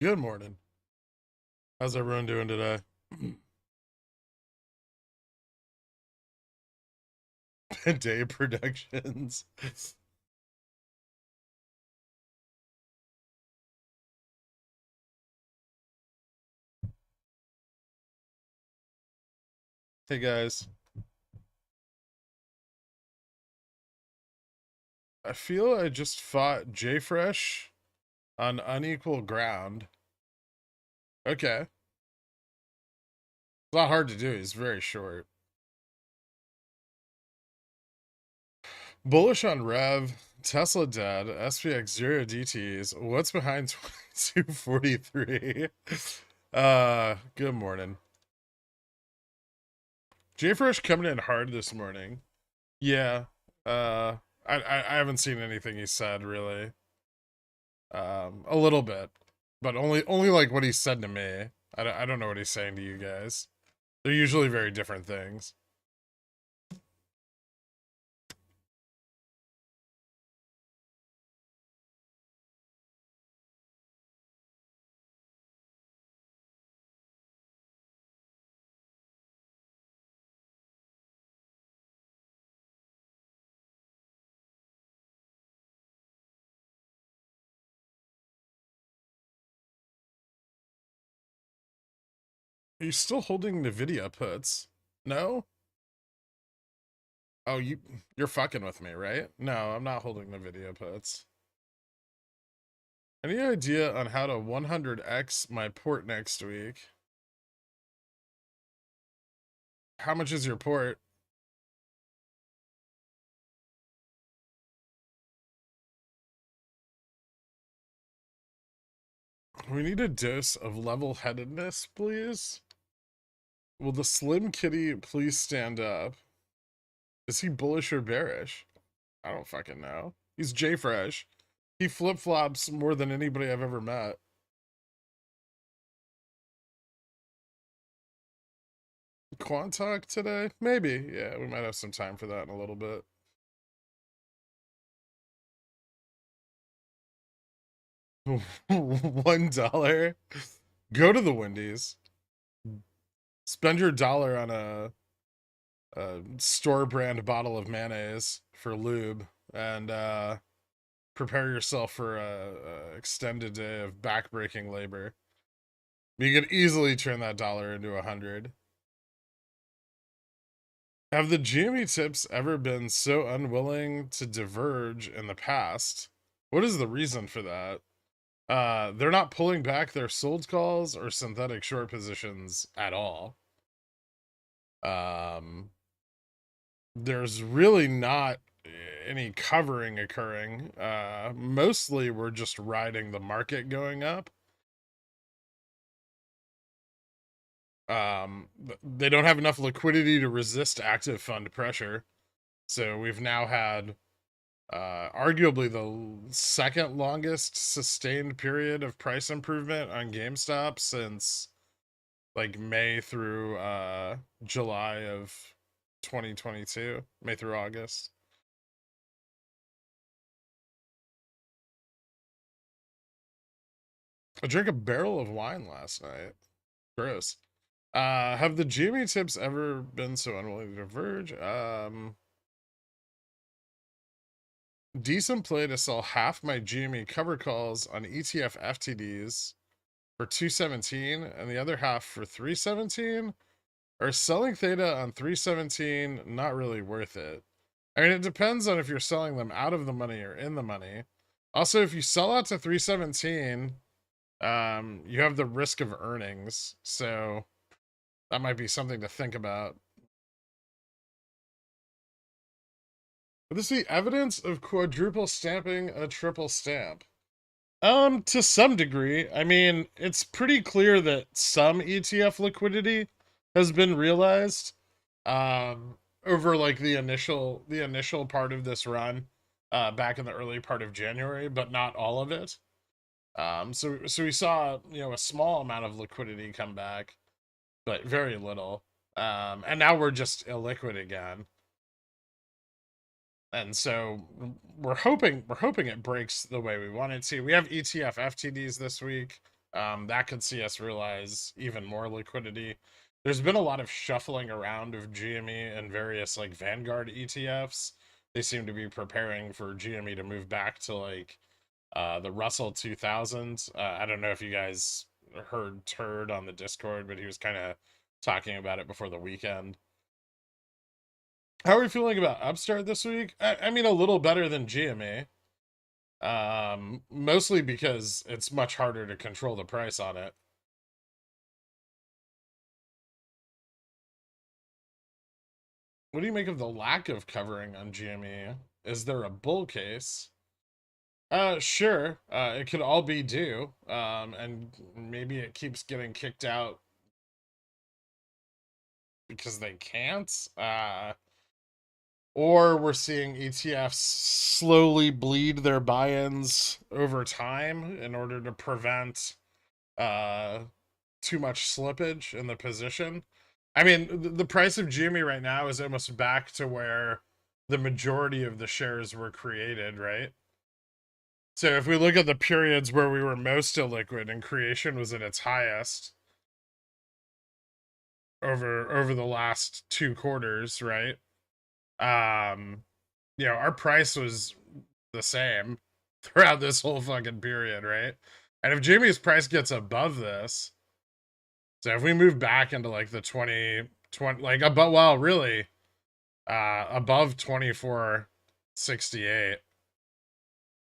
Good morning. How's everyone doing today? Day Productions. Hey guys. I feel I just fought JFresh on unequal ground. Okay. It's not hard to do. He's very short. Bullish on Rev. Tesla dead. SPX 0 DTs. What's behind 2243? Good morning. JFresh coming in hard this morning. Yeah. I haven't seen anything he said really. A little bit, but only like what he said to me. I don't know what he's saying to you guys. They're usually very different things. Are you still holding Nvidia puts? No? Oh, you're fucking with me, right? No, I'm not holding Nvidia puts. Any idea on how to 100x my port next week? How much is your port? We need a dose of level-headedness, please. Will the Slim Kitty please stand up? Is he bullish or bearish? I don't fucking know. He's J-Fresh. He flip-flops more than anybody I've ever met. Quantalk today? Maybe. Yeah, we might have some time for that in a little bit. $1? Go to the Wendy's. Spend your dollar on a store brand bottle of mayonnaise for lube and prepare yourself for a extended day of backbreaking labor. You could easily turn that dollar into 100. Have the GME tips ever been so unwilling to diverge in the past? What is the reason for that? They're not pulling back their sold calls or synthetic short positions at all. There's really not any covering occurring. Mostly we're just riding the market going up. They don't have enough liquidity to resist active fund pressure. So we've now had arguably the second longest sustained period of price improvement on GameStop since like May through July of 2022, May through August. I drank a barrel of wine last night. Gross. Have the GME tips ever been so unwilling to diverge? Decent play to sell half my GME cover calls on ETF FTDs for 217 and the other half for 317. Or selling theta on 317 not really worth it? I mean, it depends on if you're selling them out of the money or in the money. Also, if you sell out to 317, you have the risk of earnings, so that might be something to think about. Would this be evidence of quadruple stamping a triple stamp? To some degree. I mean, it's pretty clear that some ETF liquidity has been realized over like the initial part of this run back in the early part of January, but not all of it. So we saw, a small amount of liquidity come back, but very little. And now we're just illiquid again. And so we're hoping it breaks the way we want it to. We have ETF FTDs this week. That could see us realize even more liquidity. There's been a lot of shuffling around of GME and various like Vanguard ETFs. They seem to be preparing for GME to move back to like the Russell 2000. I don't know if you guys heard Turd on the Discord, but he was kind of talking about it before the weekend. How are we feeling about Upstart this week? I mean, a little better than GME. Mostly because it's much harder to control the price on it. What do you make of the lack of covering on GME? Is there a bull case? Sure. It could all be due. And maybe it keeps getting kicked out because they can't. Or we're seeing ETFs slowly bleed their buy-ins over time in order to prevent too much slippage in the position. I mean, the price of GME right now is almost back to where the majority of the shares were created, right? So if we look at the periods where we were most illiquid and creation was at its highest over the last 2 quarters, right? Our price was the same throughout this whole fucking period, right? And if GME's price gets above this, so if we move back into like the 20, like above, well, really, above 2468,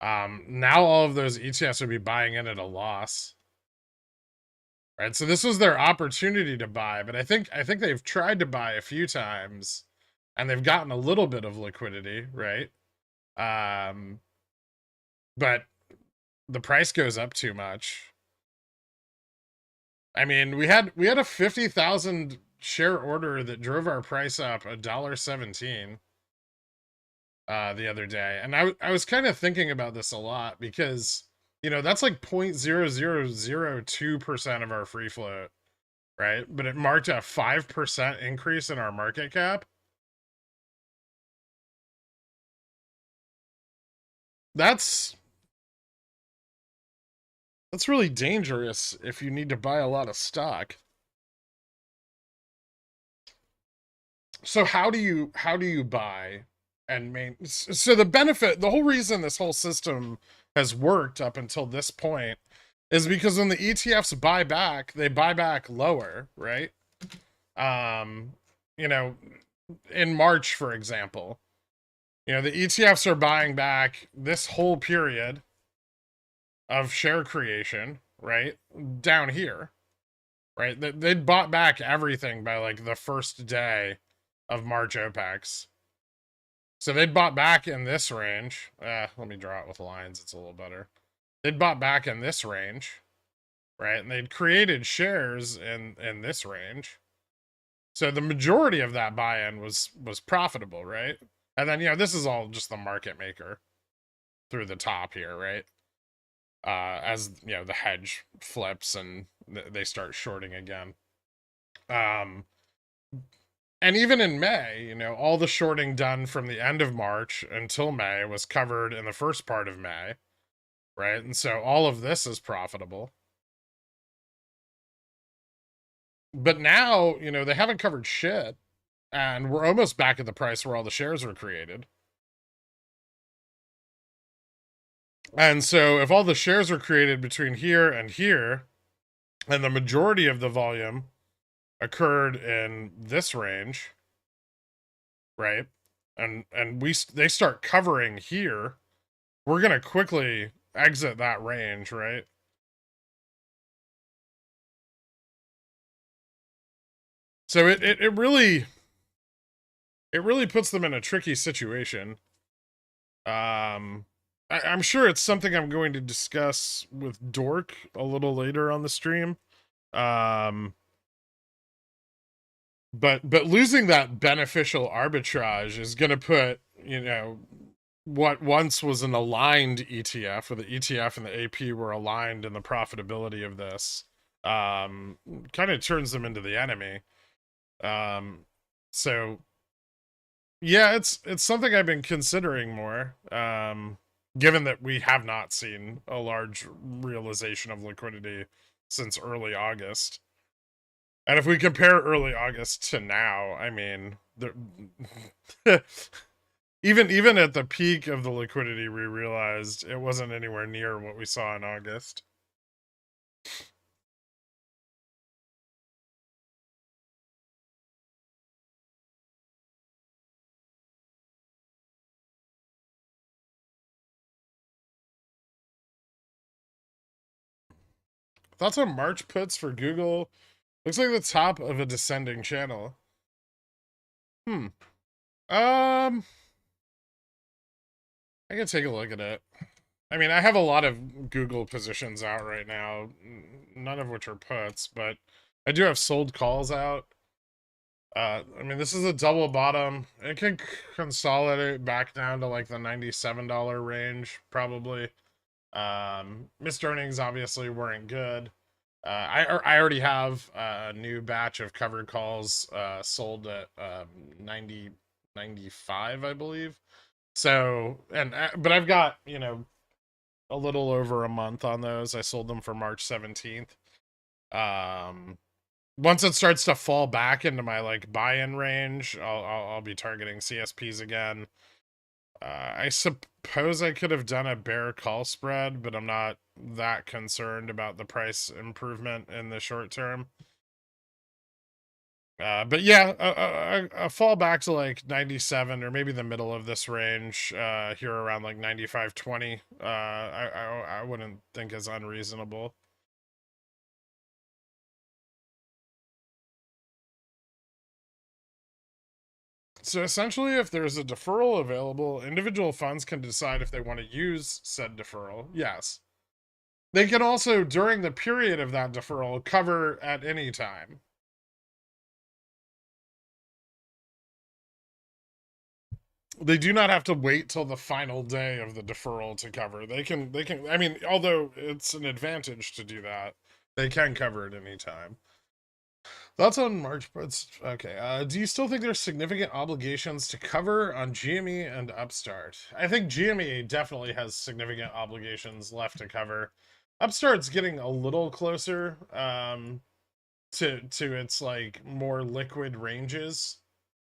now all of those ETFs would be buying in at a loss, right? So this was their opportunity to buy, but I think they've tried to buy a few times, and they've gotten a little bit of liquidity, right? But the price goes up too much. I mean, we had a 50,000 share order that drove our price up $1.17 the other day, and I was kind of thinking about this a lot because that's like 0.0002% of our free float, right? But it marked a 5% increase in our market cap. That's really dangerous if you need to buy a lot of stock. So how do you buy and main? So the whole reason this whole system has worked up until this point is because when the ETFs buy back, they buy back lower, right? You know, in March, for example, the ETFs are buying back this whole period of share creation, right? Down here, right? They'd bought back everything by like the first day of March OPEX. So they'd bought back in this range. Let me draw it with lines. It's a little better. They'd bought back in this range, right? And they'd created shares in this range. So the majority of that buy-in was profitable, right? And then this is all just the market maker through the top here, right? As the hedge flips and they start shorting again. And even in May, all the shorting done from the end of March until May was covered in the first part of May, right? And so all of this is profitable. But now, they haven't covered shit, and we're almost back at the price where all the shares were created. And so if all the shares are created between here and here, and the majority of the volume occurred in this range, right? And they start covering here, we're going to quickly exit that range, right? So it really puts them in a tricky situation. I'm sure it's something I'm going to discuss with Dork a little later on the stream. But losing that beneficial arbitrage is going to put, what once was an aligned ETF, where the ETF and the AP were aligned in the profitability of this, kind of turns them into the enemy. So yeah, it's something I've been considering more, given that we have not seen a large realization of liquidity since early August. And if we compare early August to now, I mean, even at the peak of the liquidity, we realized it wasn't anywhere near what we saw in August. Thoughts on March puts for Google? Looks like the top of a descending channel. Hmm. Um, I can take a look at it. I mean, I have a lot of Google positions out right now, none of which are puts, but I do have sold calls out. I mean, this is a double bottom. It can consolidate back down to like the $97 range, probably. Missed earnings obviously weren't good. I already have a new batch of covered calls sold at 90, 95, I believe. So, but I've got, a little over a month on those. I sold them for March 17th. Um, Once it starts to fall back into my like buy-in range, I'll be targeting CSPs again. I suppose I could have done a bear call spread, but I'm not that concerned about the price improvement in the short term. But yeah, a fall back to like 97 or maybe the middle of this range, here around like 95.20. I wouldn't think is unreasonable. So essentially, if there's a deferral available, individual funds can decide if they want to use said deferral. Yes. They can also, during the period of that deferral, cover at any time. They do not have to wait till the final day of the deferral to cover. I mean, although it's an advantage to do that, they can cover at any time. Thoughts on March puts? Okay. Do you still think there's significant obligations to cover on GME and Upstart? I think GME definitely has significant obligations left to cover. Upstart's getting a little closer to its like more liquid ranges.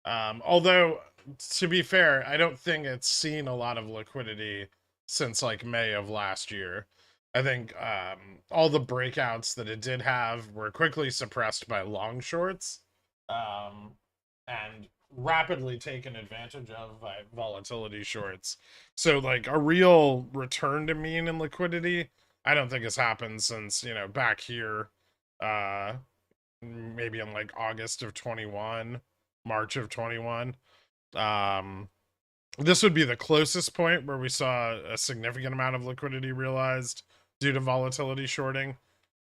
Although to be fair, I don't think it's seen a lot of liquidity since like May of last year. I think all the breakouts that it did have were quickly suppressed by long shorts, um, and rapidly taken advantage of by volatility shorts. So like a real return to mean in liquidity, I don't think has happened since, back here, uh, maybe in like August of 21, March of 21. Um, this would be the closest point where we saw a significant amount of liquidity realized due to volatility shorting.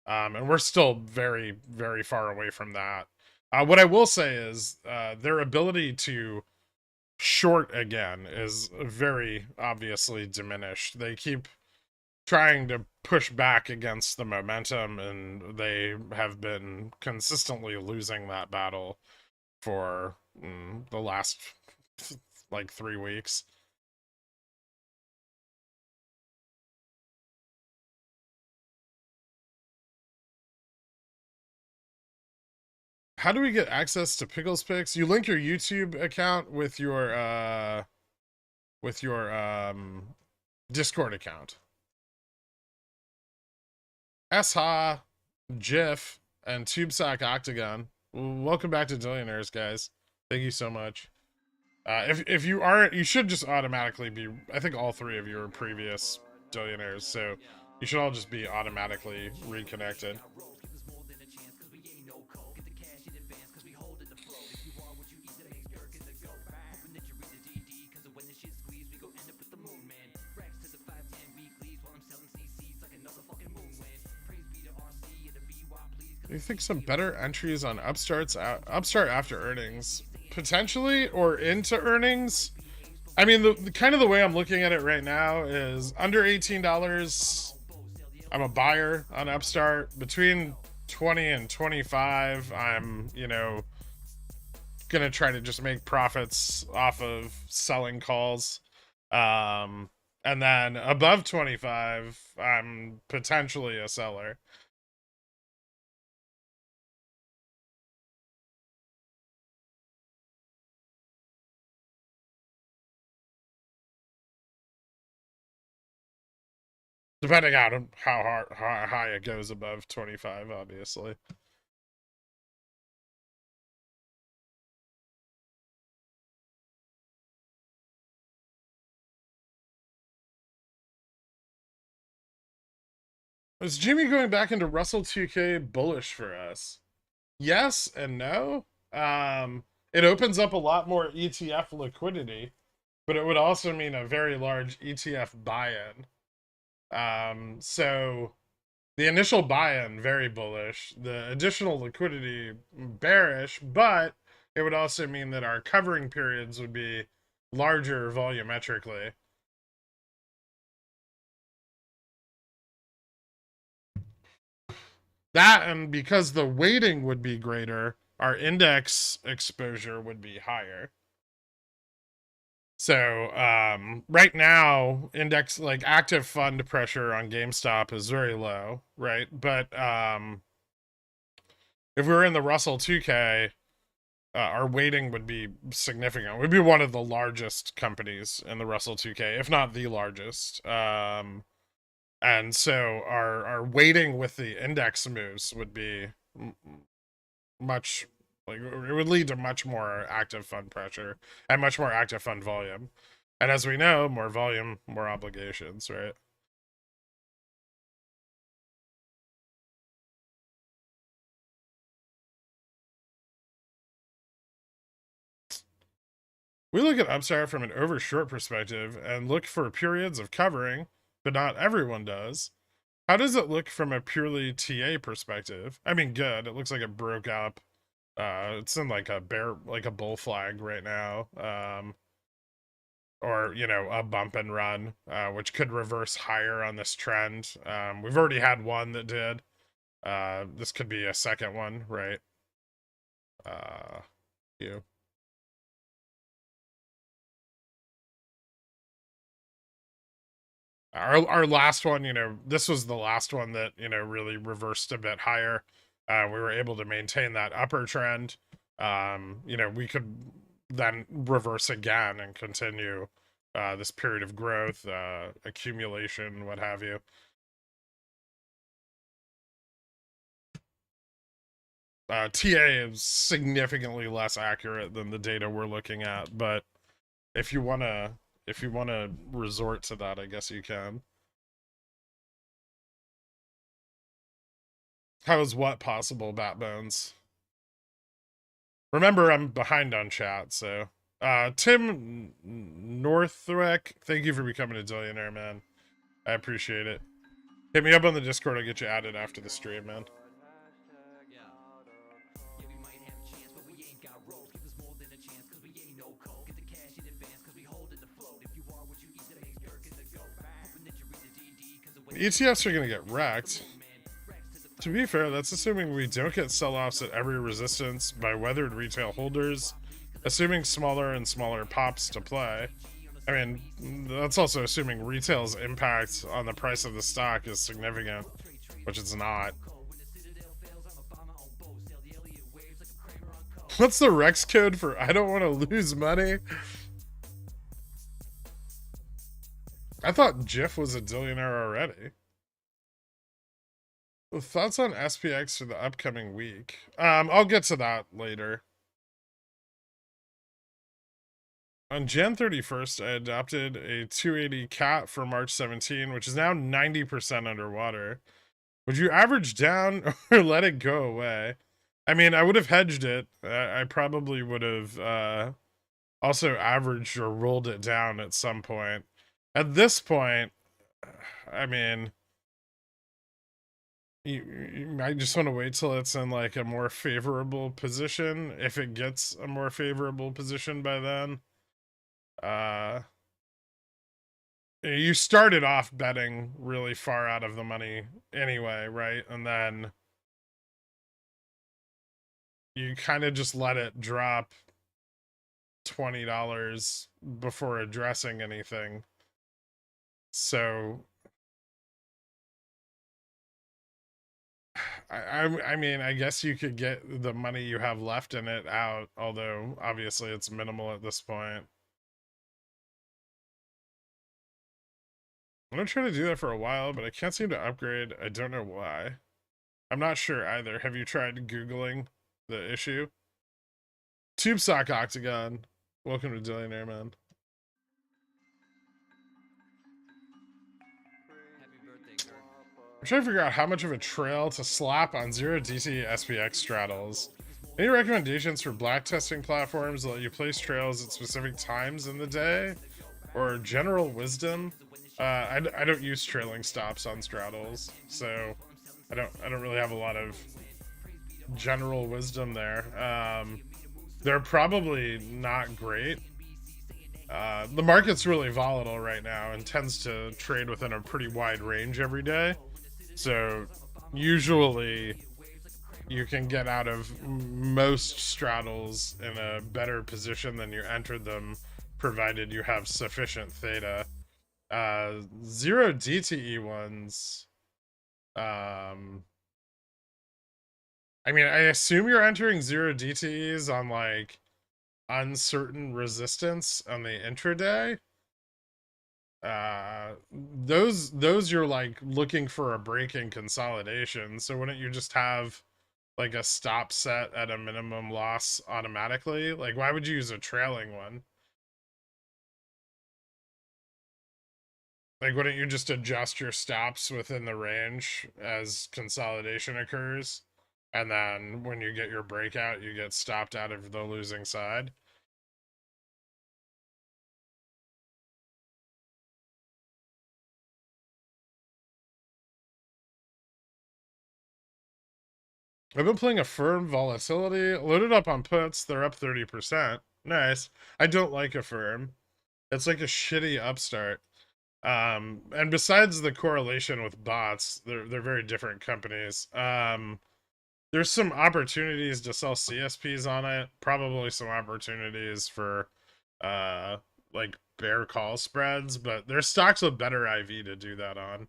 And we're still very, very far away from that. What I will say is their ability to short again is very obviously diminished. They keep trying to push back against the momentum, and they have been consistently losing that battle for the last like 3 weeks. How do we get access to Pickles Picks? You link your YouTube account with your Discord account. SHA, Jiff, and TubeSock Octagon. Welcome back to Dillionaires, guys. Thank you so much. If you aren't, you should just automatically be. I think all three of you are previous Dillionaires, so you should all just be automatically reconnected. Do you think some better entries on Upstart after earnings, potentially, or into earnings? I mean, the kind of the way I'm looking at it right now is under $18. I'm a buyer on Upstart. Between 20 and 25, I'm gonna try to just make profits off of selling calls. Um, and then above 25, I'm potentially a seller. Depending on how high it goes above 25, obviously. Is Jimmy going back into Russell 2K bullish for us? Yes and no. It opens up a lot more ETF liquidity, but it would also mean a very large ETF buy-in. So the initial buy-in very bullish, the additional liquidity bearish, but it would also mean that our covering periods would be larger volumetrically. That, and because the weighting would be greater, our index exposure would be higher. So right now, index like active fund pressure on GameStop is very low, right? But if we were in the Russell 2K, our weighting would be significant. We'd be one of the largest companies in the Russell 2K, if not the largest. And so our weighting with the index moves would be much, like, it would lead to much more active fund pressure and much more active fund volume. And as we know, more volume, more obligations, right? We look at Upstart from an overshort perspective and look for periods of covering, but not everyone does. How does it look from a purely TA perspective? I mean, good. It looks like it broke up. It's in like a bull flag right now. Or, you know, a bump and run, which could reverse higher on this trend. We've already had one that did. This could be a second one, right? You. Our last one, you know, this was the last one that, you know, really reversed a bit higher. We were able to maintain that upper trend. You know, we could then reverse again and continue this period of growth, accumulation, what have you. TA is significantly less accurate than the data we're looking at, but if you wanna resort to that, I guess you can. How is what possible, Batbones? Remember, I'm behind on chat, so Tim Northwick, thank you for becoming a Dillionaire, man. I appreciate it. Hit me up on the Discord, I'll get you added after the stream, man. ETFs are gonna get wrecked. To be fair, that's assuming we don't get sell-offs at every resistance by weathered retail holders, assuming smaller and smaller pops to play. I mean, that's also assuming retail's impact on the price of the stock is significant, which it's not. What's the Rex code for I don't want to lose money? I thought Jiff was a Dillionaire already. Thoughts on SPX for the upcoming week? I'll get to that later. On Jan 31st, I adopted a 280 cat for March 17, which is now 90% underwater. Would you average down or let it go away? I mean, I would have hedged it. I probably would have also averaged or rolled it down at some point. At this point, I mean, I just want to wait till it's in like a more favorable position. If it gets a more favorable position by then, you started off betting really far out of the money anyway, right? And then you kind of just let it drop $20 before addressing anything. So I mean, I guess you could get the money you have left in it out, although obviously it's minimal at this point. I'm gonna try to do that for a while, but I can't seem to upgrade. I don't know why. I'm not sure either. Have you tried Googling the issue? TubeSock Octagon. Welcome to Dillionaire, man. I'm trying to figure out how much of a trail to slap on 0DT SPX straddles. Any recommendations for black testing platforms that let you place trails at specific times in the day? Or general wisdom? I don't use trailing stops on straddles, so I don't really have a lot of general wisdom there. They're probably not great. The market's really volatile right now and tends to trade within a pretty wide range every day. So usually you can get out of most straddles in a better position than you entered them, provided you have sufficient theta. Zero DTE ones. I mean, I assume you're entering zero DTEs on like uncertain resistance on the intraday. Those you're like looking for a breaking consolidation. So wouldn't you just have like a stop set at a minimum loss automatically? Like, why would you use a trailing one? Like, wouldn't you just adjust your stops within the range as consolidation occurs? And then when you get your breakout, you get stopped out of the losing side? I've been playing a firm volatility, loaded up on puts, they're up 30%. Nice. I don't like a firm. It's like a shitty upstart. And besides the correlation with bots, they're very different companies. There's some opportunities to sell CSPs on it, probably some opportunities for like bear call spreads, but there's stocks with better IV to do that on.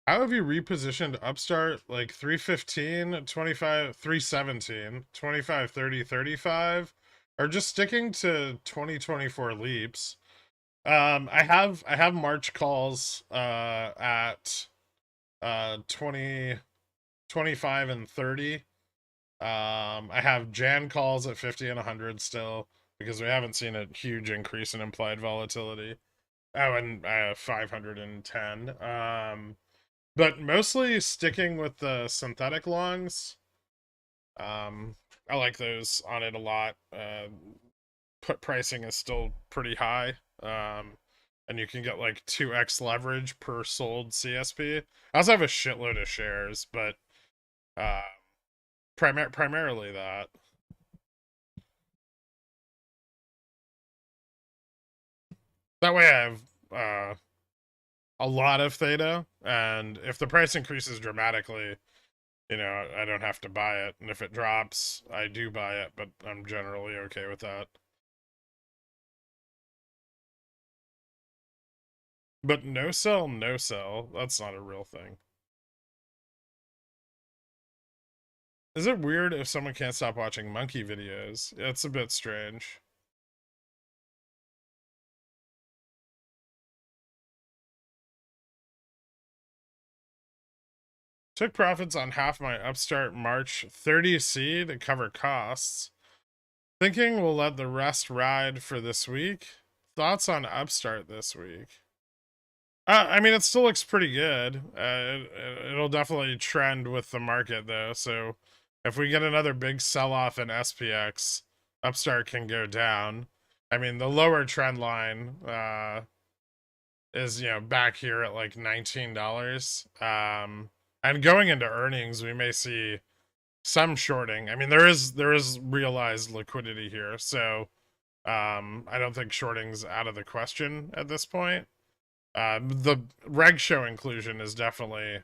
How have you repositioned Upstart like 315, 25, 317, 25, 30, 35, or just sticking to 2024 leaps? I have March calls at 20, 25 and 30. I have Jan calls at 50 and 100 still because we haven't seen a huge increase in implied volatility. Oh, and 510. But mostly sticking with the synthetic longs. I like those on it a lot. Put pricing is still pretty high. And you can get like 2x leverage per sold CSP. I also have a shitload of shares, but uh, primarily that. That way I have a lot of theta, and if the price increases dramatically, I don't have to buy it. And if it drops, I do buy it, but I'm generally okay with that. But no sell, no sell. That's not a real thing. Is it weird if someone can't stop watching monkey videos? It's a bit strange. Took profits on half my Upstart March 30C to cover costs. Thinking we'll let the rest ride for this week. Thoughts on Upstart this week? I mean, it still looks pretty good. It'll definitely trend with the market, though. So if we get another big sell-off in SPX, Upstart can go down. I mean, the lower trend line is, back here at like $19. And going into earnings, we may see some shorting. I mean, there is realized liquidity here, so I don't think shorting's out of the question at this point. The Reg Show inclusion is definitely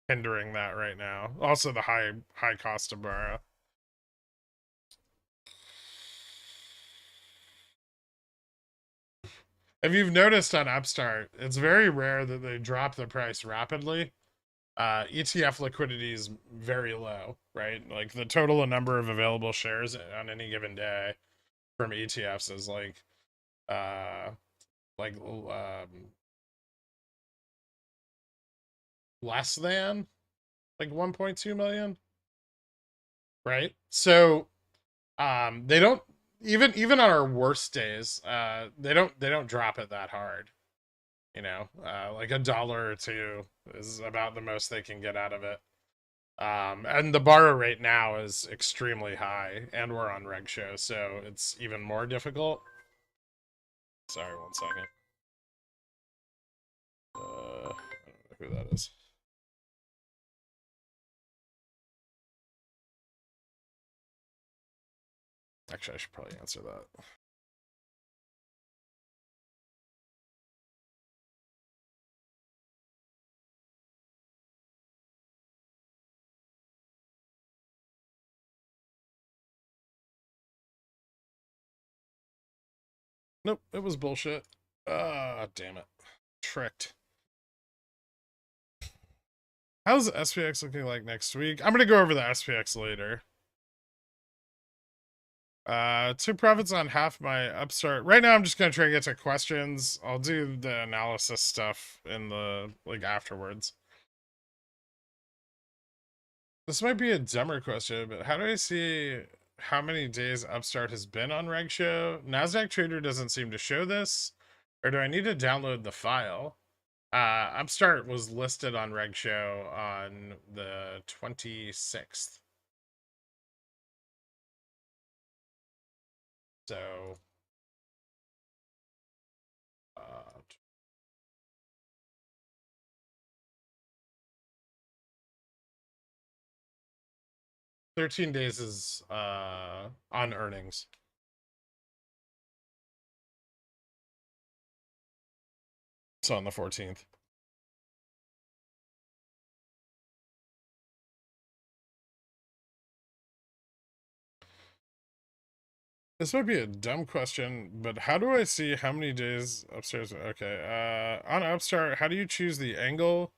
hindering that right now. Also, the high cost to borrow. If you've noticed on Upstart, it's very rare that they drop the price rapidly. ETF liquidity is very low, right? Like the total number of available shares on any given day from ETFs is uh like less than like 1.2 million, right? So they don't even on our worst days, they don't drop it that hard. Like a dollar or two is about the most they can get out of it. And the borrow rate now is extremely high, and we're on Reg Show, so it's even more difficult. Sorry, 1 second. I don't know who that is. Actually, I should probably answer that. Nope, it was bullshit. Ah, damn it. Tricked. How's SPX looking like next week? I'm gonna go over the SPX later. Took profits on half my Upstart. Right now, I'm just gonna try to get to questions. I'll do the analysis stuff in the afterwards. This might be a dumber question, but how do I see how many days Upstart has been on Reg Show? Nasdaq Trader doesn't seem to show this, or do I need to download the file? Upstart was listed on Reg Show on the 26th. So, uh, 13 days is on earnings. So on the 14th. This might be a dumb question, but how do I see how many days upstairs? Okay, on Upstart, how do you choose the angle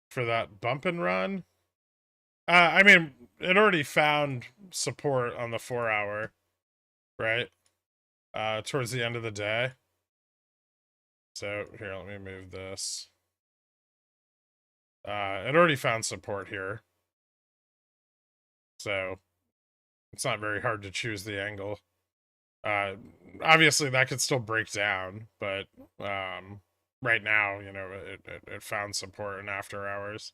for that bump and run? I mean, it already found support on the 4 hour, right? Towards the end of the day. So here, let me move this. It already found support here. So it's not very hard to choose the angle. Obviously that could still break down, but right now, it found support in after hours.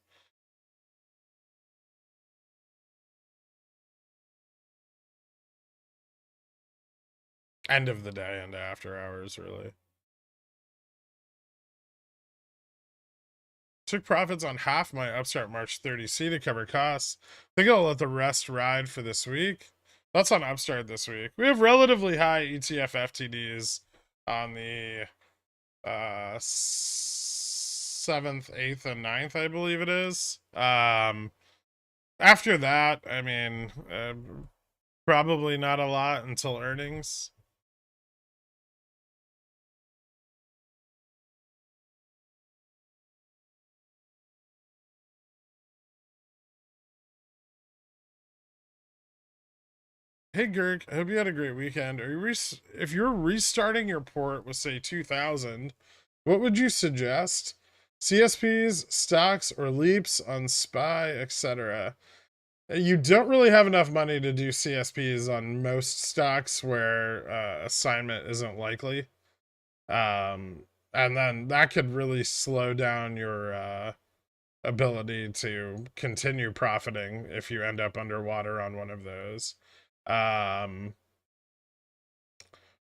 End of the day and after hours, really. Took profits on half my Upstart March 30C to cover costs. Think I'll let the rest ride for this week. That's on Upstart this week. We have relatively high ETF FTDs on the 7th, 8th, and 9th, I believe it is. After that, I mean, probably not a lot until earnings. Hey Girk, I hope you had a great weekend. If you're restarting your port with say 2000, what would you suggest? CSPs, stocks, or leaps on SPY, etc. You don't really have enough money to do CSPs on most stocks where assignment isn't likely. And then that could really slow down your ability to continue profiting if you end up underwater on one of those. Um,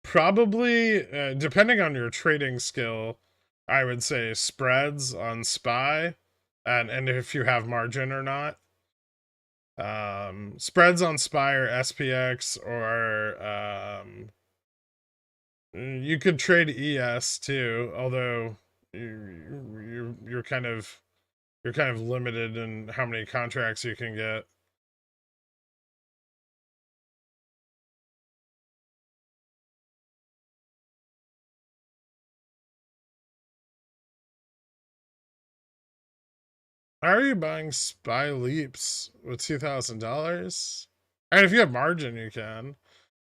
Probably, depending on your trading skill, I would say spreads on SPY, and if you have margin or not. Spreads on SPY or SPX, or you could trade ES too, although you're kind of limited in how many contracts you can get. How are you buying SPY leaps with $2,000? And if you have margin, you can.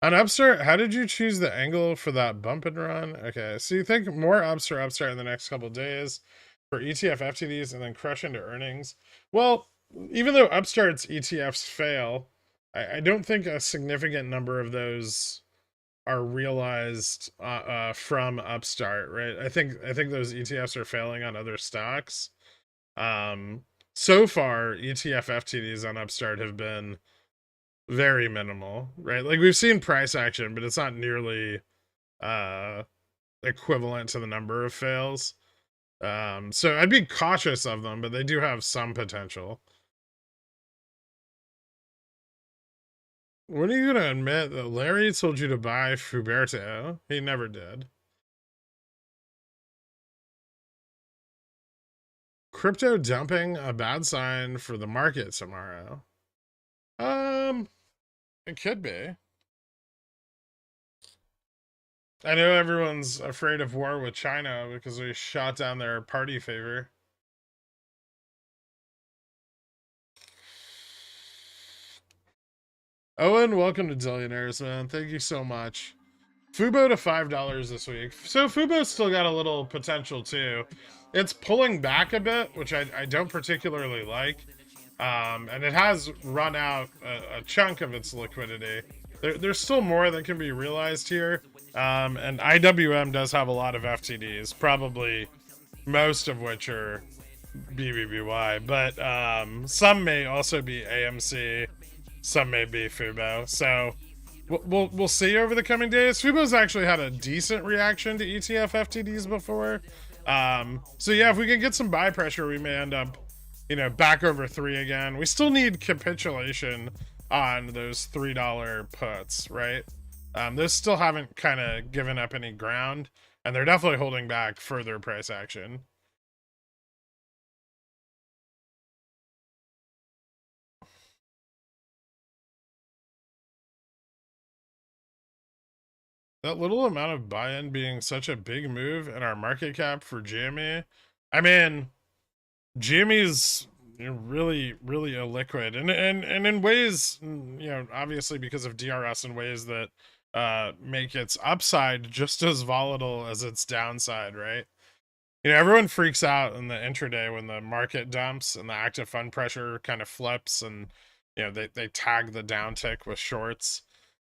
On Upstart, how did you choose the angle for that bump and run? Okay, so you think more ups or Upstart in the next couple days for ETF FTDs and then crush into earnings? Well, even though Upstart's ETFs fail, I don't think a significant number of those are realized from Upstart, right? I think those ETFs are failing on other stocks. Um, so far, ETF FTDs on Upstart have been very minimal, right? Like we've seen price action, but it's not nearly uh equivalent to the number of fails. So I'd be cautious of them, but they do have some potential. When are you gonna admit that Larry told you to buy Fuberto? He never did. Crypto dumping a bad sign for the market tomorrow. Um, it could be. I know everyone's afraid of war with China because we shot down their party favor. Owen, welcome to Dillionaires, man. Thank you so much. Fubo to $5 this week. So Fubo's still got a little potential too. It's pulling back a bit, which I don't particularly like. And it has run out a chunk of its liquidity. There's still more that can be realized here. And IWM does have a lot of FTDs, probably most of which are BBBY, but some may also be AMC, some may be Fubo. So we'll see over the coming days. Fubo's actually had a decent reaction to ETF FTDs before. So yeah, if we can get some buy pressure, we may end up, back over 3 again. We still need capitulation on those $3 puts, right? Those still haven't kind of given up any ground, and they're definitely holding back further price action. That little amount of buy-in being such a big move in our market cap for GME. I mean, GME's really, really illiquid, and in ways, obviously because of DRS, in ways that make its upside just as volatile as its downside, right? Everyone freaks out in the intraday when the market dumps and the active fund pressure kind of flips, and they tag the downtick with shorts,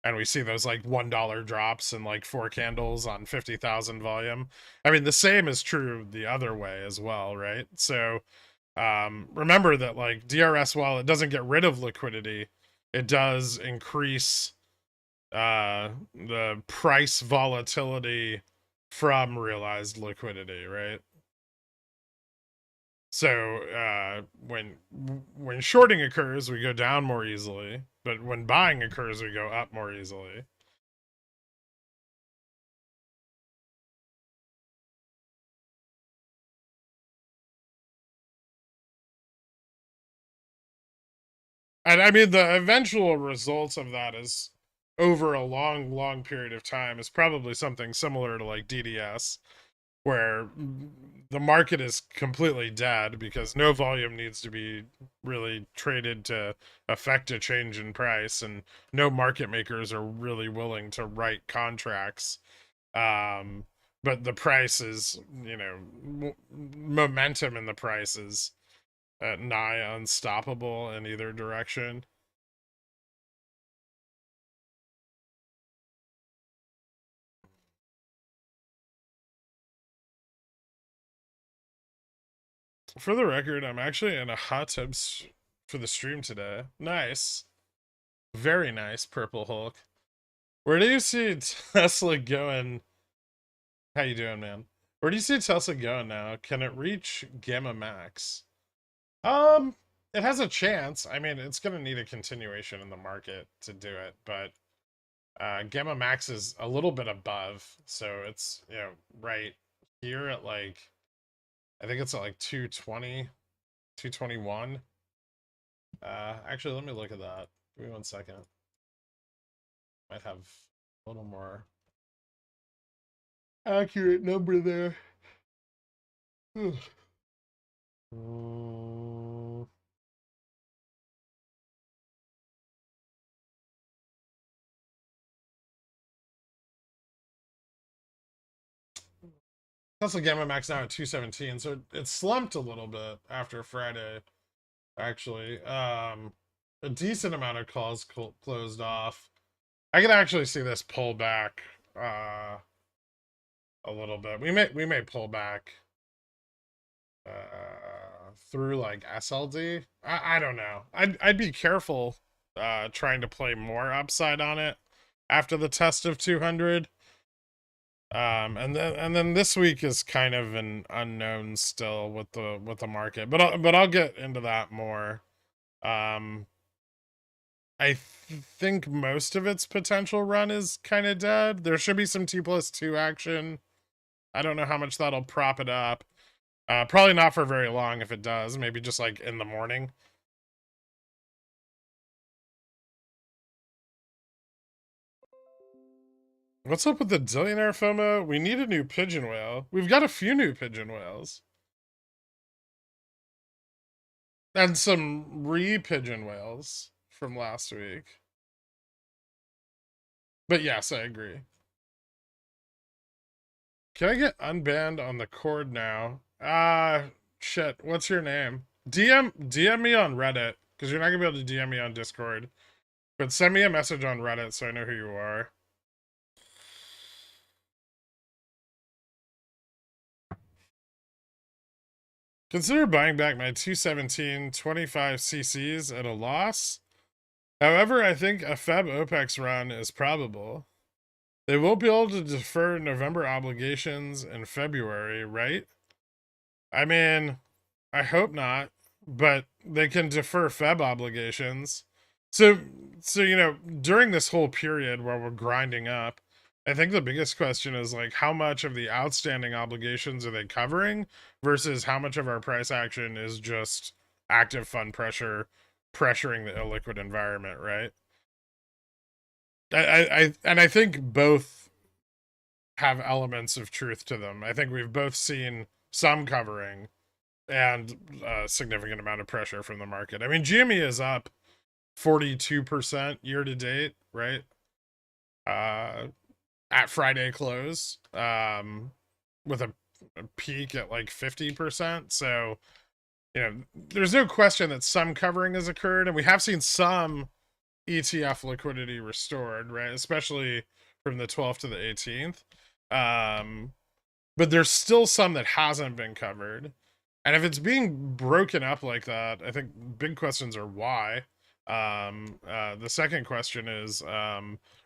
and we see those like $1 drops and like 4 candles on 50,000 volume. I mean, the same is true the other way as well, right? So remember that like DRS, while it doesn't get rid of liquidity, it does increase the price volatility from realized liquidity, right? So when shorting occurs, we go down more easily, but when buying occurs, we go up more easily. And I mean, the eventual results of that is over a long, long period of time is probably something similar to like DDS, where the market is completely dead because no volume needs to be really traded to affect a change in price, and no market makers are really willing to write contracts. But the price is, momentum in the price is nigh unstoppable in either direction. For the record, I'm actually in a hot tub for the stream today. Nice. Very nice, Purple Hulk. Where do you see Tesla going? How you doing, man? Where do you see Tesla going now? Can it reach Gamma Max? Um, it has a chance. I mean, it's gonna need a continuation in the market to do it, but Gamma Max is a little bit above, so it's, right here at like, I think it's at like 220, 221. Actually, let me look at that. Give me 1 second. Might have a little more accurate number there. Mm. Tesla Gamma Max now at 217, so it slumped a little bit after Friday, actually. A decent amount of calls closed off. I can actually see this pull back a little bit. We may pull back through like SLD. I don't know. I'd be careful trying to play more upside on it after the test of 200. And then this week is kind of an unknown still with the market, but I'll get into that more. Um, I think most of its potential run is kind of dead. There should be some T+2 action. I don't know how much that'll prop it up. Probably not for very long if it does. Maybe just like in the morning. What's up with the Dillionaire FOMO? We need a new pigeon whale. We've got a few new pigeon whales. And some re-pigeon whales from last week. But yes, I agree. Can I get unbanned on the cord now? Shit. What's your name? DM me on Reddit, because you're not gonna be able to DM me on Discord. But send me a message on Reddit so I know who you are. Consider buying back my 217 25 cc's at a loss. However, I think a Feb OPEX run is probable. They won't be able to defer November obligations in February, right? I mean, I hope not, but they can defer Feb obligations. So during this whole period where we're grinding up, I think the biggest question is like how much of the outstanding obligations are they covering versus how much of our price action is just active fund pressure pressuring the illiquid environment, right? I think both have elements of truth to them. I think we've both seen some covering and a significant amount of pressure from the market. I mean, GME is up 42% year to date, right? At Friday close, with a peak at like 50%. So, there's no question that some covering has occurred, and we have seen some ETF liquidity restored, right? Especially from the 12th to the 18th. But there's still some that hasn't been covered. And if it's being broken up like that, I think big questions are why. The second question is,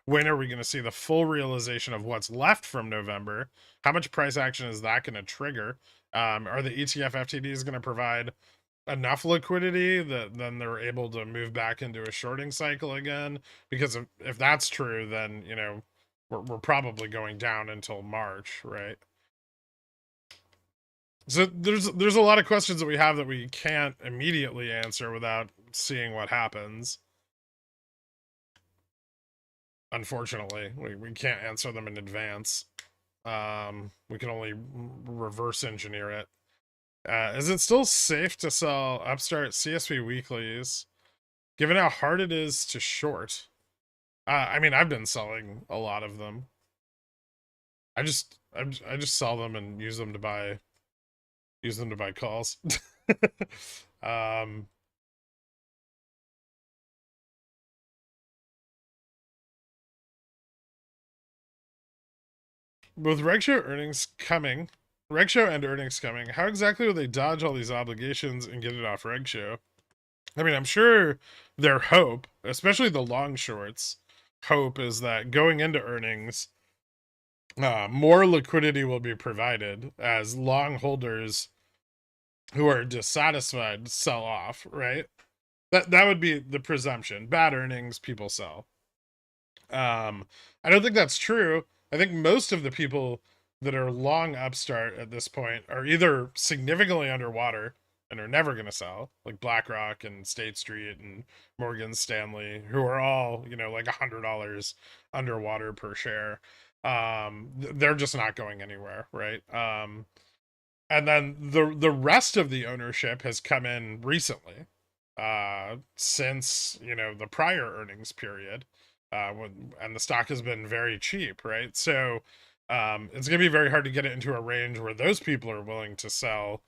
when are we going to see the full realization of what's left from November? How much price action is that going to trigger? Are the ETF FTDs going to provide enough liquidity that then they're able to move back into a shorting cycle again? Because if that's true, then we're probably going down until March, right? So there's a lot of questions that we have that we can't immediately answer without seeing what happens. Unfortunately, we can't answer them in advance. We can only reverse engineer it. Is it still safe to sell Upstart CSP weeklies, given how hard it is to short? I mean, I've been selling a lot of them. I just sell them and use them to buy calls. um, with Reg Show and earnings coming, how exactly will they dodge all these obligations and get it off Reg Show? I mean, I'm sure their hope, especially the long shorts, hope is that going into earnings, more liquidity will be provided as long holders who are dissatisfied sell off, right? That would be the presumption. Bad earnings, people sell. I don't think that's true. I think most of the people that are long Upstart at this point are either significantly underwater and are never going to sell, like BlackRock and State Street and Morgan Stanley, who are all, like $100 underwater per share. They're just not going anywhere, right? And then the rest of the ownership has come in recently, since the prior earnings period, and the stock has been very cheap, right? So it's gonna be very hard to get it into a range where those people are willing to sell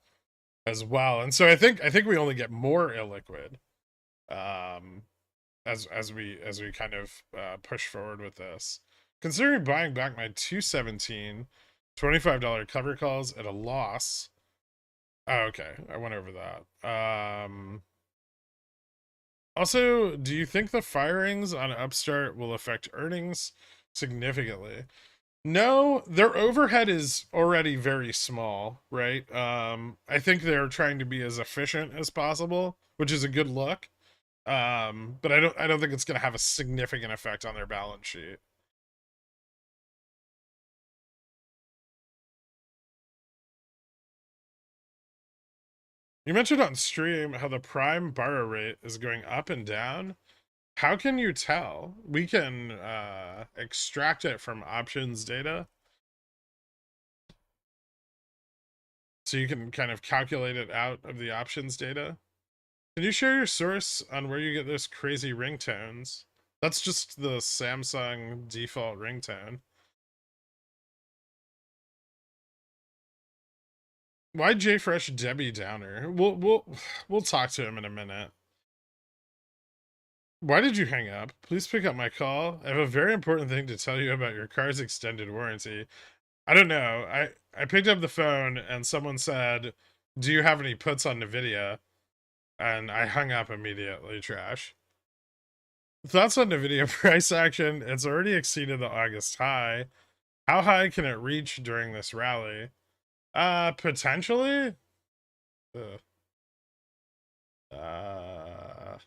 as well. And so I think we only get more illiquid, um, as we kind of push forward with this. Considering buying back my 217 $25 cover calls at a loss. Oh, okay. I went over that. Also, do you think the firings on Upstart will affect earnings significantly? No, their overhead is already very small, right? I think they're trying to be as efficient as possible, which is a good look. But I don't think it's going to have a significant effect on their balance sheet. You mentioned on stream how the prime borrow rate is going up and down. How can you tell? We can extract it from options data. So you can kind of calculate it out of the options data. Can you share your source on where you get those crazy ringtones? That's just the Samsung default ringtone. Why JFresh Debbie Downer? We'll talk to him in a minute. Why did you hang up? Please pick up my call. I have a very important thing to tell you about your car's extended warranty. I don't know. I picked up the phone and someone said, "Do you have any puts on Nvidia?" And I hung up immediately. Trash. Thoughts on Nvidia price action? It's already exceeded the August high. How high can it reach during this rally? Potentially. Ugh. Uh,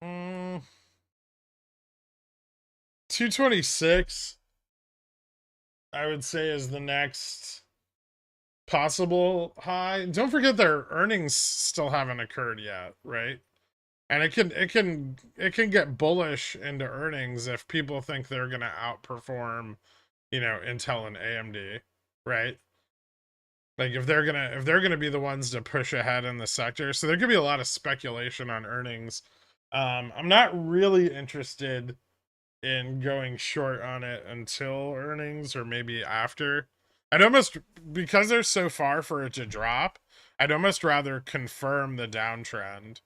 mm, 226, I would say, is the next possible high. Don't forget their earnings still haven't occurred yet, right? And it can get bullish into earnings if people think they're gonna outperform, Intel and AMD, right? Like if they're gonna be the ones to push ahead in the sector. So there could be a lot of speculation on earnings. I'm not really interested in going short on it until earnings or maybe after. I'd almost, because they're so far for it to drop, I'd almost rather confirm the downtrend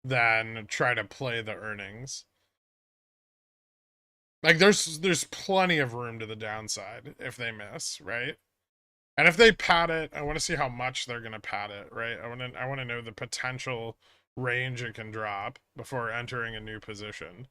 than try to play the earnings. Like there's plenty of room to the downside if they miss, right? And if they pad it, I want to see how much they're gonna pad it, right? I want to know the potential range it can drop before entering a new position.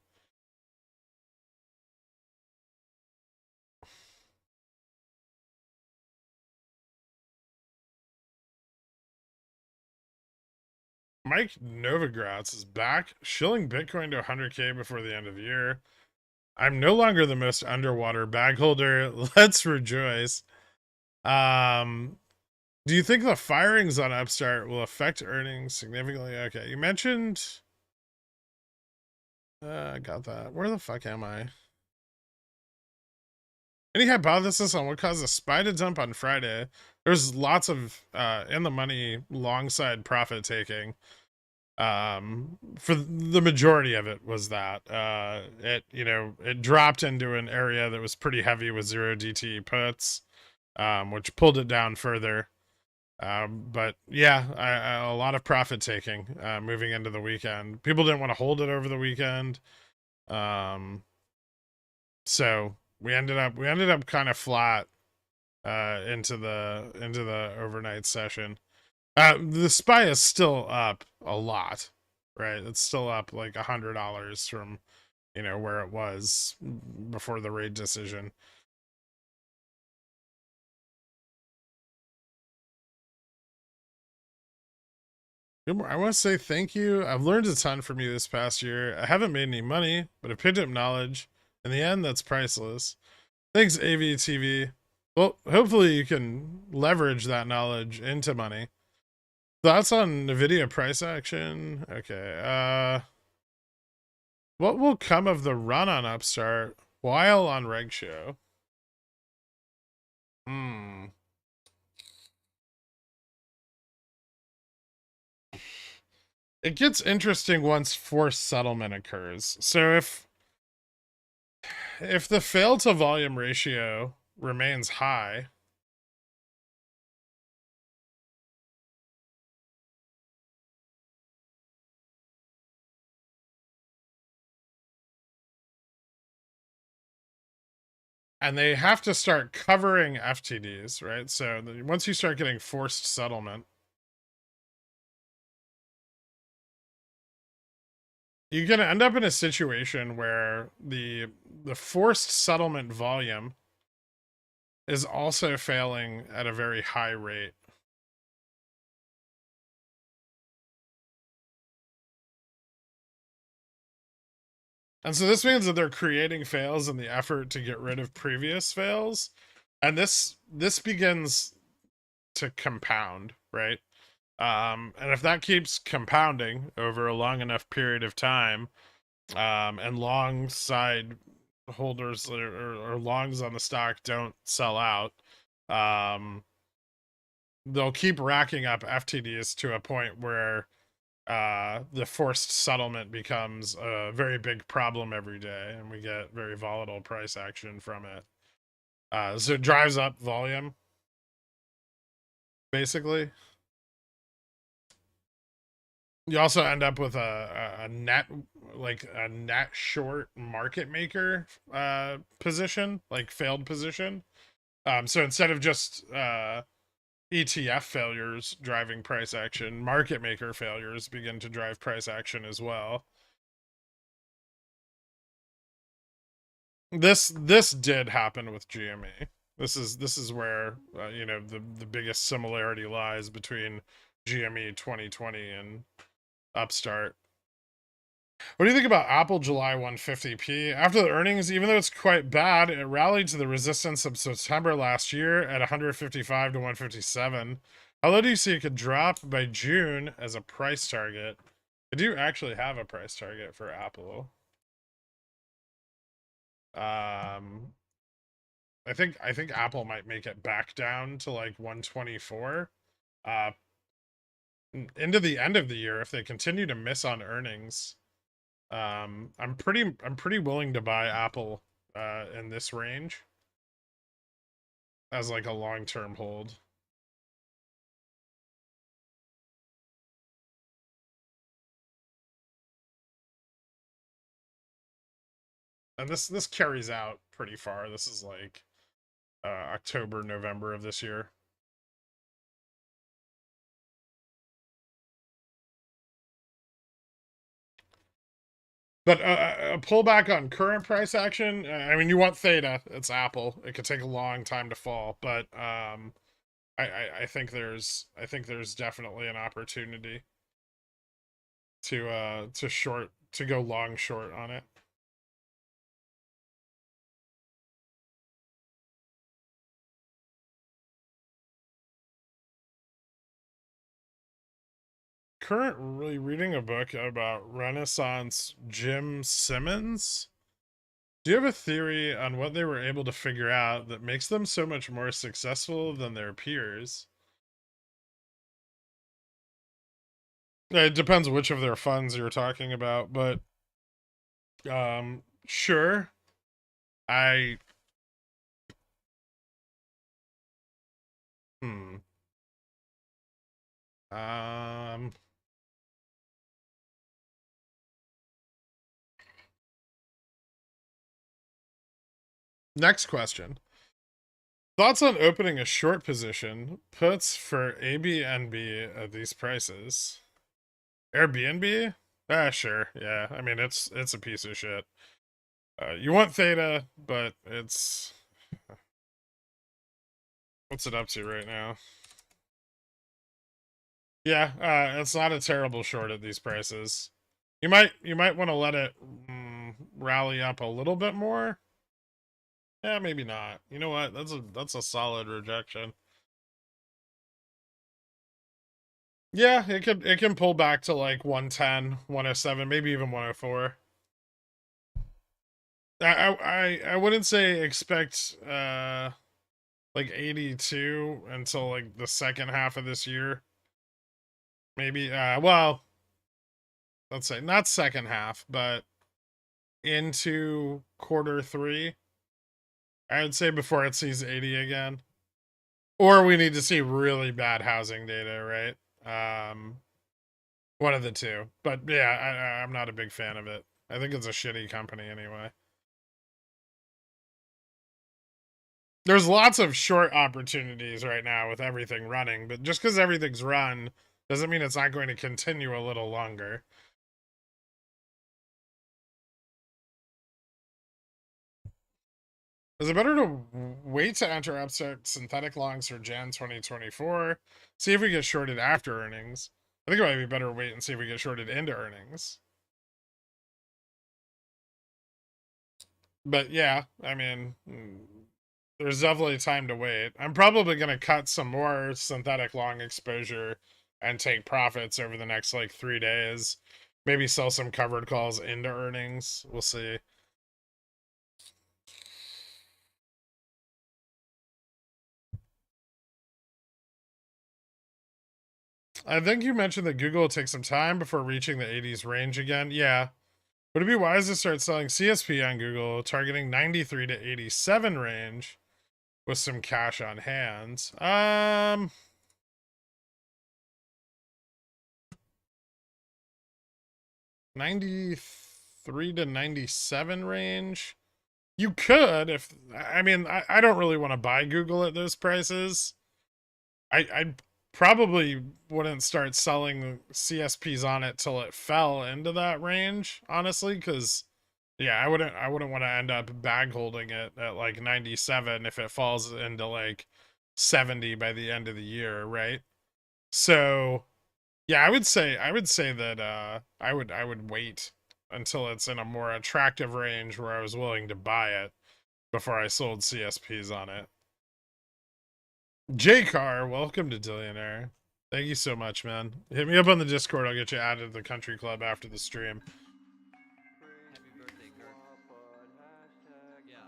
Mike Novogratz is back, shilling Bitcoin to 100K before the end of the year. I'm no longer the most underwater bag holder. Let's rejoice. Um, do you think the firings on Upstart will affect earnings significantly? Okay, you mentioned. I got that. Where the fuck am I? Any hypothesis on what caused the SPY to dump on Friday? There's lots of in the money long side profit taking. For the majority of it was that it dropped into an area that was pretty heavy with 0 DTE puts, which pulled it down further. But yeah, a lot of profit taking moving into the weekend. People didn't want to hold it over the weekend. So we ended up kind of flat into the overnight session. The SPY is still up a lot, right? It's still up like $100 from where it was before the raid decision. I want to say thank you. I've learned a ton from you this past year. I haven't made any money, but I've picked up knowledge. In the end, that's priceless. Thanks, AVTV. Well, hopefully you can leverage that knowledge into money. Thoughts on Nvidia price action? Okay. What will come of the run on Upstart while on Reg Show? It gets interesting once forced settlement occurs. So if the fail to volume ratio remains high, and they have to start covering FTDs, right? So once you start getting forced settlement, you're going to end up in a situation where the forced settlement volume is also failing at a very high rate. And so this means that they're creating fails in the effort to get rid of previous fails. And this begins to compound, right? And if that keeps compounding over a long enough period of time, and long side holders or longs on the stock don't sell out, they'll keep racking up FTDs to a point where the forced settlement becomes a very big problem every day, and we get very volatile price action from it. So it drives up volume, basically. You also end up with a net, like a net short market maker position, like failed position. So instead of just ETF failures driving price action, market maker failures begin to drive price action as well. This did happen with GME. This is where you know, the biggest similarity lies between GME 2020 and Upstart. What do you think about Apple July 150p? After the earnings, even though it's quite bad, it rallied to the resistance of September last year at 155 to 157. How low do you see it could drop by June as a price target? I do actually have a price target for Apple. I think Apple might make it back down to like 124. Uh, into the end of the year if they continue to miss on earnings. I'm pretty willing to buy Apple in this range as like a long-term hold. And this carries out pretty far. This is like October, November of this year. But a pullback on current price action, I mean, you want theta, it's Apple. It could take a long time to fall, but I think there's definitely an opportunity to go long short on it. Currently reading a book about Renaissance Jim Simmons. Do you have a theory on what they were able to figure out that makes them so much more successful than their peers? It depends which of their funds you're talking about, but sure. I hmm. Um Next question. Thoughts on opening a short position puts for Airbnb at these prices? Airbnb? Ah, sure. Yeah. I mean, it's a piece of shit. You want theta, but it's what's it up to right now? Yeah, it's not a terrible short at these prices. You might want to let it rally up a little bit more. Yeah, maybe not. You know what? That's a solid rejection. Yeah, it can pull back to like 110, 107, maybe even 104. I wouldn't say expect like 82 until like the second half of this year. Maybe well, let's say not second half, but into quarter 3. I'd say before it sees 80 again. Or we need to see really bad housing data, right? One of the two. But yeah, I'm not a big fan of it. I think it's a shitty company anyway. There's lots of short opportunities right now with everything running, but just because everything's run doesn't mean it's not going to continue a little longer. Is it better to wait to enter Upstart synthetic longs for Jan 2024? See if we get shorted after earnings. I think it might be better to wait and see if we get shorted into earnings. But yeah, I mean, there's definitely time to wait. I'm probably going to cut some more synthetic long exposure and take profits over the next like 3 days. Maybe sell some covered calls into earnings. We'll see. I think you mentioned that Google will take some time before reaching the 80s range again. Yeah. Would it be wise to start selling CSP on Google, targeting 93 to 87 range with some cash on hand? 93 to 97 range. You could, if I mean, I don't really want to buy Google at those prices. I probably wouldn't start selling CSPs on it till it fell into that range, honestly, because yeah, I wouldn't want to end up bag holding it at like 97 if it falls into like 70 by the end of the year, right? So yeah, I would say that I would wait until it's in a more attractive range where I was willing to buy it before I sold CSPs on it. J Car, welcome to Dillionaire. Thank you so much, man. Hit me up on the Discord. I'll get you added to the country club after the stream.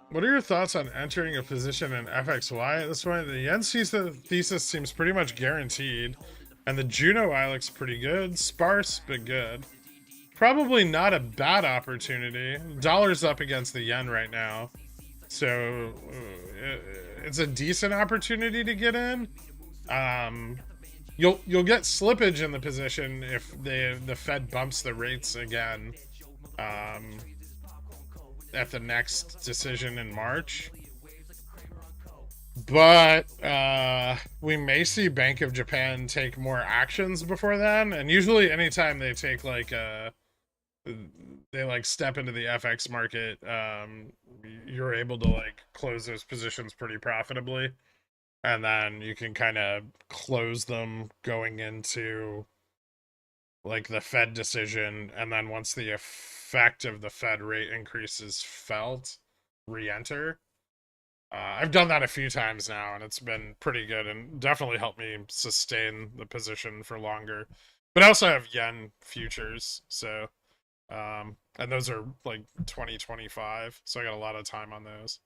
What are your thoughts on entering a position in FXY at this point? The yen thesis seems pretty much guaranteed, and the Juno eye looks pretty good. Sparse, but good. Probably not a bad opportunity. Dollar's up against the yen right now, so it's a decent opportunity to get in. Um, you'll get slippage in the position if the Fed bumps the rates again um, at the next decision in March. But we may see Bank of Japan take more actions before then, and usually anytime they take like they like step into the FX market, you're able to like close those positions pretty profitably, and then you can kind of close them going into like the Fed decision, and then once the effect of the Fed rate increase is felt, re-enter. I've done that a few times now, and it's been pretty good, and definitely helped me sustain the position for longer. But I also have yen futures, so and those are like 2025, so I got a lot of time on those.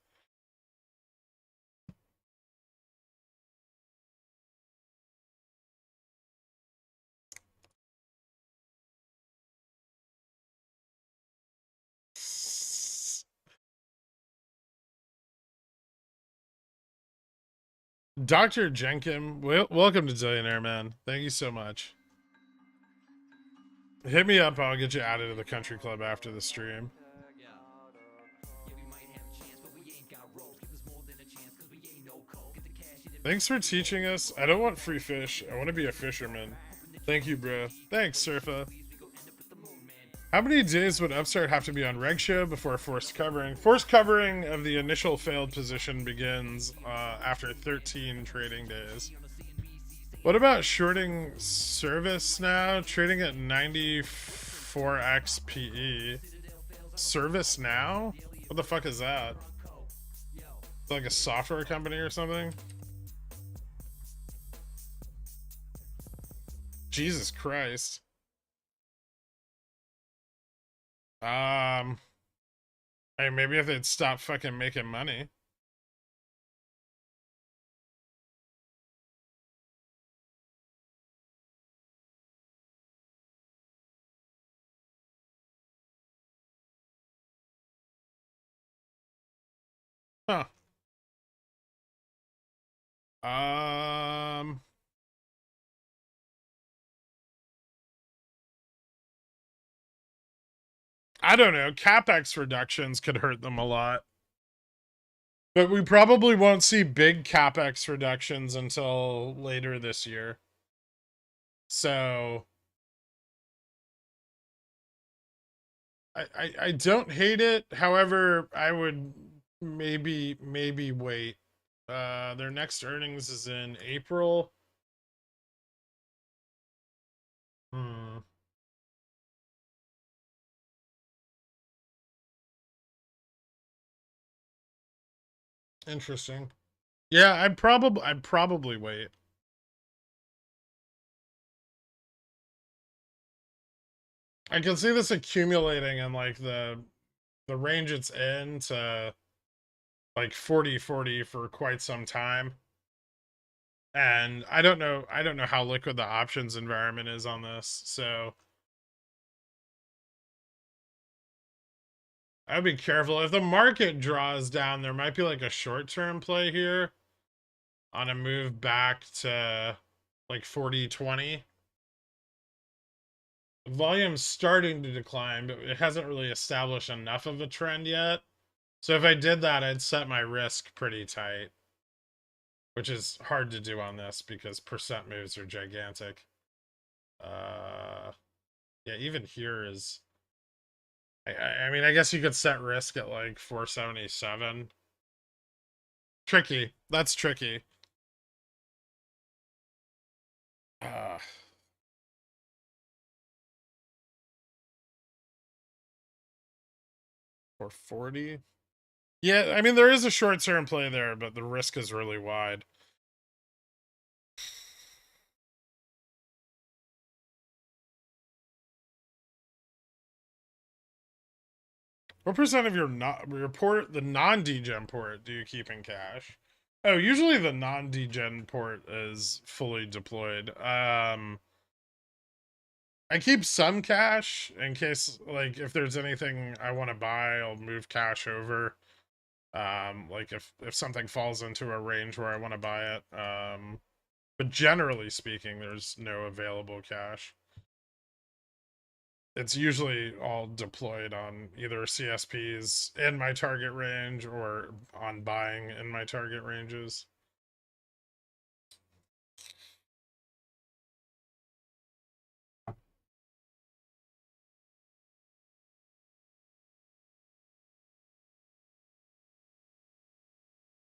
Dr. Jenkin, welcome to Zillionaire, man. Thank you so much. Hit me up. I'll get you added to the country club after the stream. Thanks for teaching us. I don't want free fish. I want to be a fisherman. Thank you, bro. Thanks, Surfa. How many days would Upstart have to be on Reg Show before forced covering? Forced covering of the initial failed position begins after 13 trading days. What about shorting ServiceNow? Trading at 94x PE. ServiceNow? What the fuck is that? It's like a software company or something? Jesus Christ. Um, Hey, maybe if they'd stop fucking making money. Huh. Um, I don't know. CapEx reductions could hurt them a lot. But we probably won't see big CapEx reductions until later this year. So I don't hate it. However, I would maybe wait. Their next earnings is in April. Hmm. Interesting. Yeah, I'd probably wait. I can see this accumulating in like the range it's in to like 40-40 for quite some time. And I don't know how liquid the options environment is on this. So I'd be careful. If the market draws down, there might be like a short-term play here on a move back to like 40-20. Volume's starting to decline, but it hasn't really established enough of a trend yet. So if I did that, I'd set my risk pretty tight, which is hard to do on this because percent moves are gigantic. Yeah, even here is. I mean, I guess you could set risk at like 477. Tricky. That's tricky. Uh, 440. Yeah, I mean, there is a short term play there, but the risk is really wide. What percent of your the non-degen port, do you keep in cash? Oh, usually the non-degen port is fully deployed. I keep some cash in case, like, if there's anything I want to buy, I'll move cash over. Like if something falls into a range where I want to buy it. But generally speaking, there's no available cash. It's usually all deployed on either CSPs in my target range or on buying in my target ranges.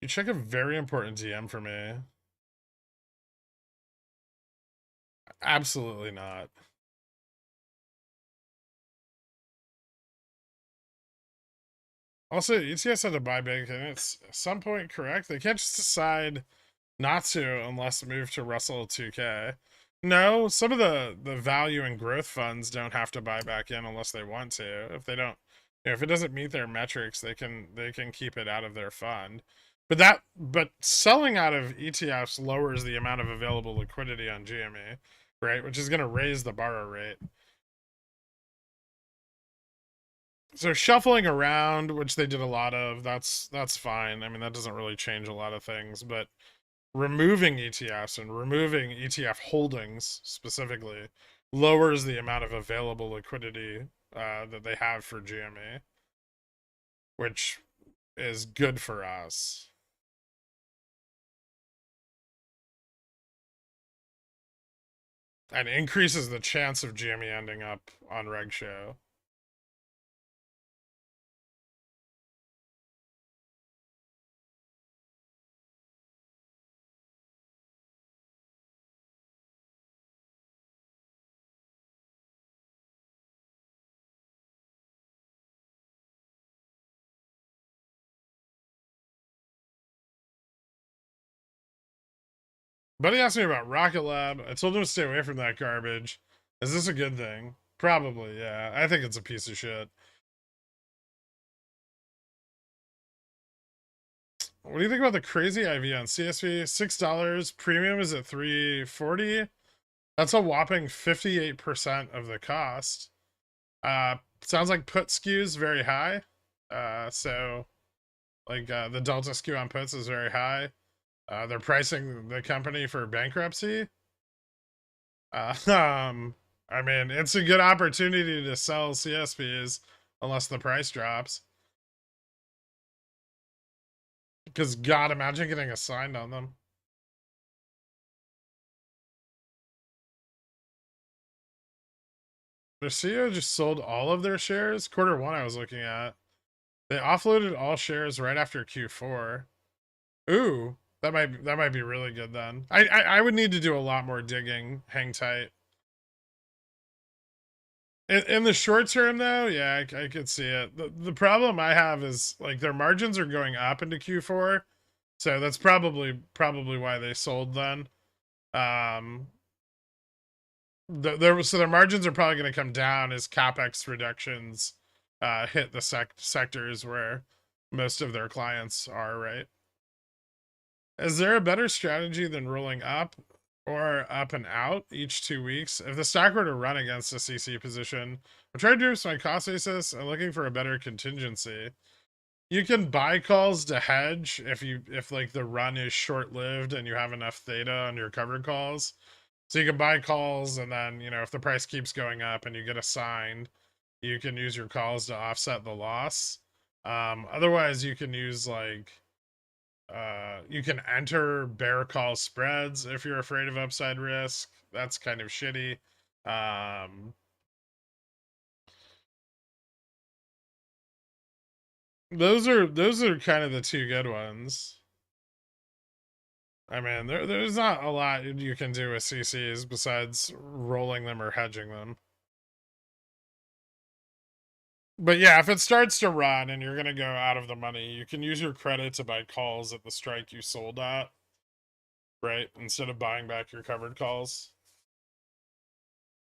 You check a very important DM for me. Absolutely not. Also, ETS had to buy big, and it's at some point correct. They can't just decide not to unless move to Russell 2K. No, some of the value and growth funds don't have to buy back in unless they want to. If they don't, if it doesn't meet their metrics, they can keep it out of their fund. But selling out of ETFs lowers the amount of available liquidity on GME, right? Which is going to raise the borrow rate. So shuffling around, which they did a lot of, that's fine. I mean, that doesn't really change a lot of things, but removing ETFs and removing ETF holdings specifically lowers the amount of available liquidity that they have for GME, which is good for us. And increases the chance of GME ending up on Reg Show. Buddy asked me about Rocket Lab. I told him to stay away from that garbage. Is this a good thing? Probably, yeah. I think it's a piece of shit. What do you think about the crazy IV on CSV? $6. Premium is at 340. That's a whopping 58% of the cost. Sounds like put skews very high. So like the delta skew on puts is very high. They're pricing the company for bankruptcy. I mean, it's a good opportunity to sell CSVs unless the price drops. Because God, imagine getting assigned on them. Their CEO just sold all of their shares. Q1 I was looking at. They offloaded all shares right after Q4. Ooh, that might be really good then. I would need to do a lot more digging. Hang tight. In the short term, though, yeah, I could see it. The problem I have is like their margins are going up into Q4, so that's probably why they sold then. Um, so their margins are probably going to come down as capex reductions hit the sectors where most of their clients are, right? Is there a better strategy than rolling up or up and out each 2 weeks? If the stock were to run against a CC position, I'm trying to reduce my cost basis and looking for a better contingency. You can buy calls to hedge if like the run is short lived and you have enough theta on your covered calls. So you can buy calls, and then if the price keeps going up and you get assigned, you can use your calls to offset the loss. Otherwise, you can use like you can enter bear call spreads if you're afraid of upside risk. That's kind of shitty. Those are kind of the two good ones. I mean, there's not a lot you can do with CCs besides rolling them or hedging them. But yeah, if it starts to run and you're gonna go out of the money, you can use your credit to buy calls at the strike you sold at, right? Instead of buying back your covered calls.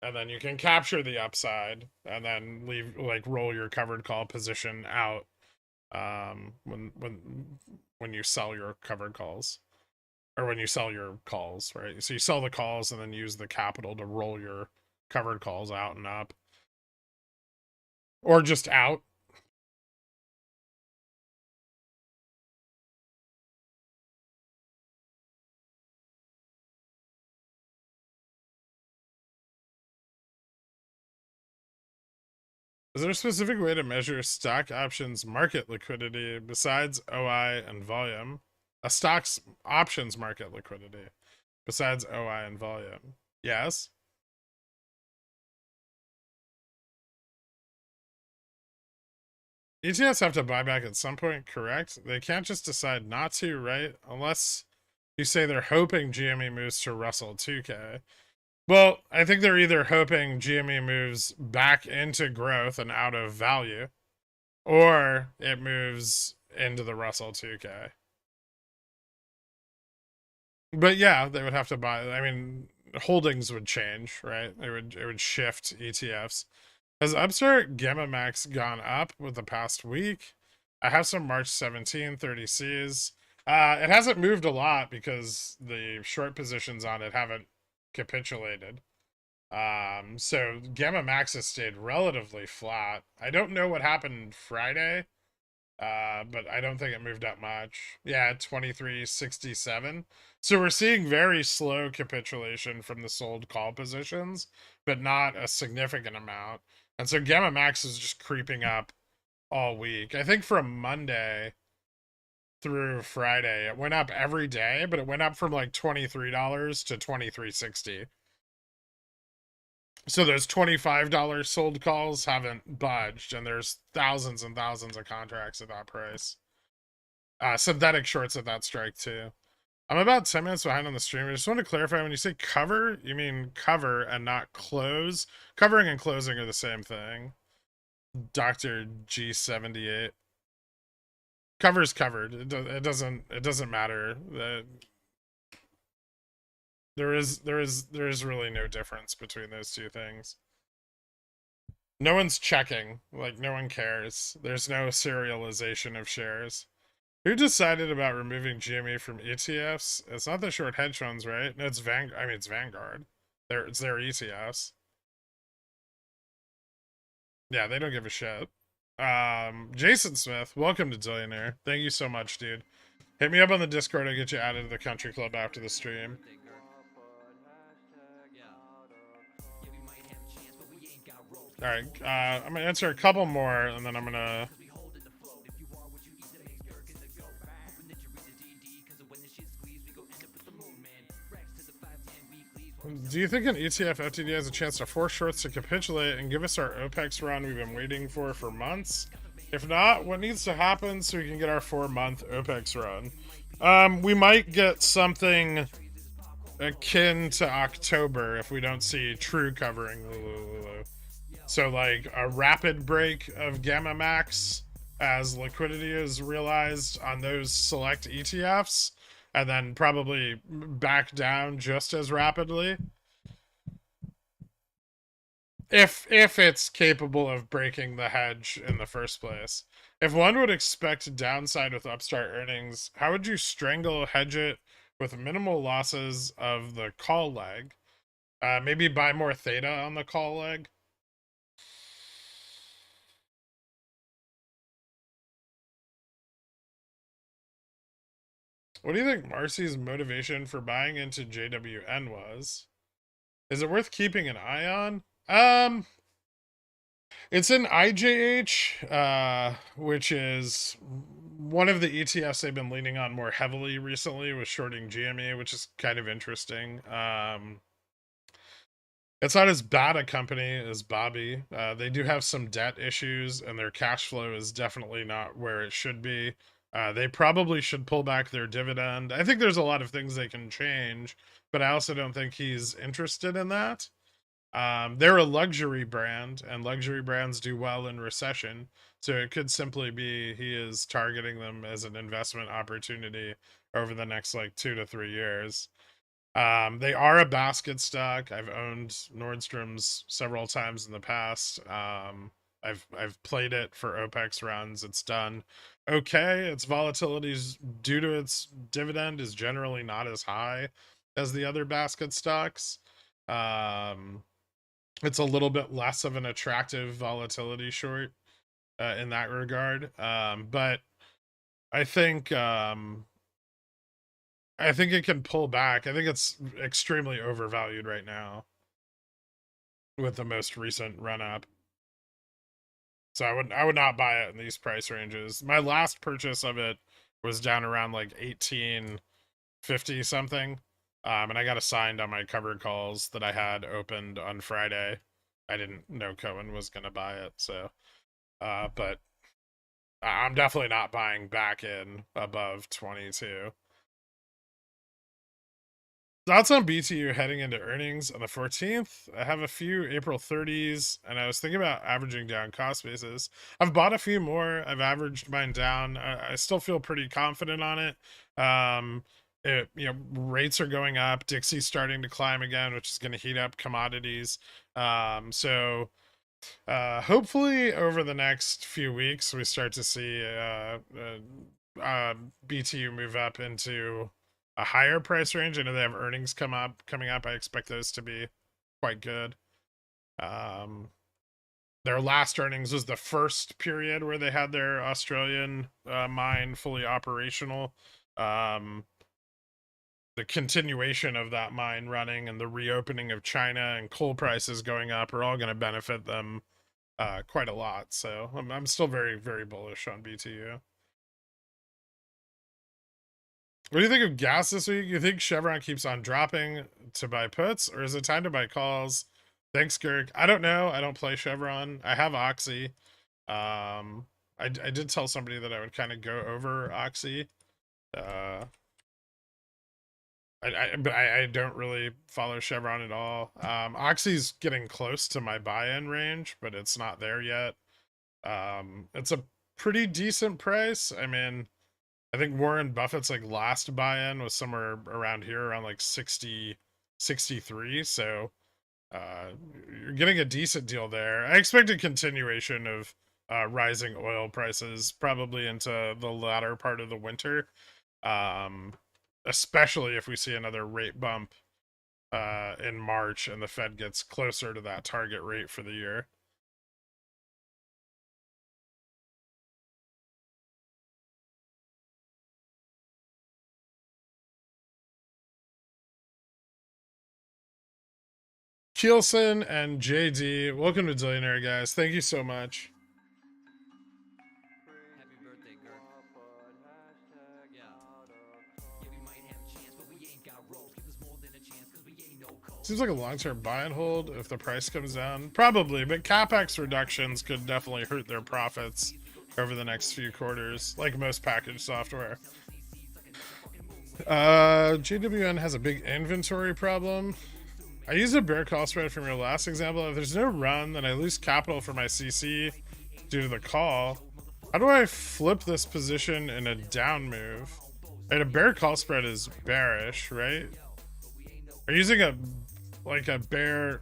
And then you can capture the upside and then roll your covered call position out when you sell your covered calls. Or when you sell your calls, right? So you sell the calls and then use the capital to roll your covered calls out and up. Or just out. Is there a specific way to measure stock options market liquidity besides OI and volume? A stock's options market liquidity besides OI and volume? Yes. ETFs have to buy back at some point, correct? They can't just decide not to, right? Unless you say they're hoping GME moves to Russell 2K. Well, I think they're either hoping GME moves back into growth and out of value, or it moves into the Russell 2K. But yeah, they would have to buy. I mean, holdings would change, right? It would shift ETFs. Has Upstart Gamma Max gone up with the past week? I have some March 17 30Cs. It hasn't moved a lot because the short positions on it haven't capitulated. So Gamma Max has stayed relatively flat. I don't know what happened Friday, but I don't think it moved up much. Yeah, 2367. So we're seeing very slow capitulation from the sold call positions, but not a significant amount. And so Gamma Max is just creeping up all week. I think from Monday through Friday, it went up every day, but it went up from like $23 to $23.60. So those $25 sold calls haven't budged, and there's thousands and thousands of contracts at that price. Synthetic shorts at that strike too. I'm about 10 minutes behind on the stream. I just want to clarify, when you say cover, you mean cover and not close. Covering and closing are the same thing. Dr. G78. Cover's covered. It doesn't matter. There is really no difference between those two things. No one's checking. Like, no one cares. There's no serialization of shares. Who decided about removing GME from ETFs? It's not the short hedge funds, right? No, it's Vanguard. I mean, it's Vanguard. It's their ETFs. Yeah, they don't give a shit. Jason Smith, welcome to Dillionaire. Thank you so much, dude. Hit me up on the Discord. I'll get you added to the country club after the stream. All right, I'm gonna answer a couple more, and then I'm gonna. Do you think an ETF FTD has a chance to force shorts to capitulate and give us our OPEX run we've been waiting for months? If not, what needs to happen so we can get our 4-month OPEX run? We might get something akin to October if we don't see true covering Lulu. So like a rapid break of Gamma Max as liquidity is realized on those select ETFs, and then probably back down just as rapidly. If it's capable of breaking the hedge in the first place. If one would expect downside with Upstart earnings, how would you strangle hedge it with minimal losses of the call leg? Maybe buy more theta on the call leg. What do you think Marcy's motivation for buying into JWN was? Is it worth keeping an eye on? It's an IJH, which is one of the ETFs they've been leaning on more heavily recently with shorting GME, which is kind of interesting. It's not as bad a company as Bobby. They do have some debt issues, and their cash flow is definitely not where it should be. They probably should pull back their dividend. I think there's a lot of things they can change, but I also don't think he's interested in that. They're a luxury brand, and luxury brands do well in recession. So it could simply be he is targeting them as an investment opportunity over the next like 2 to 3 years. They are a basket stock. I've owned Nordstrom's several times in the past. I've played it for OPEX runs. It's done okay. Its volatility is due to its dividend is generally not as high as the other basket stocks. It's a little bit less of an attractive volatility short in that regard. But I think it can pull back. I think it's extremely overvalued right now with the most recent run up. So I would not buy it in these price ranges. My last purchase of it was down around like 1850 something. And I got assigned on my covered calls that I had opened on Friday. I didn't know Cohen was going to buy it, so but I'm definitely not buying back in above 22. Thoughts on BTU heading into earnings on the 14th? I have a few April 30s, and I was thinking about averaging down cost basis. I've bought a few more. I've averaged mine down. I still feel pretty confident on it. Rates are going up. Dixie's starting to climb again, which is going to heat up commodities. So hopefully over the next few weeks, we start to see BTU move up into a higher price range. I know they have earnings coming up. I expect those to be quite good. Their last earnings was the first period where they had their Australian mine fully operational. The continuation of that mine running and the reopening of China and coal prices going up are all going to benefit them quite a lot. So I'm still very, very bullish on BTU. What do you think of gas this week? You think Chevron keeps on dropping to buy puts, or is it time to buy calls? Thanks, Kirk. I don't know. I don't play Chevron. I have Oxy. I did tell somebody that I would kind of go over Oxy. But I don't really follow Chevron at all. Oxy's getting close to my buy-in range, but it's not there yet. It's a pretty decent price. I mean, I think Warren Buffett's like last buy-in was somewhere around here, around like 60, 63. So you're getting a decent deal there. I expect a continuation of rising oil prices probably into the latter part of the winter, especially if we see another rate bump in March and the Fed gets closer to that target rate for the year. Kielson and JD, welcome to Dillionaire, guys. Thank you so much. Happy birthday, Gert. Seems like a long-term buy and hold if the price comes down. Probably, but CapEx reductions could definitely hurt their profits over the next few quarters, like most packaged software. GWN has a big inventory problem. I used a bear call spread from your last example. If there's no run, then I lose capital for my CC due to the call. How do I flip this position in a down move? And a bear call spread is bearish, right? Are you using a bear?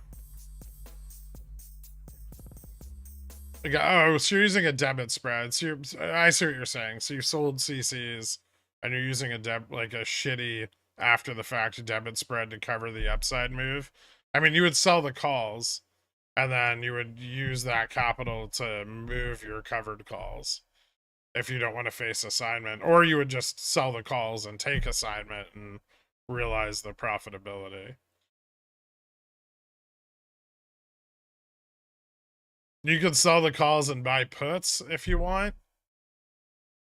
Like, oh, so you're using a debit spread. So I see what you're saying. So you sold CCs and you're using a shitty after the fact debit spread to cover the upside move. I mean, you would sell the calls and then you would use that capital to move your covered calls if you don't want to face assignment, or you would just sell the calls and take assignment and realize the profitability. You could sell the calls and buy puts if you want.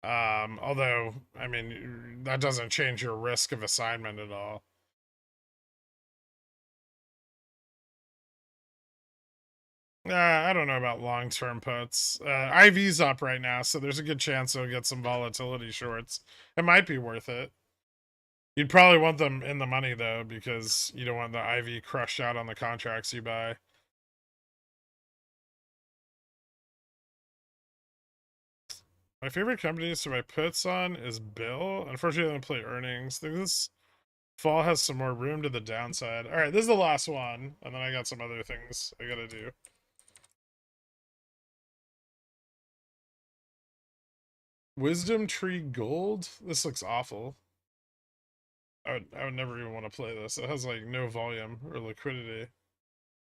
Although, I mean, that doesn't change your risk of assignment at all. I don't know about long-term puts. IV's up right now, so there's a good chance it'll get some volatility shorts. It might be worth it. You'd probably want them in the money, though, because you don't want the IV crushed out on the contracts you buy. My favorite companies to buy puts on is Bill. Unfortunately, I don't play earnings. I think this fall has some more room to the downside. All right, this is the last one, and then I got some other things I gotta do. Wisdom Tree Gold? This looks awful. I would never even want to play this. It has like no volume or liquidity.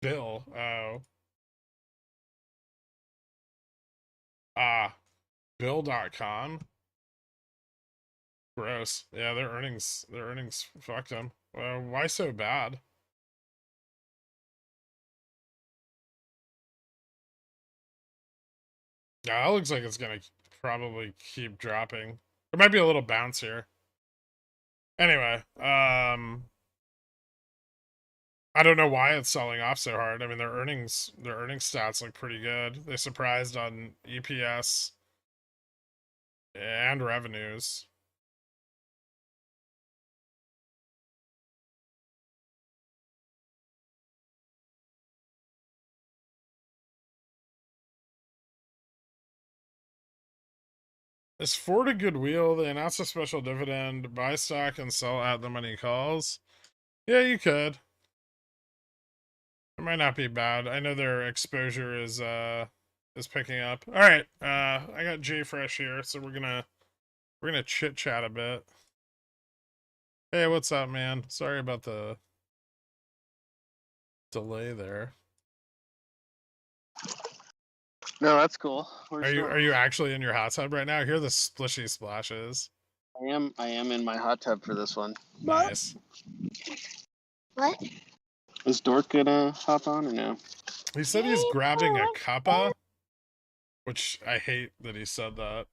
Bill. Oh. Bill.com. Gross. Yeah, their earnings fucked them. Why so bad? Yeah, that looks like it's gonna probably keep dropping. There might be a little bounce here. Anyway, I don't know why it's selling off so hard. I mean, their earnings stats look pretty good. They surprised on EPS and revenues. Is Ford a good wheel? They announced a special dividend, buy stock and sell at the money calls. Yeah, you could. It might not be bad. I know their exposure is picking up. All right, I got Jay Fresh here, so we're gonna chit chat a bit. Hey, what's up, man? Sorry about the delay there. No, that's cool. Are you actually in your hot tub right now? I hear the splishy splashes. I am in my hot tub for this one. Nice. What? Is Dork gonna hop on or no? He said he's grabbing a cuppa, which I hate that he said that.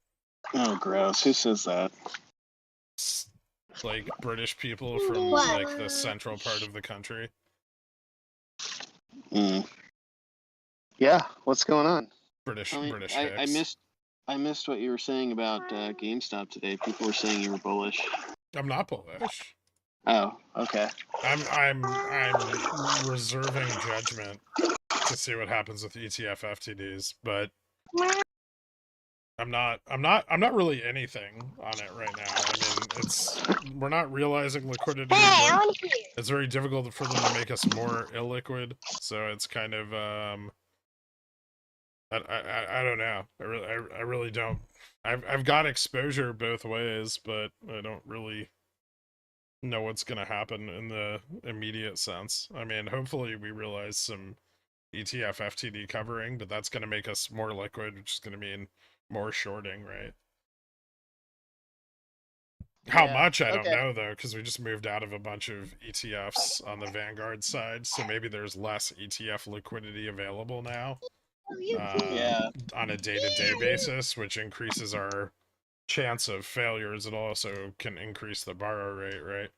Oh, gross. Who says that? Like British people from like the central part of the country. Yeah, what's going on? British. I missed what you were saying about GameStop today. People were saying you were bullish. I'm not bullish. Oh, okay. I'm reserving judgment to see what happens with ETF FTDs, but I'm not really anything on it right now. I mean, we're not realizing liquidity. It's very difficult for them to make us more illiquid, so it's kind of I don't know. I really don't. I've got exposure both ways, but I don't really know what's going to happen in the immediate sense. I mean, hopefully we realize some ETF FTD covering, but that's going to make us more liquid, which is going to mean more shorting, right? How Yeah. much, I don't Okay. know, though, because we just moved out of a bunch of ETFs on the Vanguard side, so maybe there's less ETF liquidity available now uh, Yeah. on a day-to-day basis, which increases our chance of failures. It also can increase the borrow rate, right?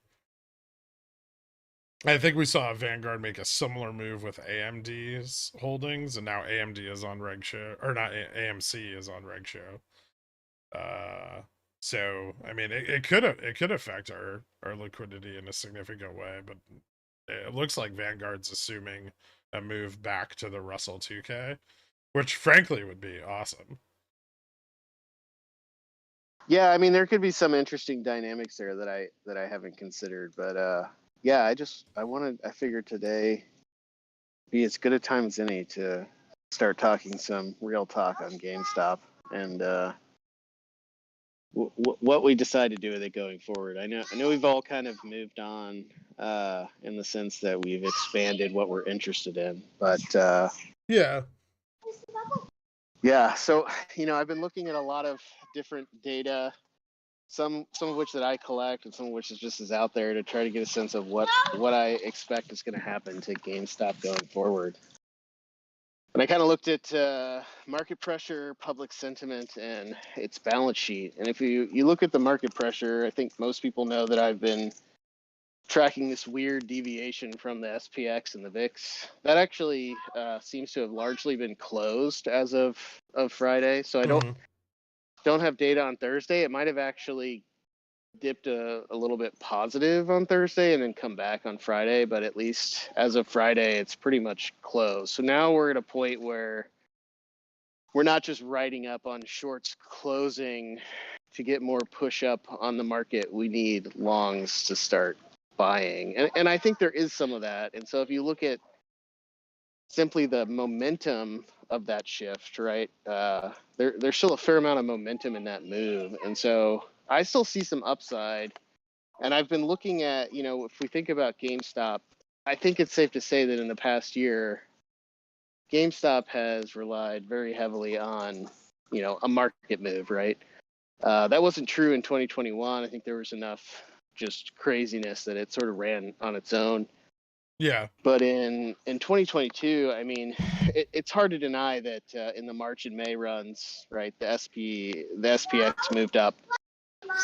I think we saw Vanguard make a similar move with AMD's holdings, and now AMD is on Reg Show, or not, AMC is on Reg Show. So I mean, it could affect our liquidity in a significant way, but it looks like Vanguard's assuming a move back to the Russell 2K, which frankly would be awesome. Yeah, I mean there could be some interesting dynamics there that I haven't considered, but yeah, I figured today be as good a time as any to start talking some real talk on GameStop and what we decide to do with it going forward. I know we've all kind of moved on in the sense that we've expanded what we're interested in, but Yeah. yeah. So I've been looking at a lot of different data, some of which that I collect, and some of which is out there to try to get a sense of what I expect is going to happen to GameStop going forward. And I kind of looked at market pressure, public sentiment, and its balance sheet. And if you look at the market pressure, I think most people know that I've been tracking this weird deviation from the SPX and the VIX. That actually seems to have largely been closed as of Friday. So I don't have data on Thursday. It might have actually dipped a little bit positive on Thursday and then come back on Friday, but at least as of Friday, it's pretty much closed. So now we're at a point where we're not just riding up on shorts closing to get more push up on the market. We need longs to start buying. And I think there is some of that. And so if you look at simply the momentum of that shift, right, there's still a fair amount of momentum in that move. And so I still see some upside. And I've been looking at, if we think about GameStop, I think it's safe to say that in the past year, GameStop has relied very heavily on, a market move, right? That wasn't true in 2021. I think there was enough just craziness that it sort of ran on its own. Yeah. But in 2022, I mean, it's hard to deny that in the March and May runs, right, the SPX moved up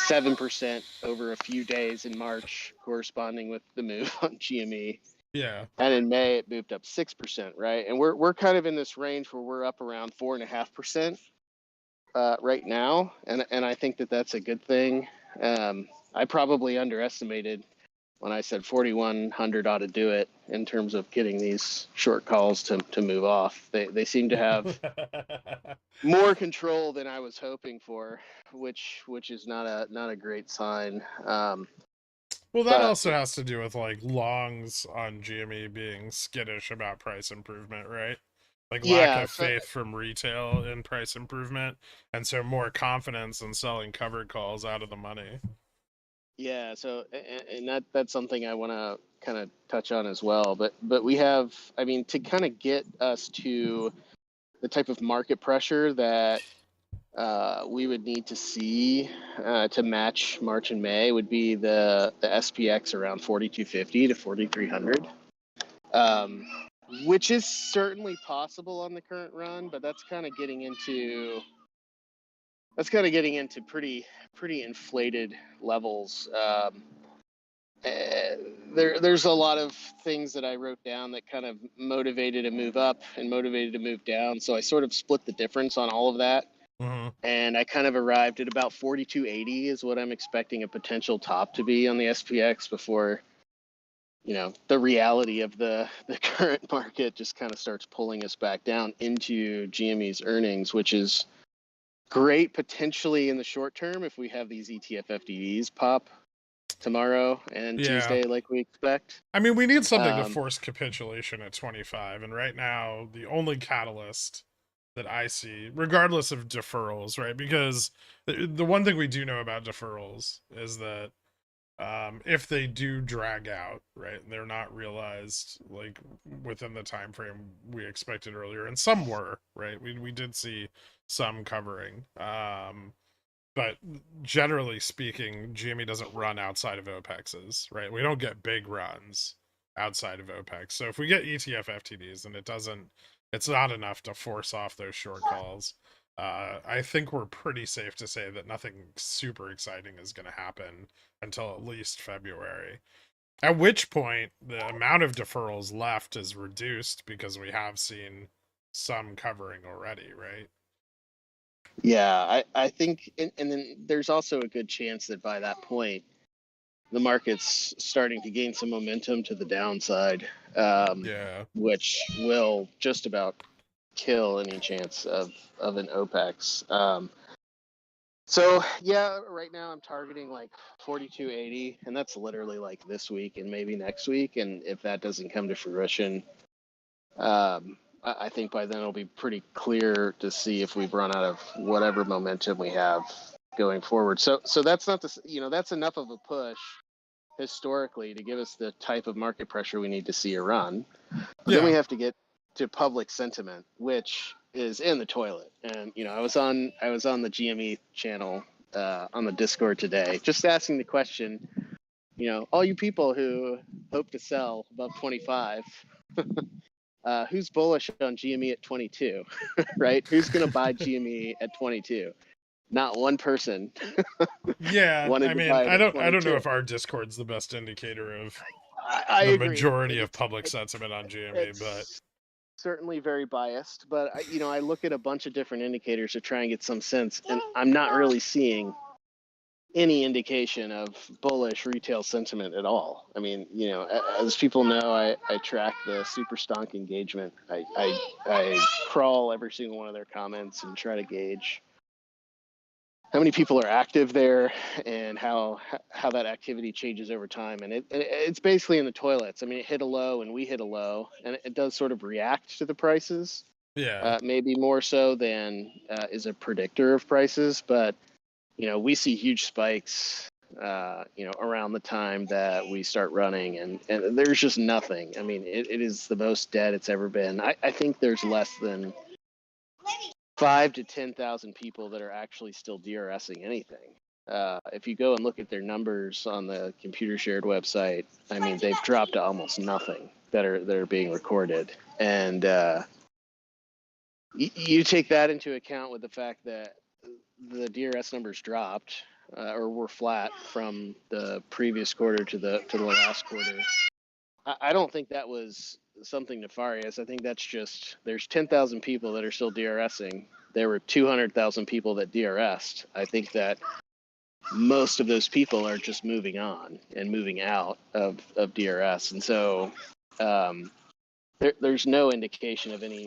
7% over a few days in March, corresponding with the move on GME. Yeah. And in May, it moved up 6%, right? And we're kind of in this range where we're up around 4.5% right now, and I think that that's a good thing. I probably underestimated when I said 4,100 ought to do it in terms of getting these short calls to move off. They seem to have more control than I was hoping for, which is not a great sign. Well, that But also has to do with like longs on GME being skittish about price improvement, right? Like lack yeah, of so faith from retail in price improvement, and so more confidence in selling covered calls out of the money. yeah, so and that's something I want to kind of touch on as well. But we have, I mean, to kind of get us to the type of market pressure that we would need to see to match March and May would be the SPX around 4,250 to 4,300, which is certainly possible on the current run, but that's kind of getting into pretty inflated levels. There's a lot of things that I wrote down that kind of motivated a move up and motivated a move down. So I sort of split the difference on all of that. And I kind of arrived at about 4,280 is what I'm expecting a potential top to be on the SPX before, the reality of the current market just kind of starts pulling us back down into GME's earnings, which is great potentially in the short term if we have these ETF FDDs pop tomorrow and Yeah. Tuesday like we expect. I mean, we need something to force capitulation at 25, and right now the only catalyst that I see, regardless of deferrals, right? Because the one thing we do know about deferrals is that if they do drag out, right, they're not realized like within the time frame we expected earlier, and some were, right. We did see some covering, but generally speaking, GME doesn't run outside of OPEXs, right? We don't get big runs outside of OPEX. So if we get ETF FTDs, and it's not enough to force off those short calls. I think we're pretty safe to say that nothing super exciting is going to happen until at least February. At which point, the amount of deferrals left is reduced because we have seen some covering already, right? Yeah, I think, and then there's also a good chance that by that point, the market's starting to gain some momentum to the downside, Yeah. which will just about kill any chance of an OPEX. So yeah, right now I'm targeting like 42.80, and that's literally like this week and maybe next week. And if that doesn't come to fruition, I think by then it'll be pretty clear to see if we've run out of whatever momentum we have going forward. So that's not the, that's enough of a push historically to give us the type of market pressure we need to see a run. But then we have to get to public sentiment, which is in the toilet. And I was on the GME channel on the Discord today, just asking the question, all you people who hope to sell above 25, who's bullish on GME at 22, right? Who's going to buy GME at 22? Not one person. Yeah, wanted I to mean, buy it at I don't know 22. if our Discord's the best indicator of I the agree. majority of public sentiment on GME, but It's certainly very biased, but I look at a bunch of different indicators to try and get some sense, and I'm not really seeing any indication of bullish retail sentiment at all. I mean, as people know, I track the super stonk engagement. I crawl every single one of their comments and try to gauge how many people are active there and how that activity changes over time. And it's basically in the toilets. I mean, it hit a low and we hit a low, and it does sort of react to the prices, yeah. maybe more so than is a predictor of prices. But we see huge spikes, around the time that we start running, and there's just nothing. I mean, it is the most dead it's ever been. I think there's less than 5 to 10,000 people that are actually still DRSing anything. If you go and look at their numbers on the computer shared website, I mean, they've dropped to almost nothing that are being recorded. And you take that into account with the fact that the DRS numbers dropped or were flat from the previous quarter to the last quarter. I don't think that was something nefarious. I think that's just there's 10,000 people that are still DRSing. There were 200,000 people that DRSed. I think that most of those people are just moving on and moving out of DRS. And so there's no indication of any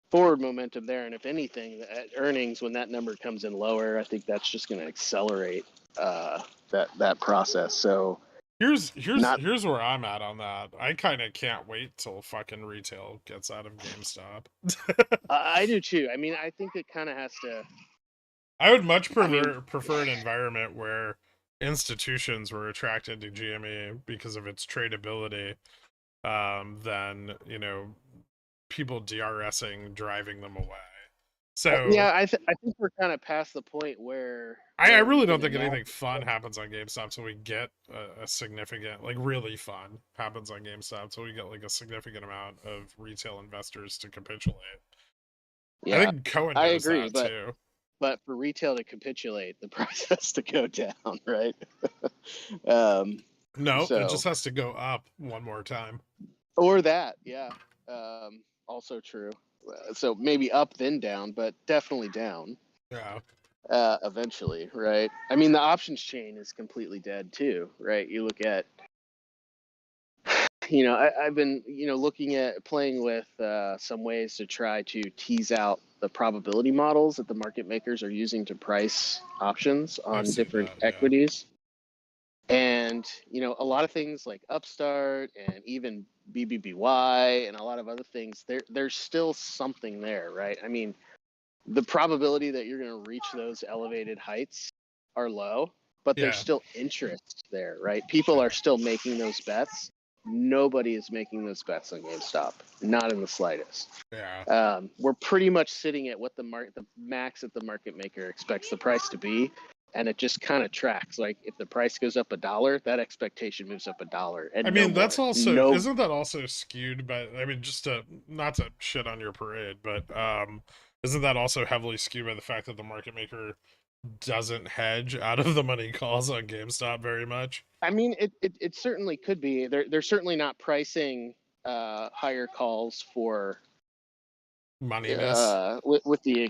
forward momentum there. And if anything, at earnings, when that number comes in lower, I think that's just going to accelerate that process. So Here's not here's where I'm at on that. I kind of can't wait till fucking retail gets out of GameStop. I do too. I mean, I think it kind of has to. I would much I mean, prefer an environment where institutions were attracted to GME because of its tradability, than people DRSing driving them away. So yeah, I think we're kind of past the point where I you really don't can think imagine. anything fun happens on GameStop until we get a significant, like really fun happens on GameStop until we get like a significant amount of retail investors to capitulate. I Yeah, think Cohen I knows agree, that too. but for retail to capitulate, the price has to go down, right? um, No, it so just has to go up one more time. or that, yeah, also true. So maybe up then down, but definitely down. Yeah. Eventually, right? I mean, the options chain is completely dead too, right? You look at, I've been, looking at playing with some ways to try to tease out the probability models that the market makers are using to price options I've on seen different that, yeah. equities. And, a lot of things like Upstart and even BBBY and a lot of other things, there's still something there, right? I mean, the probability that you're going to reach those elevated heights are low, but there's Yeah. still interest there, right? People are still making those bets. Nobody is making those bets on GameStop, not in the slightest. Yeah. We're pretty much sitting at what the max that the market maker expects the price to be, and it just kind of tracks. Like if the price goes up $1, that expectation moves up $1, and I mean, no that's more. also No, isn't that also skewed by? I mean, just to not to shit on your parade, but isn't that also heavily skewed by the fact that the market maker doesn't hedge out of the money calls on GameStop very much? I mean, it certainly could be. They're certainly not pricing higher calls for Moneyness. with the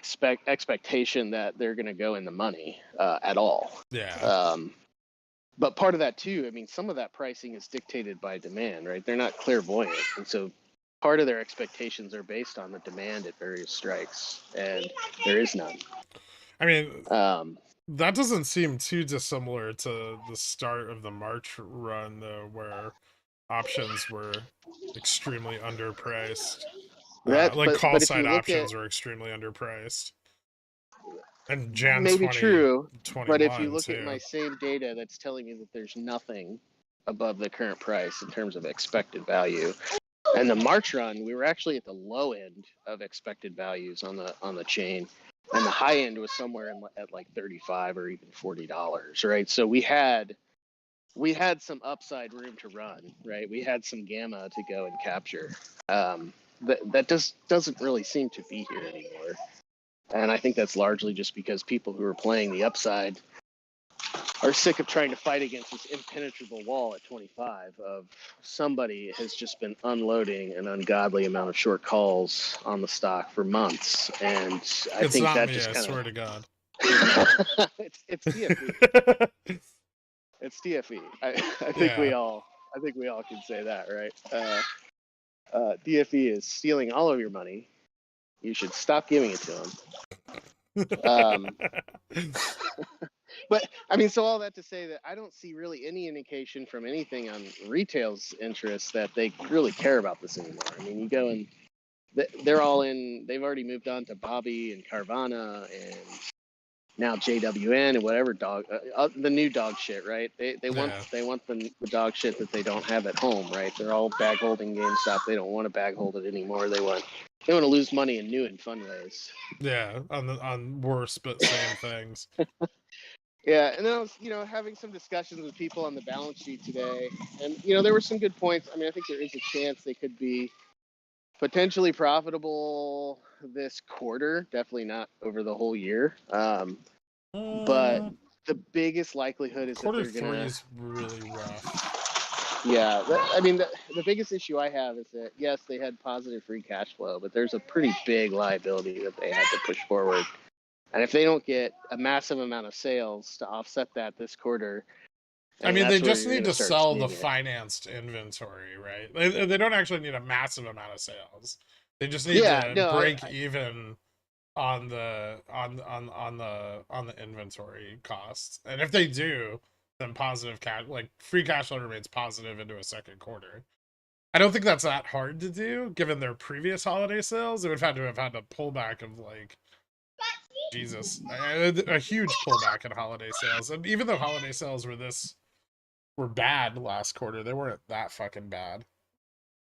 expectation that they're going to go in the money at all. Yeah. But part of that too, I mean, some of that pricing is dictated by demand, right? They're not clairvoyant, and so part of their expectations are based on the demand at various strikes, and there is none. I mean, Um, that doesn't seem too dissimilar to the start of the March run, though, where options were extremely underpriced. Like call but if you side look at options were extremely underpriced. And Jan maybe true, but if you 2021 look at my too. same data that's telling me that there's nothing above the current price in terms of expected value, and the March run, we were actually at the low end of expected values on the chain, and the high end was somewhere at like $35 or even $40, right? So we had some upside room to run, right? We had some gamma to go and capture. That doesn't really seem to be here anymore. And I think that's largely just because people who are playing the upside are sick of trying to fight against this impenetrable wall at 25 of somebody has just been unloading an ungodly amount of short calls on the stock for months. And I It's think not that me, just I kind swear to God. of it's DFE. It's DFE. I think Yeah. I think we all can say that, right? DFE is stealing all of your money. You should stop giving it to them. But I mean, so all that to say that I don't see really any indication from anything on retail's interest that they really care about this anymore. I mean, you go and they're all in. They've already moved on to Bobby and Carvana and now JWN and whatever dog, the new dog shit, right? They want the dog shit that they don't have at home, right? They're all bag holding GameStop. They don't want to bag hold it anymore. They want to lose money in new and fun ways. Yeah, on worse but same things. Yeah, and then I was, having some discussions with people on the balance sheet today, and there were some good points. I mean, I think there is a chance they could be potentially profitable this quarter. Definitely not over the whole year. But the biggest likelihood is that Quarter they're three gonna. is really rough. Yeah, I mean, the biggest issue I have is that yes, they had positive free cash flow, but there's a pretty big liability that they had to push forward. And if they don't get a massive amount of sales to offset that this quarter, I mean, they that's where just you're need going to to start sell the seeing it. financed inventory, right? They don't actually need a massive amount of sales. They just need Yeah, to no, break even on the inventory costs. And if they do, then positive cash, like free cash flow remains positive into a second quarter. I don't think that's that hard to do given their previous holiday sales. They would have had a pullback of like Jesus, a huge pullback in holiday sales. And even though holiday sales were bad last quarter, they weren't that fucking bad.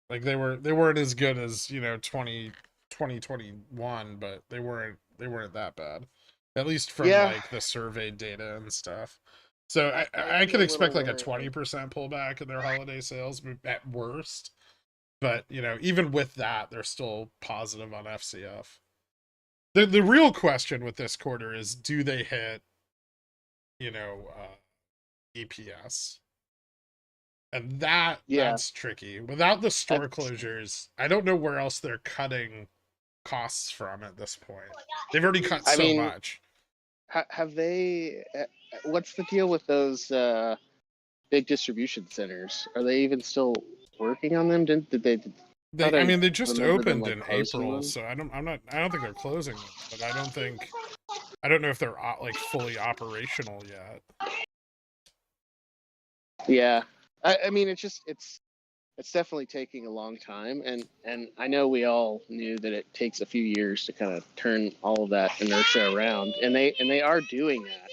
Like they weren't as good as 2021, but they weren't that bad. At least from Yeah, like the survey data and stuff. So I I am a could expect little like a worried. 20% pullback in their holiday sales at worst. But even with that, they're still positive on FCF. The real question with this quarter is, do they hit EPS? And Yeah, that's tricky. Without the store closures, I don't know where else they're cutting costs from at this point. They've already cut I so mean, much. have they? What's the deal with those big distribution centers? Are they even still working on them? Did they? I mean, they just Remember them opened like in closing April, one? so I don't think they're closing them, but I don't know if they're like fully operational yet. Yeah, I mean, it's it's definitely taking a long time, and I know we all knew that it takes a few years to kind of turn all of that inertia around, and they are doing that.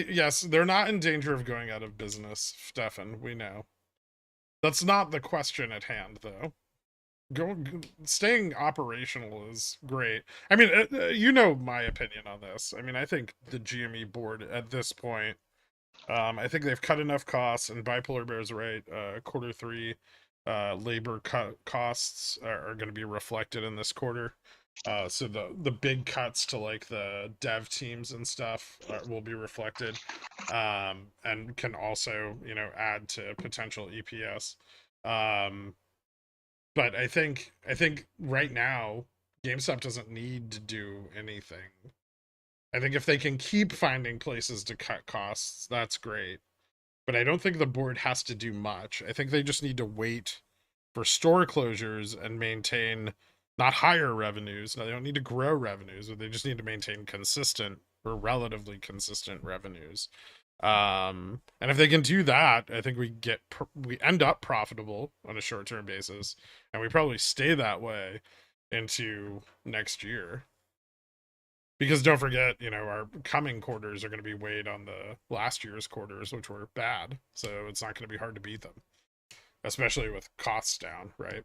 Yes, they're not in danger of going out of business, Stefan. We know. That's not the question at hand, though. Staying operational is great. I mean, you know my opinion on this. I mean, I think the GME board at this point, I think they've cut enough costs, and Bipolar Bear's right. Quarter 3 labor costs are going to be reflected in this quarter. So the big cuts to like the dev teams and stuff will be reflected, and can also, you know, add to potential EPS. But I think right now GameStop doesn't need to do anything. I think if they can keep finding places to cut costs, that's great. But I don't think the board has to do much. I think they just need to wait for store closures and maintain not higher revenues. No, they don't need to grow revenues, but they just need to maintain consistent or relatively consistent revenues. And if they can do that, I think we end up profitable on a short-term basis, and we probably stay that way into next year. Because don't forget, you know, our coming quarters are going to be weighed on the last year's quarters, which were bad. So it's not going to be hard to beat them, especially with costs down, right?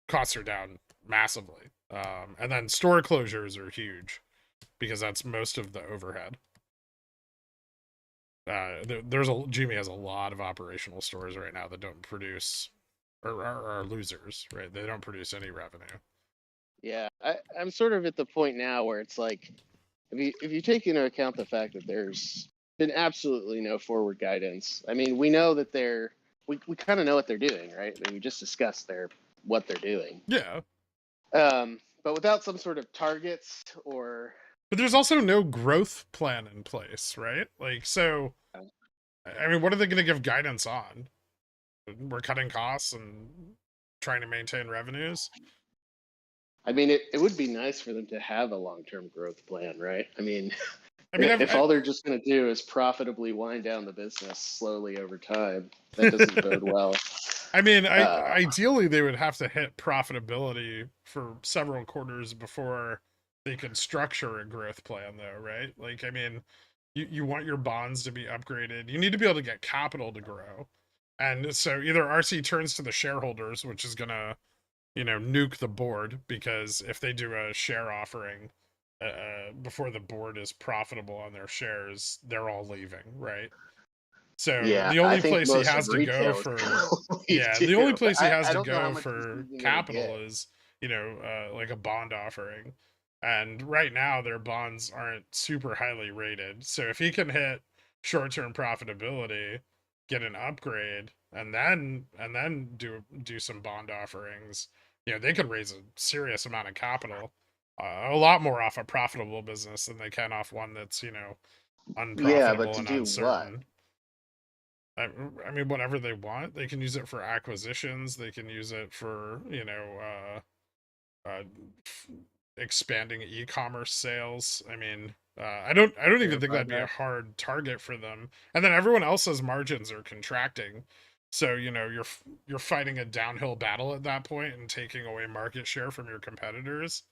Costs are down massively. And then store closures are huge because that's most of the overhead. GME has a lot of operational stores right now that don't produce or are losers, right? They don't produce any revenue. Yeah, I'm sort of at the point now where it's like, if you take into account the fact that there's been absolutely no forward guidance. I mean, we know that we kind of know what they're doing, right? I mean, we just discussed what they're doing. Yeah. But without some sort of targets or. But there's also no growth plan in place, right? Like, so, I mean, what are they going to give guidance on? We're cutting costs and trying to maintain revenues. I mean, it would be nice for them to have a long-term growth plan, right? I mean, if all they're just going to do is profitably wind down the business slowly over time, that doesn't bode well. I mean, ideally they would have to hit profitability for several quarters before they could structure a growth plan, though, right? Like, I mean, you want your bonds to be upgraded. You need to be able to get capital to grow. And so either RC turns to the shareholders, which is going to, you know, nuke the board, because if they do a share offering before the board is profitable on their shares, they're all leaving, right? So yeah, the only place he has to go for the only place he has to go for capital is, you know, like a bond offering. And right now their bonds aren't super highly rated. So if he can hit short-term profitability, get an upgrade, and then do some bond offerings, you know, they could raise a serious amount of capital, a lot more off a profitable business than they can off one that's, you know, unprofitable and uncertain. I mean, whatever they want. They can use it for acquisitions. They can use it for, you know, expanding e-commerce sales. I mean, I don't even think that'd be a hard target for them. And then everyone else's margins are contracting, so you know you're fighting a downhill battle at that point and taking away market share from your competitors.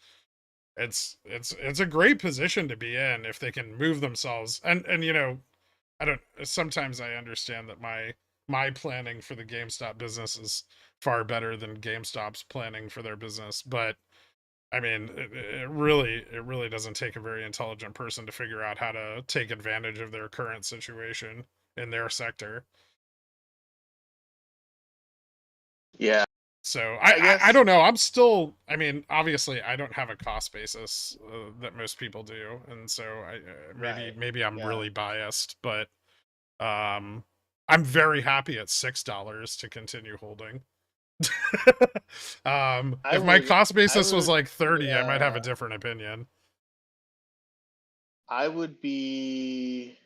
It's a great position to be in if they can move themselves. And you know, sometimes I understand that my planning for the GameStop business is far better than GameStop's planning for their business, but I mean, it really doesn't take a very intelligent person to figure out how to take advantage of their current situation in their sector. Yeah. So I don't know. I'm still, I mean, obviously I don't have a cost basis that most people do, and so maybe I'm really biased, but I'm very happy at $6 to continue holding. If my cost basis was like 30, I might have a different opinion. I would be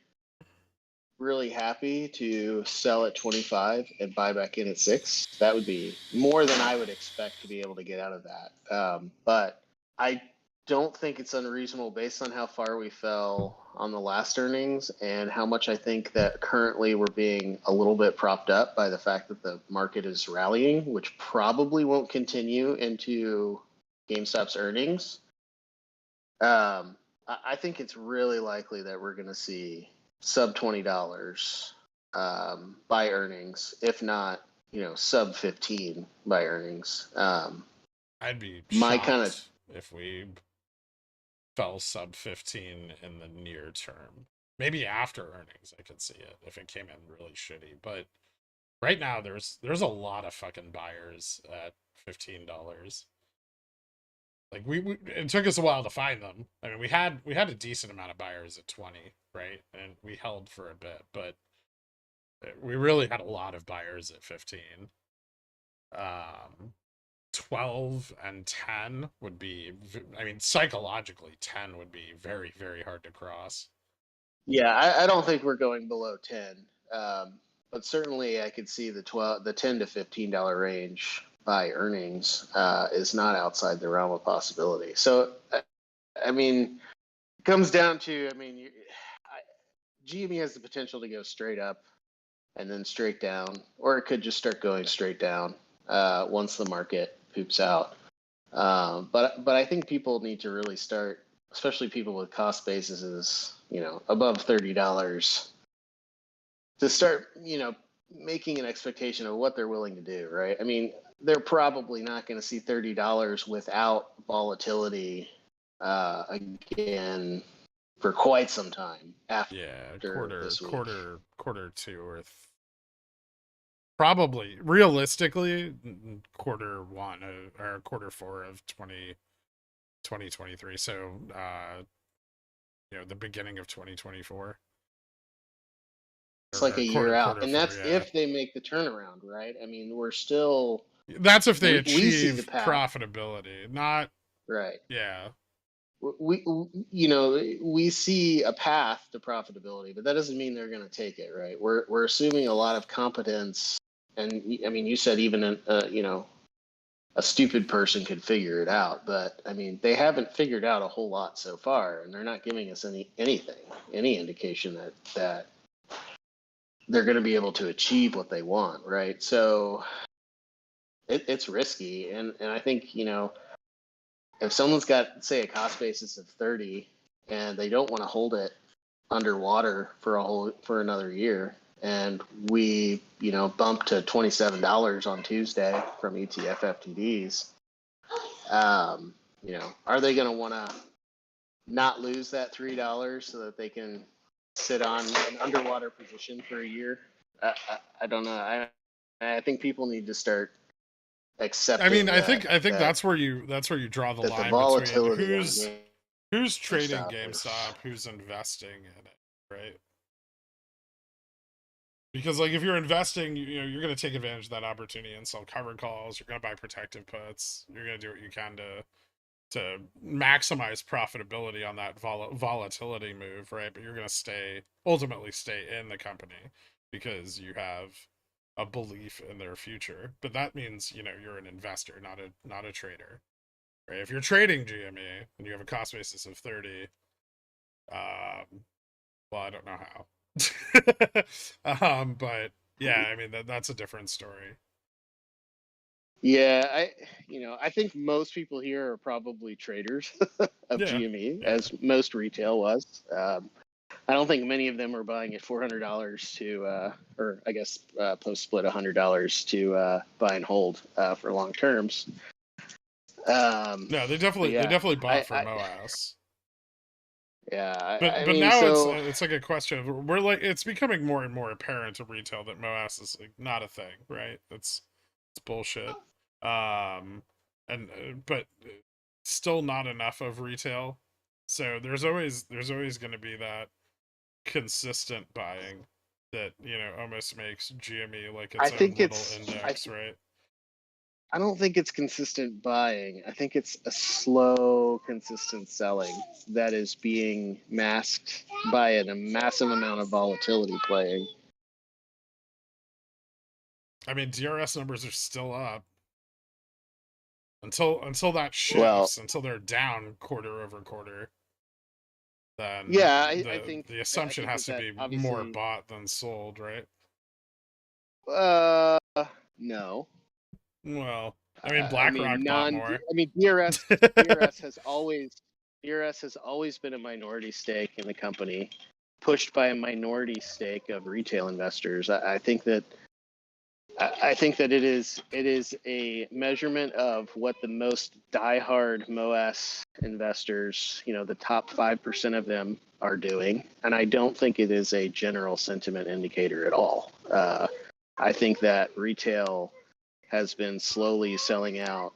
really happy to sell at 25 and buy back in at 6. That would be more than I would expect to be able to get out of that. But I don't think it's unreasonable based on how far we fell on the last earnings and how much I think that currently we're being a little bit propped up by the fact that the market is rallying, which probably won't continue into GameStop's earnings. I think it's really likely that we're going to see sub $20 by earnings, if not, sub 15 by earnings. I'd be My kind of shocked if we fell sub 15 in the near term. Maybe after earnings, I could see it if it came in really shitty. But right now, there's a lot of fucking buyers at $15. Like it took us a while to find them. I mean, we had a decent amount of buyers at 20, right? And we held for a bit, but we really had a lot of buyers at 15. 12 and 10 would be, I mean, psychologically 10 would be very, very hard to cross. Yeah, I don't think we're going below 10. But certainly I could see the 10 to $15 range by earnings is not outside the realm of possibility. So, I mean, it comes down to, GME has the potential to go straight up and then straight down, or it could just start going straight down once the market poops out. But I think people need to really start, especially people with cost bases, above $30, to start, making an expectation of what they're willing to do, right? I mean, they're probably not going to see $30 without volatility again for quite some time after this week. quarter two, or probably realistically quarter one or quarter four of 2023. So the beginning of 2024. It's like a year out, and that's if they make the turnaround, right? I mean, we're still. That's if they we see the achieve path. profitability, not right. Yeah. We see a path to profitability, but that doesn't mean they're going to take it, right? We're assuming a lot of competence, and I mean, you said even a stupid person could figure it out, but I mean, they haven't figured out a whole lot so far, and they're not giving us any indication that they're going to be able to achieve what they want, right? So it's risky, and I think if someone's got, say, a cost basis of 30 and they don't want to hold it underwater for another year, and we bump to $27 on Tuesday from ETF FTDs, are they going to want to not lose that $3 so that they can sit on an underwater position for a year? I don't know. I think people need to start accepting. I mean, I think that's where you draw the line between who's trading GameStop, who's investing in it, right? Because like if you're investing, you're going to take advantage of that opportunity and sell covered calls. You're going to buy protective puts. You're going to do what you can to maximize profitability on that volatility move, right? But you're going to ultimately stay in the company because you have a belief in their future. But that means you're an investor, not a trader, right? If you're trading GME and you have a cost basis of 30, well, I don't know how. But yeah, I mean that's a different story. Yeah, I think most people here are probably traders of GME, as most retail was. I don't think many of them are buying at $400 to, or I guess post split $100 to buy and hold for long terms. No, they definitely bought for MOAS. Yeah, but now it's like a question of it's becoming more and more apparent to retail that MOAS is like not a thing, right? It's bullshit. But still not enough of retail. So there's always going to be that consistent buying that almost makes GME like its own little index, right? I don't think it's consistent buying. I think it's a slow, consistent selling that is being masked by a massive amount of volatility playing. I mean, DRS numbers are still up. Until that Well, shifts, until they're down quarter over quarter, then yeah, the I assumption think has to that be more obviously, bought than sold, right? uh, no. Well, I mean, I BlackRock mean, bought more. DRS has always been a minority stake in the company, pushed by a minority stake of retail investors. I think that it is a measurement of what the most diehard MOAS investors, the top 5% of them, are doing, and I don't think it is a general sentiment indicator at all. I think that retail has been slowly selling out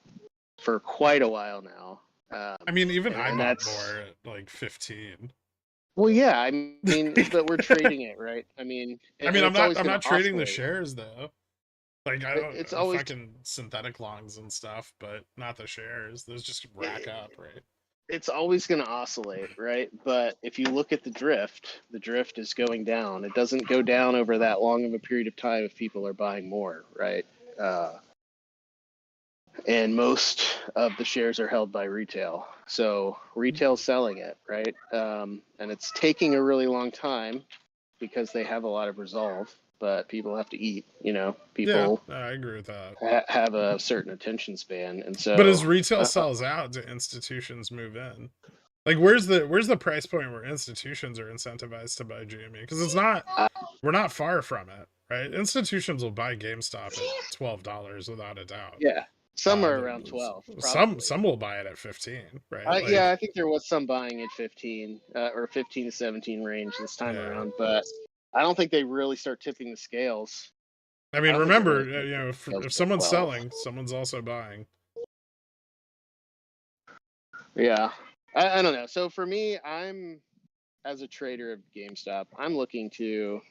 for quite a while now. I mean, even I And bought that's, more at like 15. well, yeah, I mean, but we're trading it, right? I mean, I and mean, it's always I'm going not to trading the oscillate. shares though. Like I It's don't always fucking synthetic longs and stuff, but not the shares. Those just rack up, right? it's always going to oscillate, right? But if you look at the drift is going down. It doesn't go down over that long of a period of time if people are buying more, right? Uh, and most of the shares are held by retail. So retail's selling it, right? And it's taking a really long time because they have a lot of resolve, but people have to eat, Yeah, people I agree with that. have a certain attention span. And But as so, retail sells out, do institutions move in? Like, where's the price point where institutions are incentivized to buy GME? Because uh, we're not far from it, right? Institutions will buy GameStop at $12 without a doubt. yeah, some are around 12, probably. Some will buy it at 15, right? Yeah, Like, I think there was some buying at 15 or 15 to 17 range this time yeah. around, but I don't think they really start tipping the scales. I I mean, don't think they remember, really start tipping the scales if at someone's 12. selling, someone's also buying. Yeah, I don't know. So for me, as a trader of GameStop, I'm looking to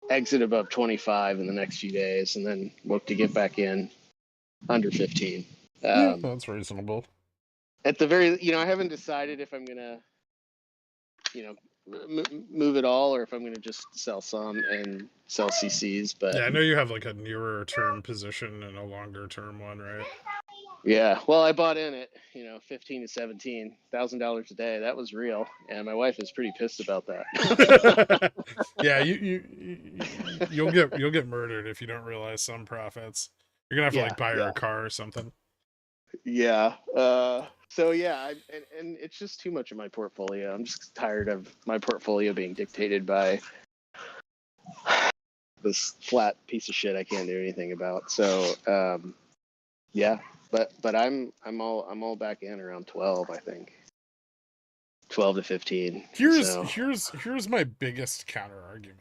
exit above 25 in the next few days and then look to get back in under 15. Yeah, Um, that's reasonable. at the very, I haven't decided if I'm going to, you know, move it all or if I'm going to just sell some and sell CCs. But Yeah, I know you have like a nearer term position and a longer term one, right? yeah, well, I bought in at 15 to $17,000 a day. That was real, and my wife is pretty pissed about that. Yeah, you'll get murdered if you don't realize some profits. You're gonna have to Yeah, like buy her yeah, a car or something. yeah. So yeah, and it's just too much of my portfolio. I'm just tired of my portfolio being dictated by this flat piece of shit I can't do anything about. So yeah, but I'm all back in around 12, I think. 12 to 15. So Here's my biggest counter argument.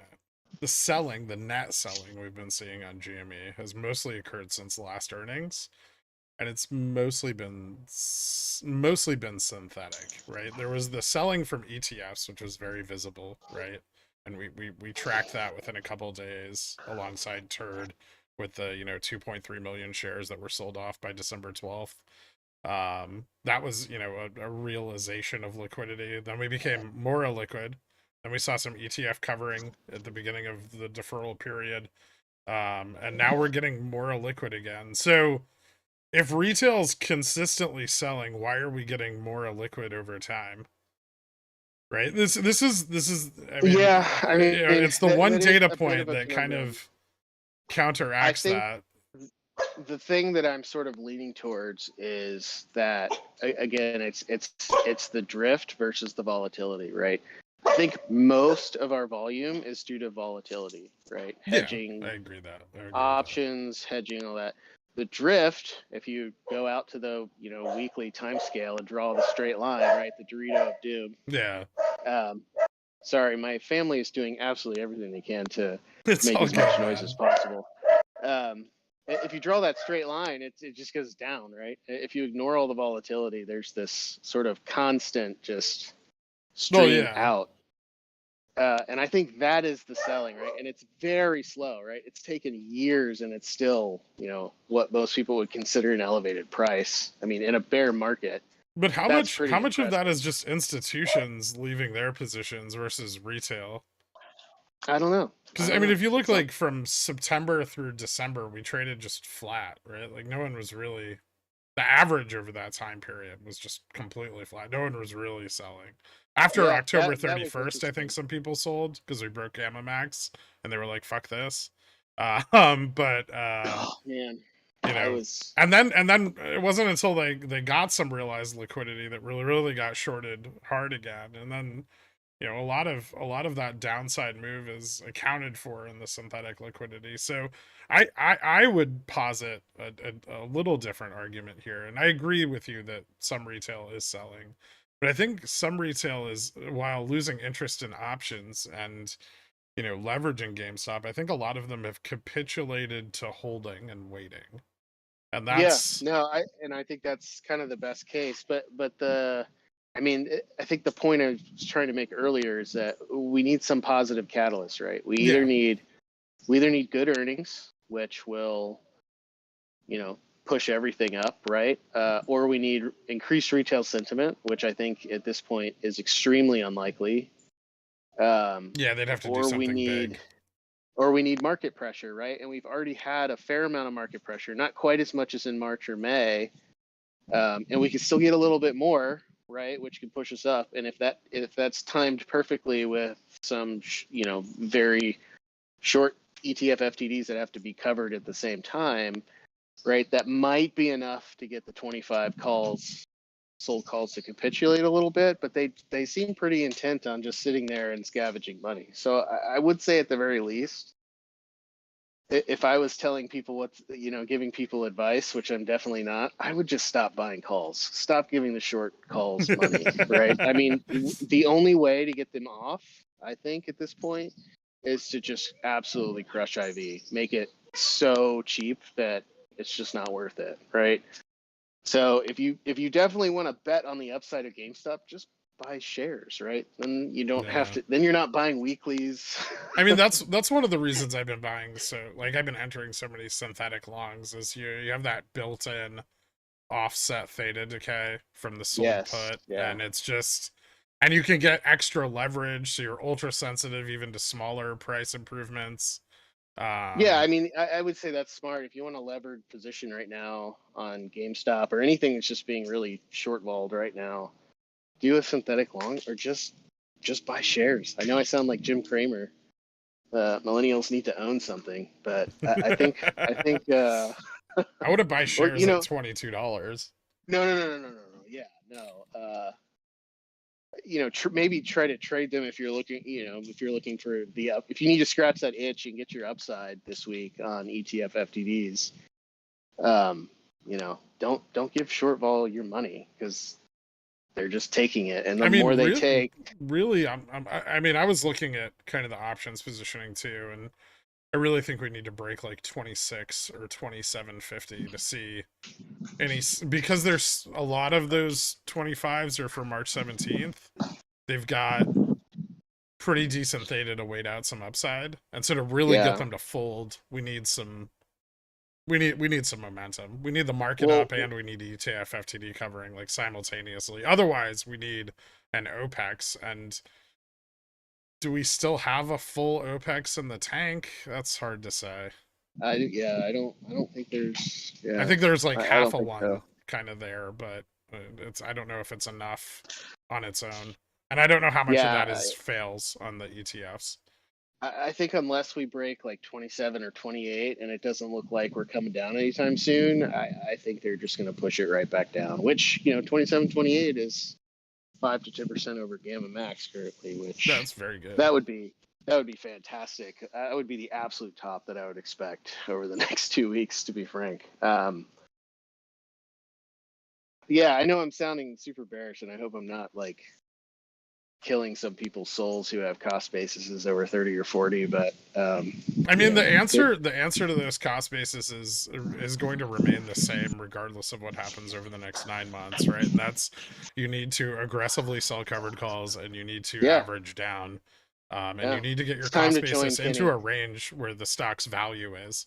The net selling we've been seeing on GME has mostly occurred since last earnings, and it's mostly been synthetic, right? There was the selling from ETFs, which was very visible, right? And we tracked that within a couple days alongside Turd with the 2.3 million shares that were sold off by December 12th. That was a realization of liquidity. Then we became more illiquid. Then we saw some ETF covering at the beginning of the deferral period. And now we're getting more illiquid again. So if retail's consistently selling, why are we getting more illiquid over time? Right? This is I mean, yeah, I mean it's the one that is data a bit point of a that kind conundrum. of I counteracts think that. the thing that I'm sort of leaning towards is that again, it's the drift versus the volatility, right? I think most of our volume is due to volatility, right? Yeah, Hedging, I agree with that. options, hedging, all that. The drift, if you go out to the weekly time scale and draw the straight line, right, the Dorito of doom. Yeah. Um, sorry, my family is doing absolutely everything they can to It's make all as much good, noise as man. possible. If you draw that straight line, it just goes down, right? If you ignore all the volatility, there's this sort of constant just Oh stream yeah. out. And I think that is the selling, right? And it's very slow, right? It's taken years and it's still, what most people would consider an elevated price. I mean, in a bear market, But that's how pretty much of that impressive. is just institutions leaving their positions versus retail? I don't know. Because I mean, if you look like from September through December, we traded just flat, right? Like no one was really. the average over that time period was just completely flat. No one was really selling. After Yeah, October that was 31st, I think interesting. some people sold because we broke Gamma Max and they were like, fuck this. But Oh man, you I know, was. and then it wasn't until they got some realized liquidity that really got shorted hard again. And then, you know, a lot of that downside move is accounted for in the synthetic liquidity. So I would posit a little different argument here, and I agree with you that some retail is selling, but I think some retail is, while losing interest in options and, you know, leveraging GameStop, I think a lot of them have capitulated to holding and waiting, and Yeah, that's no, I think that's kind of the best case. But I mean, I think the point I was trying to make earlier is that we need some positive catalyst, right? yeah. We either need good earnings, which will, you know, push everything up, right? Or we need increased retail sentiment, which I think at this point is extremely unlikely. Yeah, they'd have to do Or we something need big. market pressure, right? And we've already had a fair amount of market pressure, not quite as much as in March or May, and we can still get a little bit more, right? Which can push us up. And if that's timed perfectly with some, you know, very short ETF FTDs that have to be covered at the same time, right? That might be enough to get the 25 sold calls to capitulate a little bit, but they seem pretty intent on just sitting there and scavenging money. So I would say at the very least, if I was telling people what, you know, giving people advice, which I'm definitely not, I would just stop buying calls. Stop giving the short calls money, right? I mean, the only way to get them off, I think, at this point, is to just absolutely crush IV, make it so cheap that it's just not worth it, right? So if you definitely want to bet on the upside of GameStop, just buy shares, right? Then you don't have Yeah. to. Then you're not buying weeklies. I mean, that's one of the reasons I've been buying, so like I've been entering so many synthetic longs, is you have that built-in offset theta decay from the sold Yes. put, Yeah. and it's just, and you can get extra leverage, so you're ultra sensitive even to smaller price improvements. Yeah, Um I mean, I would say that's smart. If you want a levered position right now on GameStop or anything that's just being really short volatiled right now, do a synthetic long or just buy shares. I know I sound like Jim Cramer. Millennials need to own something, but I think I would have buy or shares you at know, $22. no, yeah, no. You know, maybe try to trade them if you're looking, you know, if you're looking for the up. If you need to scratch that itch and get your upside this week on ETF FTDs, you know, don't give short vol your money because they're just taking it, and the I more mean, they take, really, I mean, I was looking at kind of the options positioning too, and I really think we need to break like 26 or 27.50 to see any, because there's a lot of those 25s are for March 17th. They've got pretty decent theta to wait out some upside, and so to really get yeah. them to fold, we need some some momentum. We need the market Well, up, and we need ETF FTD covering like simultaneously. Otherwise, we need an OPEX. And do we still have a full OPEX in the tank? That's hard to say. I don't think there's, I yeah, think there's like I half don't a think so. one kind of there, but it's, I don't know if it's enough on its own. And I don't know how much of Yeah, that is fails on the ETFs. I think unless we break like 27 or 28 and it doesn't look like we're coming down anytime soon, I think they're just going to push it right back down, which, you know, 27, 28 is 5 to 10% over Gamma Max currently, which That's very good. that would be that would be fantastic. That would be the absolute top that I would expect over the next 2 weeks, to be frank. Yeah, I know I'm sounding super bearish, and I hope I'm not like killing some people's souls who have cost bases over 30 or 40, but I you mean, know, the answer to those cost basis is going to remain the same regardless of what happens over the next 9 months, right? And that's, you need to aggressively sell covered calls, and you need to yeah, average down, and yeah, you need to get your it's time cost to join basis into Kenny. a range where the stock's value is.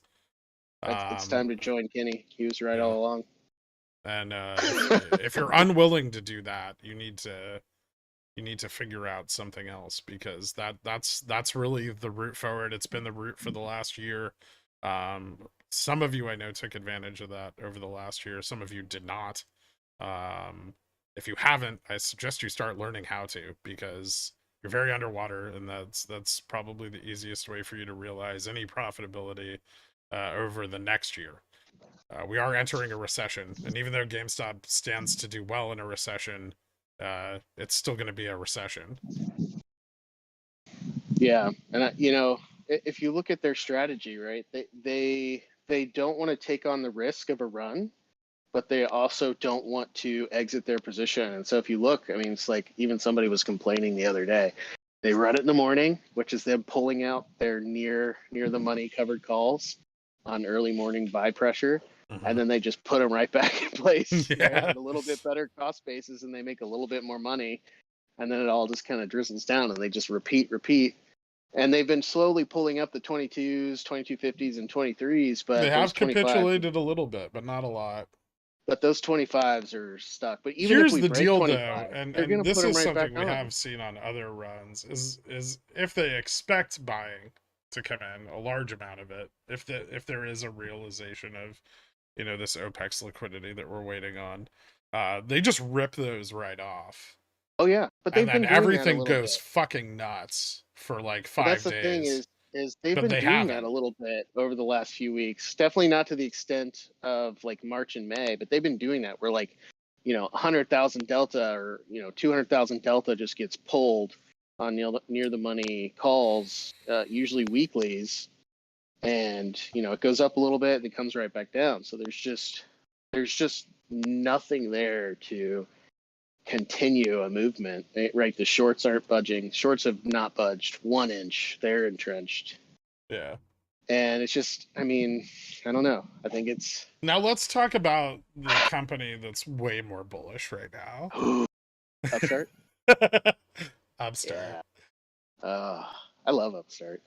It's Um, time to join Kenny. He was right yeah, all along. and if you're unwilling to do that, you need to figure out something else, because that's really the route forward. It's been the route for the last year. some of you I know took advantage of that over the last year. Some of you did not. If you haven't, I suggest you start learning how to, because you're very underwater, and that's probably the easiest way for you to realize any profitability over the next year. We are entering a recession, and even though GameStop stands to do well in a recession, it's still going to be a recession. Yeah, and you know, if you look at their strategy, right, they don't want to take on the risk of a run, but they also don't want to exit their position. And so if you look, I mean, it's like even somebody was complaining the other day. They run it in the morning, which is them pulling out their near the money covered calls on early morning buy pressure, and then they just put them right back in place right, Yeah. at a little bit better cost basis, and they make a little bit more money, and then it all just kind of drizzles down, and they just repeat. And they've been slowly pulling up the 22s, 2250s, and 23s, They but those have 25s, capitulated a little bit, but not a lot. but those 25s are stuck. But even if Here's we the break deal, 25, though, and they're going to this put them is right back something we on. have seen on other runs, is if they expect buying to come in, a large amount of it, if there is a realization of, you know, this OPEX liquidity that we're waiting on, they just rip those right off. Oh yeah, but And they've then been doing that a everything little goes bit. fucking nuts for like But 5 that's the thing days. is they've But been they doing that haven't. a little bit over the last few weeks. Definitely not to the extent of like March and May, but they've been doing that where like, you know, 100,000 delta or, you know, 200,000 delta just gets pulled on near the money calls, usually weeklies, and you know it goes up a little bit and it comes right back down. So there's just nothing there to continue a movement, right? The shorts aren't budging. Shorts have not budged 1 inch. They're entrenched. Yeah. And it's just, I mean, I don't know. I think it's Now let's talk about the company that's way more bullish right now. Upstart. Upstart. Yeah. I love Upstart.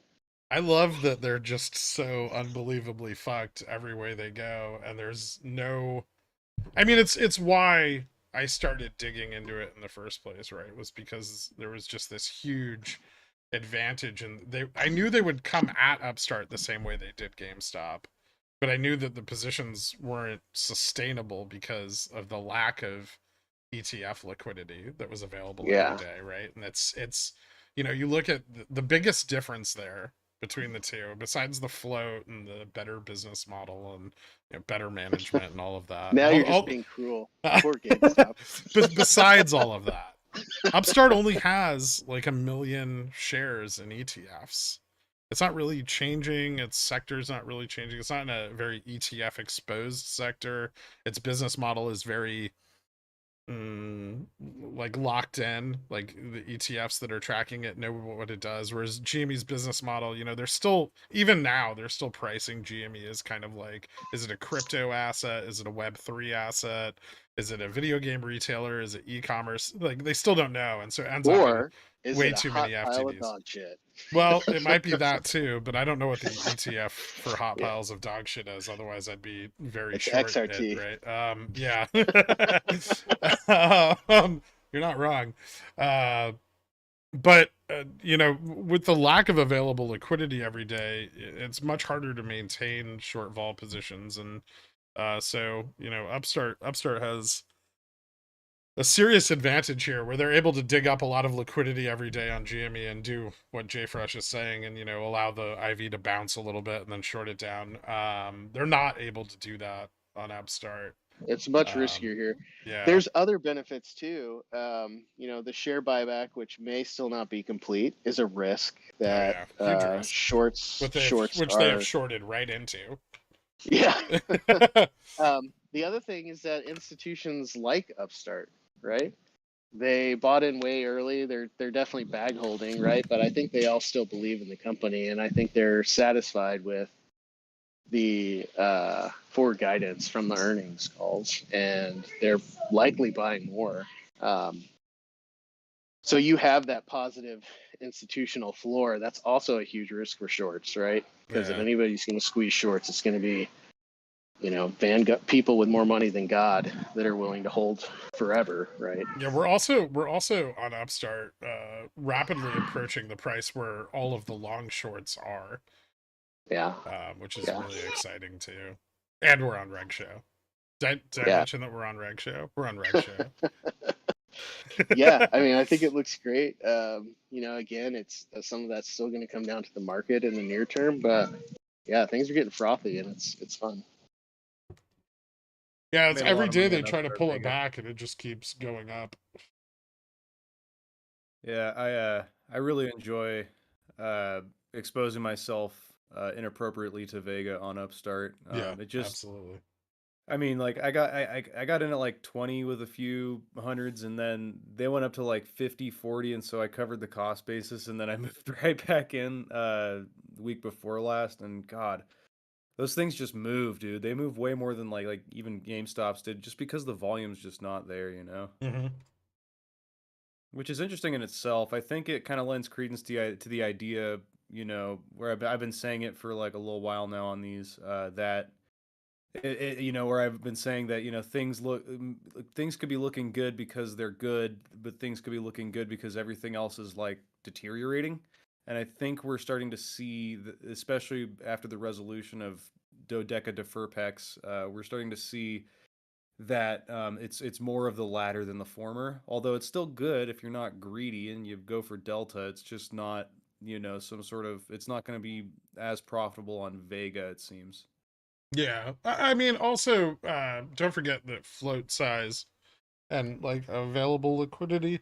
I love that they're just so unbelievably fucked every way they go, and there's no, I mean, it's why I started digging into it in the first place, right? It was because there was just this huge advantage, and I knew they would come at Upstart the same way they did GameStop, but I knew that the positions weren't sustainable because of the lack of ETF liquidity that was available Yeah. every day, right? And it's you know, you look at the biggest difference there between the two, besides the float and the better business model and, you know, better management and all of that. Now you're just being cruel. Poor GameStop. Besides all of that, Upstart only has like 1 million shares in ETFs. It's not really changing. Its sector's not really changing. It's not in a very ETF exposed sector. Its business model is very like locked in, like the ETFs that are tracking it know what it does, whereas GME's business model, you know, they're still, even now they're still pricing GME as kind of like, is it a crypto asset, is it a Web3 asset, is it a video game retailer, is it e-commerce, like they still don't know, and so it ends up in Or is way it a too hot many pile of FTDs. dog shit? Well, it might be that too, but I don't know what the ETF for hot Yeah. piles of dog shit is. Otherwise, I'd be very It's short XRT. it, right? Yeah. You're not wrong. But you know, with the lack of available liquidity every day, it's much harder to maintain short vol positions, and so you know, Upstart has a serious advantage here where they're able to dig up a lot of liquidity every day on GME and do what JFresh is saying, and, you know, allow the IV to bounce a little bit and then short it down. They're not able to do that on Upstart. It's much riskier here. Yeah. There's other benefits too. You know, the share buyback, which may still not be complete, is a risk that Huge risk. shorts Which they have shorted right into. Yeah. The other thing is that institutions like Upstart, right? They bought in way early. They're definitely bag holding, right? But I think they all still believe in the company, and I think they're satisfied with the forward guidance from the earnings calls, and they're likely buying more. So you have that positive institutional floor. That's also a huge risk for shorts, right? Because if anybody's going to squeeze shorts, it's going to be, you know, people with more money than God that are willing to hold forever, right? Yeah, we're also on Upstart rapidly approaching the price where all of the long shorts are. Yeah. which is Yeah. really exciting too. And we're on Reg Show. Did I Yeah. mention that we're on Reg Show? We're on Reg Show. Yeah, I mean, I think it looks great. Again, it's some of that's still going to come down to the market in the near term, but yeah, things are getting frothy and it's fun. Yeah, it's Made a lot every of day money they on try to Upstart pull it Vegas. back and it just keeps going up. Yeah, I really enjoy exposing myself inappropriately to Vega on Upstart. Yeah, It just, absolutely. I mean, like I got in at like 20 with a few hundreds, and then they went up to like 50, 40, and so I covered the cost basis, and then I moved right back in the week before last, and God, those things just move, dude. They move way more than like even GameStops did, just because the volume's just not there, you know. Mm-hmm. Which is interesting in itself. I think it kind of lends credence to the idea, you know, where I've been saying it for like a little while now on these, that you know, where I've been saying that, you know, things could be looking good because they're good, but things could be looking good because everything else is like deteriorating. And I think we're starting to see, especially after the resolution of Dodeca Deferpex, we're starting to see that it's more of the latter than the former. Although it's still good if you're not greedy and you go for delta. It's just not, you know, some sort of. It's not going to be as profitable on Vega, it seems. Yeah, I mean, also don't forget that float size and like available liquidity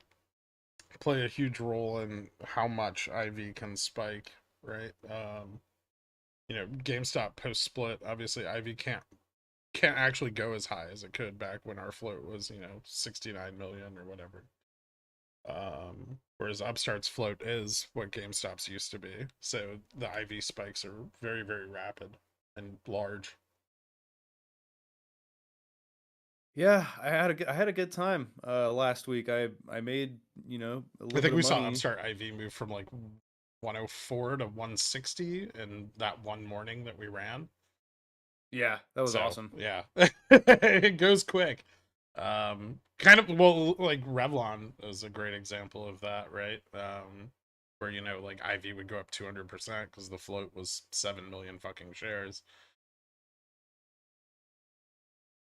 play a huge role in how much IV can spike, right? GameStop post split, obviously IV can't actually go as high as it could back when our float was 69 million or whatever. Whereas Upstart's float is what GameStop's used to be, so the IV spikes are very, very rapid and large. Yeah, I had a good time last week. I made, you know, a I little think bit we of saw money. Upstart IV move from like 104 to 160 in that one morning that we ran. Yeah, that was So awesome. yeah, it goes quick. Kind of, well, like Revlon is a great example of that, right? Where like IV would go up 200% because the float was 7 million fucking shares.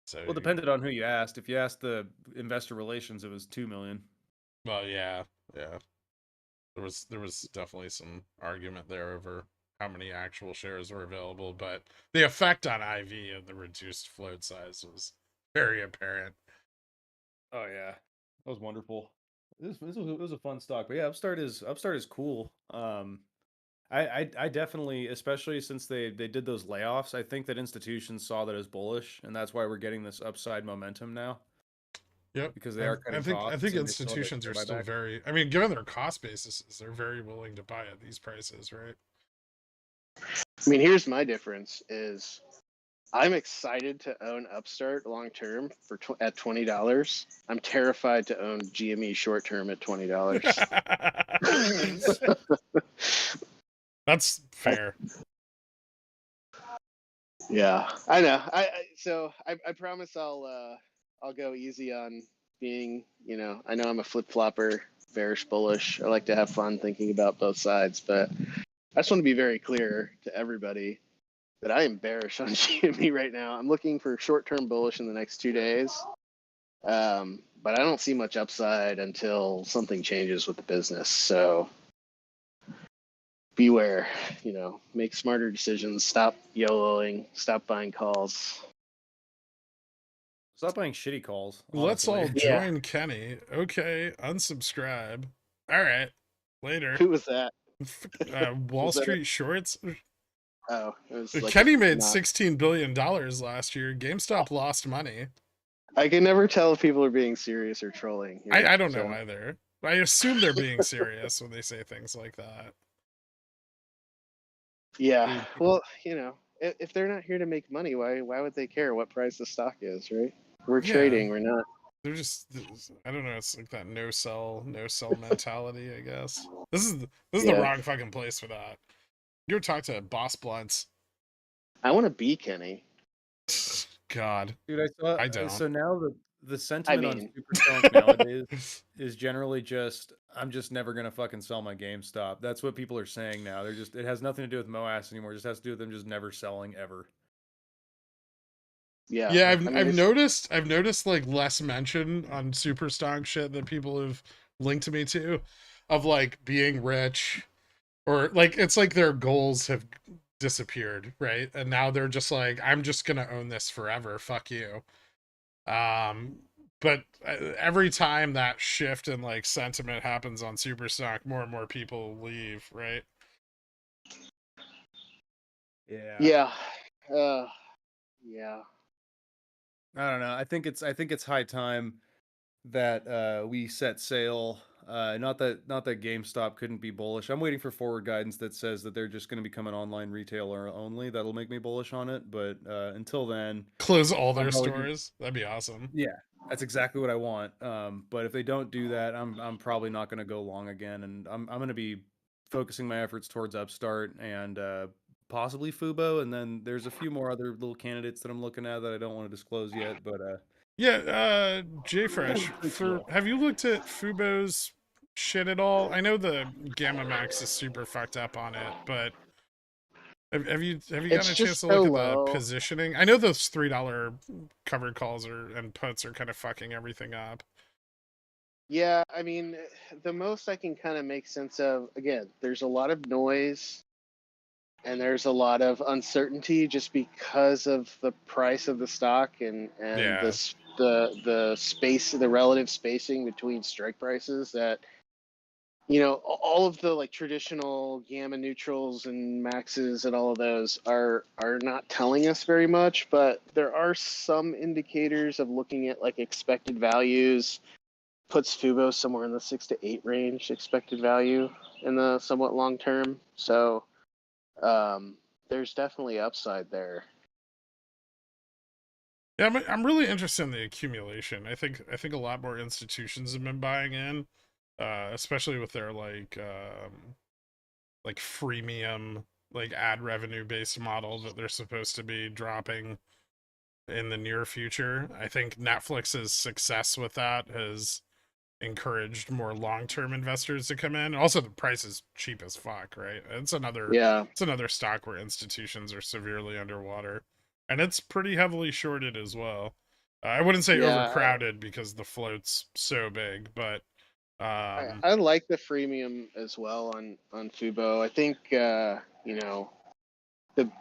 So Well, depended on who you asked. If you asked the investor relations, it was 2 million. well, yeah, yeah. There was definitely some argument there over how many actual shares were available, but the effect on IV and the reduced float size was very apparent. Oh yeah, that was wonderful. It was a fun stock, but yeah, Upstart is cool. I definitely, especially since they did those layoffs, I think that institutions saw that as bullish, and that's why we're getting this upside momentum now Yep. because they are I cutting think costs and they still have their institutions are share still buyback. very, I mean, given their cost basis, they're very willing to buy at these prices, right? I mean, here's my difference: is I'm excited to own Upstart long term at $20. I'm terrified to own GME short term at $20. That's fair. Yeah, I know. I promise I'll go easy on being, I know I'm a flip flopper, bearish, bullish. I like to have fun thinking about both sides, but I just want to be very clear to everybody that I am bearish on GME right now. I'm looking for short term bullish in the next 2 days, but I don't see much upside until something changes with the business. So beware, make smarter decisions, stop YOLOing, stop buying calls. Stop buying shitty calls, Let's honestly. all Yeah. join Kenny. Okay, unsubscribe. All right, later. Who was that? Wall Was that Street Shorts. Oh, it was like Kenny made not. $16 billion last year. GameStop lost money. I can never tell if people are being serious or trolling here. I don't know So either. I assume they're being serious when they say things like that. yeah, Dude, well, if they're not here to make money, why would they care what price the stock is, right? We're Yeah, trading, we're not. they're just, I don't know, it's like that no sell mentality, I guess. This is the Yeah, wrong fucking place for that. You ever talk to Boss Blunts? I want to be Kenny. God, dude, I saw. I don't. So now the sentiment on mean- Super Stonk nowadays is generally just, I'm just never gonna fucking sell my GameStop. That's what people are saying now. They're just, it has nothing to do with MOAS anymore. It just has to do with them just never selling ever. Yeah. Yeah, I mean, I've it's- noticed like less mention on super stock shit that people have linked me to, of like being rich, or like it's like their goals have disappeared, right? And now they're just like, I'm just gonna own this forever. Fuck you. But every time that shift in like sentiment happens on super stock, more and more people leave, right? Yeah. Yeah. Yeah. I don't know. I think it's high time that we set sail. Not that GameStop couldn't be bullish. I'm waiting for forward guidance that says that they're just going to become an online retailer only. That'll make me bullish on it. But until then, Close all their I'm probably stores. That'd be awesome. yeah, that's exactly what I want. But if they don't do that, I'm probably not going to go long again, and I'm going to be focusing my efforts towards Upstart and possibly Fubo, and then there's a few more other little candidates that I'm looking at that I don't want to disclose yet. But Yeah, JFresh, Pretty for cool. have you looked at Fubo's shit at all? I know the Gamma Max is super fucked up on it, but have you It's gotten a chance just to so look at the low. positioning? I know those $3 covered calls and puts are kind of fucking everything up. Yeah, I mean, the most I can kind of make sense of, again, there's a lot of noise and there's a lot of uncertainty just because of the price of the stock and Yeah. the space, the relative spacing between strike prices that, all of the like traditional gamma neutrals and maxes and all of those are not telling us very much, but there are some indicators of looking at like expected values puts Fubo somewhere in the 6 to 8 range expected value in the somewhat long term. So there's definitely upside there. Yeah, I'm really interested in the accumulation. I think a lot more institutions have been buying in, especially with their like freemium, like ad revenue based model that they're supposed to be dropping in the near future. I think Netflix's success with that has encouraged more long-term investors to come in. Also, the price is cheap as fuck, right? Yeah. It's another stock where institutions are severely underwater, and it's pretty heavily shorted as well. I wouldn't say Yeah. overcrowded because the float's so big, but I like the freemium as well on Fubo. I think the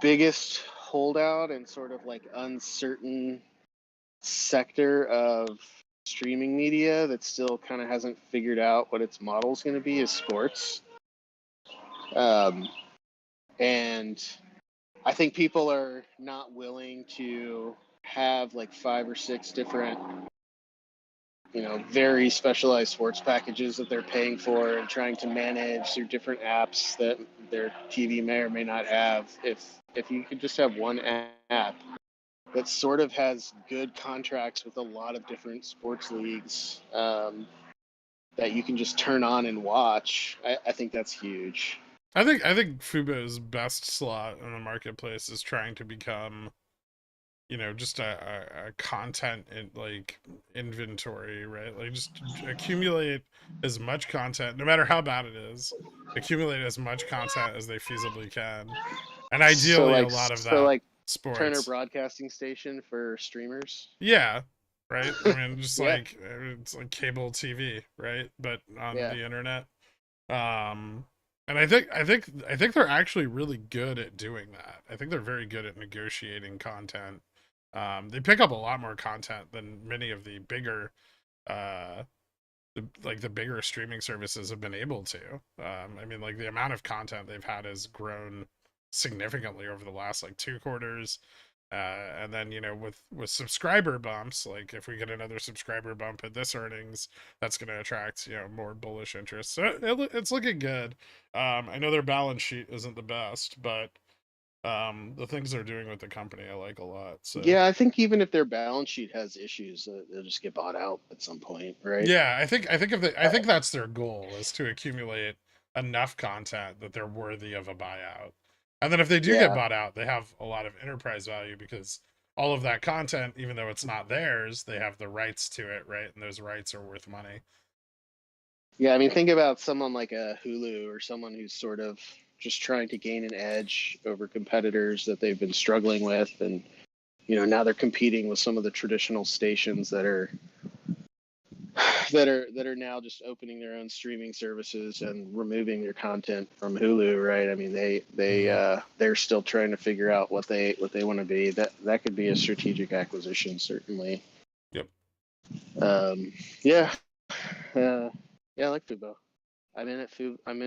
biggest holdout and sort of like uncertain sector of streaming media that still kind of hasn't figured out what its model is going to be is sports. And I think people are not willing to have like 5 or 6 different, very specialized sports packages that they're paying for and trying to manage through different apps that their TV may or may not have. If you could just have one app that sort of has good contracts with a lot of different sports leagues, that you can just turn on and watch, I think that's huge. I think Fubo's best slot in the marketplace is trying to become, just a content like inventory, right? Like just accumulate as much content, no matter how bad it is, accumulate as much content as they feasibly can, and So ideally a like lot of so that like Turner sports. Broadcasting Station for streamers. Yeah, right. I mean, just Yeah. like it's like cable TV, right? But on Yeah. the internet. And I think they're actually really good at doing that. I think they're very good at negotiating content. They pick up a lot more content than many of the bigger, the bigger streaming services have been able to. I mean, like the amount of content they've had has grown significantly over the last like 2 quarters. And then with subscriber bumps, like if we get another subscriber bump at this earnings, that's going to attract more bullish interest. So it's looking good. I know their balance sheet isn't the best, but the things they're doing with the company I like a lot. So Yeah, I think even if their balance sheet has issues, they'll just get bought out at some point, right? yeah, I think that's their goal, is to accumulate enough content that they're worthy of a buyout. And then if they do get Yeah. bought out, they have a lot of enterprise value because all of that content, even though it's not theirs, they have the rights to it, right? And those rights are worth money. Yeah, I mean, think about someone like a Hulu or someone who's sort of just trying to gain an edge over competitors that they've been struggling with, and now they're competing with some of the traditional stations that are now just opening their own streaming services and removing their content from Hulu, right? I mean, they're still trying to figure out what they want to be. That could be a strategic acquisition, certainly. Yep. Yeah. Yeah, I like Fubo. I'm in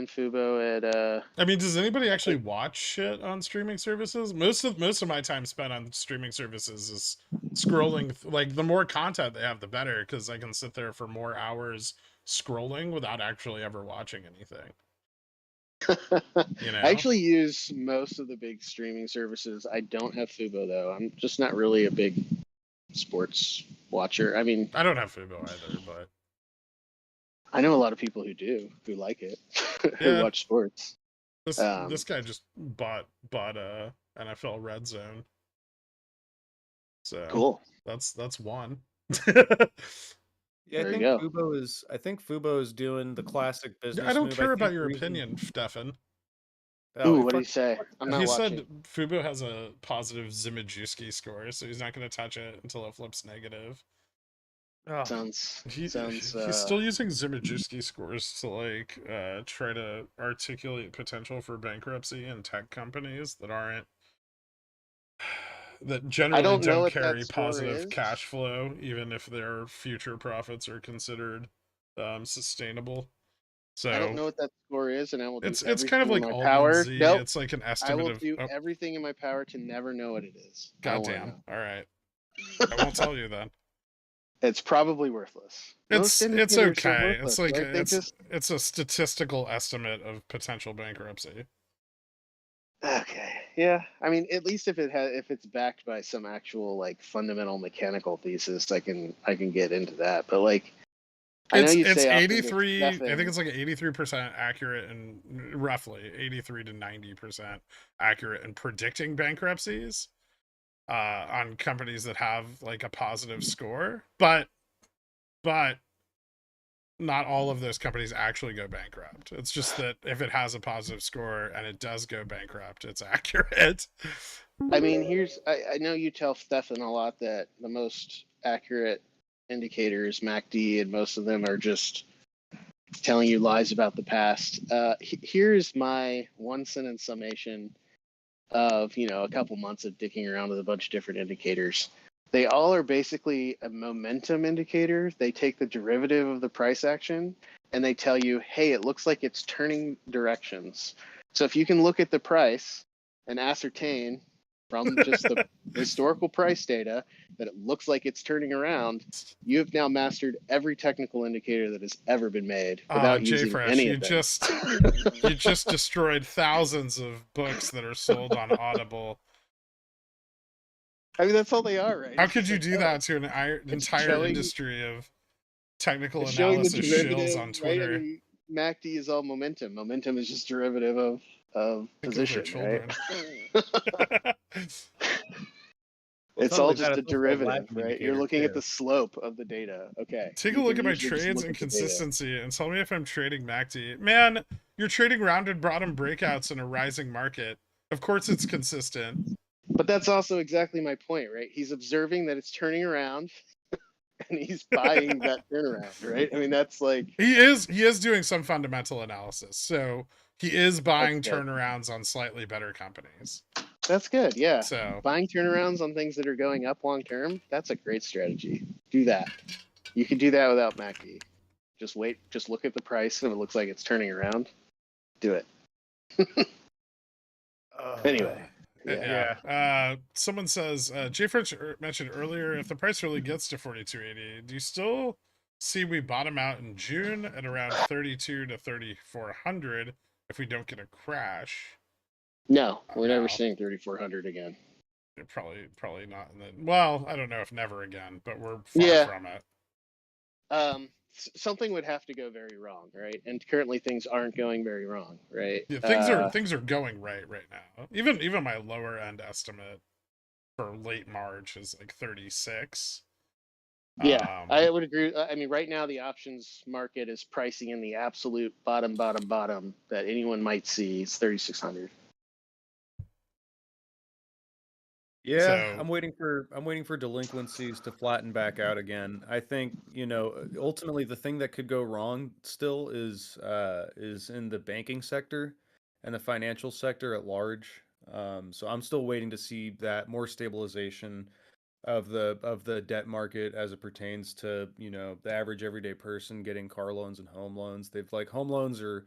Fubo at I mean, does anybody actually watch shit on streaming services? Most of my time spent on streaming services is scrolling. Like, the more content they have, the better, because I can sit there for more hours scrolling without actually ever watching anything. I actually use most of the big streaming services. I don't have Fubo though. I'm just not really a big sports watcher. I mean, I don't have Fubo either, but I know a lot of people who do, who like it, who watch sports. This guy just bought NFL Red Zone. So cool. That's one. Yeah, There you go. I think Fubo is doing the classic business. I don't move. care about think your reason- opinion, Stefan. Ooh, what did he say? I'm not He watching. said Fubo has a positive Zimajewski score, so he's not going to touch it until it flips negative. Oh, He's Sounds. still using Zimajewski scores to like try to articulate potential for bankruptcy in tech companies that generally don't know don't what that carry score positive is. cash flow, even if their future profits are considered sustainable. So I don't know what that score is, and I will do it's everything kind of like in my Altman power. Z. Nope. It's like an I estimate will of. do everything in my power to never know what it is. Goddamn. All right. I won't tell you then. It's probably worthless. It's Most indicators are okay. worthless, It's like right? it's a statistical estimate of potential bankruptcy. Okay. Yeah. I mean, at least if it's backed by some actual like fundamental mechanical thesis, I can get into that. But like, I know you It's say 83. I Stefan, think it's like 83% accurate and roughly 83 to 90% accurate in predicting bankruptcies on companies that have like a positive score, but not all of those companies actually go bankrupt. It's just that if it has a positive score and it does go bankrupt, it's accurate. I mean, I know you tell Stefan a lot that the most accurate indicators, MACD, and most of them are just telling you lies about the past. Here's my one sentence summation of a couple months of digging around with a bunch of different indicators. They all are basically a momentum indicator. They take the derivative of the price action and they tell you, hey, it looks like it's turning directions. So if you can look at the price and ascertain from just the historical price data that it looks like it's turning around, you have now mastered every technical indicator that has ever been made without using any of them. You just destroyed thousands of books that are sold on Audible. I mean, that's all they are, right? How could you do that to an entire industry of technical analysis shills on Twitter? Right? I mean, MACD is all momentum. Momentum is just derivative of position, right? It's all just a derivative, right? You're looking at the slope of the data. Okay. Take a look at my trades and consistency and tell me if I'm trading MACD. Man, you're trading rounded bottom breakouts in a rising market. Of course it's consistent. But that's also exactly my point, right? He's observing that it's turning around and he's buying that turnaround, right? I mean, that's like he is doing some fundamental analysis. So he is buying turnarounds on slightly better companies. That's good, yeah. So buying turnarounds on things that are going up long term, that's a great strategy. Do that. You can do that without MACD. Just wait, just look at the price and it looks like it's turning around. Do it. Anyway. Yeah. Someone says, Jay French mentioned earlier, if the price really gets to 42.80, do you still see we bottom out in June at around 32 to 3,400 if we don't get a crash? No, we're never seeing 3,400 again. Probably not. Well, I don't know if never again, but we're far from it. Something would have to go very wrong, right? And currently things aren't going very wrong, right? Yeah, things are going right now. Even my lower end estimate for late March is like 36. Yeah, I would agree. I mean, right now the options market is pricing in the absolute bottom that anyone might see. It's 3,600. Yeah, So I'm waiting for delinquencies to flatten back out again. I think, ultimately the thing that could go wrong still is in the banking sector and the financial sector at large. So I'm still waiting to see that more stabilization of the debt market as it pertains to, the average everyday person getting car loans and home loans. They've like home loans are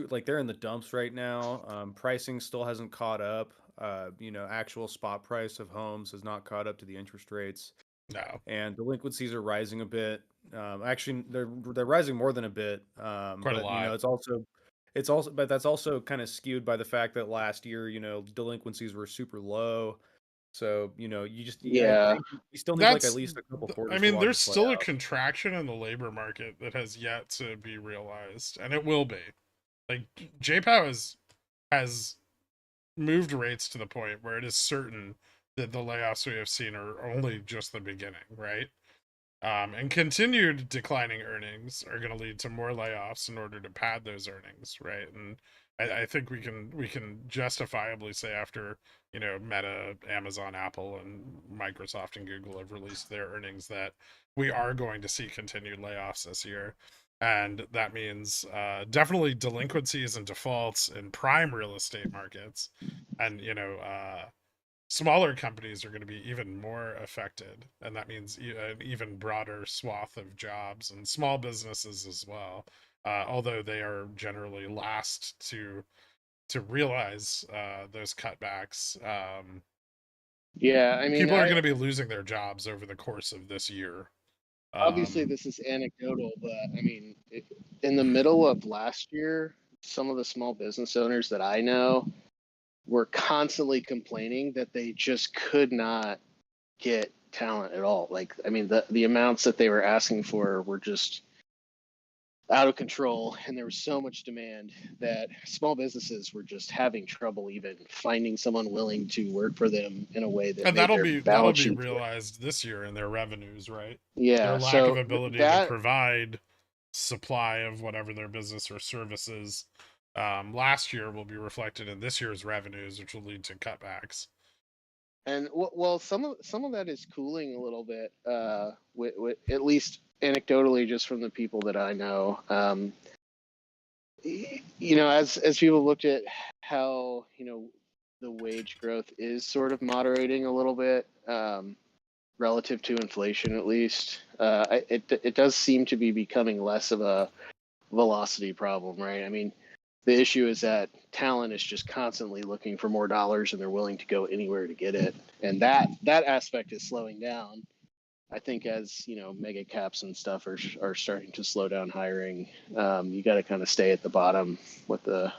like they're in the dumps right now. Pricing still hasn't caught up. Actual spot price of homes has not caught up to the interest rates, no. and delinquencies are rising a bit. Actually, they're rising more than a bit. Quite a But lot. but that's also kind of skewed by the fact that last year, delinquencies were super low. So, I Yeah, think we still need like at That's least a couple I quarters to mean, watch there's it play still a out. contraction in the labor market that has yet to be realized, and it will be. Like JPOW has moved rates to the point where it is certain that the layoffs we have seen are only just the beginning, right? And continued declining earnings are going to lead to more layoffs in order to pad those earnings, right? And I think we can justifiably say after Meta, Amazon, Apple, and Microsoft and Google have released their earnings that we are going to see continued layoffs this year, and that means definitely delinquencies and defaults in prime real estate markets, and smaller companies are going to be even more affected, and that means an even broader swath of jobs and small businesses as well, although they are generally last to realize those cutbacks. yeah. I mean, People are going to be losing their jobs over the course of this year. obviously this is anecdotal, but I mean, in the middle of last year, some of the small business owners that I know were constantly complaining that they just could not get talent at all. Like, I mean, the amounts that they were asking for were just out of control, and there was so much demand that small businesses were just having trouble even finding someone willing to work for them in a way that And made their that'll balance be sheets work. realized this year in their revenues, right? Their Yeah, lack of so ability to that provide supply of whatever their business or services last year will be reflected in this year's revenues, which will lead to cutbacks. and well, some of that is cooling a little bit, with at least anecdotally, just from the people that I know. As people looked at how the wage growth is sort of moderating a little bit, relative to inflation, at least. It does seem to be becoming less of a velocity problem, right? I mean, the issue is that talent is just constantly looking for more dollars, and they're willing to go anywhere to get it, and that aspect is slowing down. I think as mega caps and stuff are starting to slow down hiring, you got to kind of stay at the bottom with the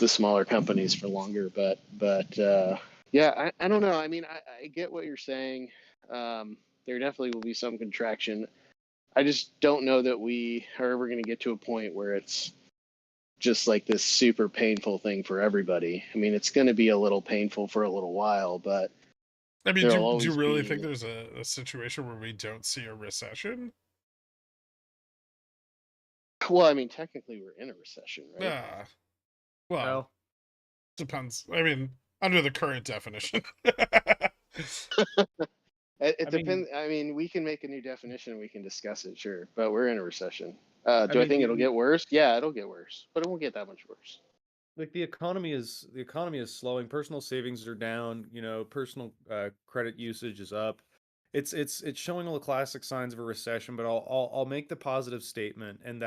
smaller companies for longer. But yeah, I don't know. I mean, I get what you're saying. There definitely will be some contraction. I just don't know that we are ever going to get to a point where it's just like this super painful thing for everybody. I mean, it's going to be a little painful for a little while, but I mean, there'll do you always really think be. there's a situation where we don't see a recession? Well, I mean, technically we're in a recession, right? Ah, well, Well, depends. I mean, under the current definition. It I mean, depends. I mean, we can make a new definition. We can discuss it, sure. But we're in a recession. I Do I mean, think it'll get worse? Yeah, it'll get worse, but it won't get that much worse. like the economy is slowing. Personal savings are down. Personal credit usage is up. It's showing all the classic signs of a recession. But I'll make the positive statement, and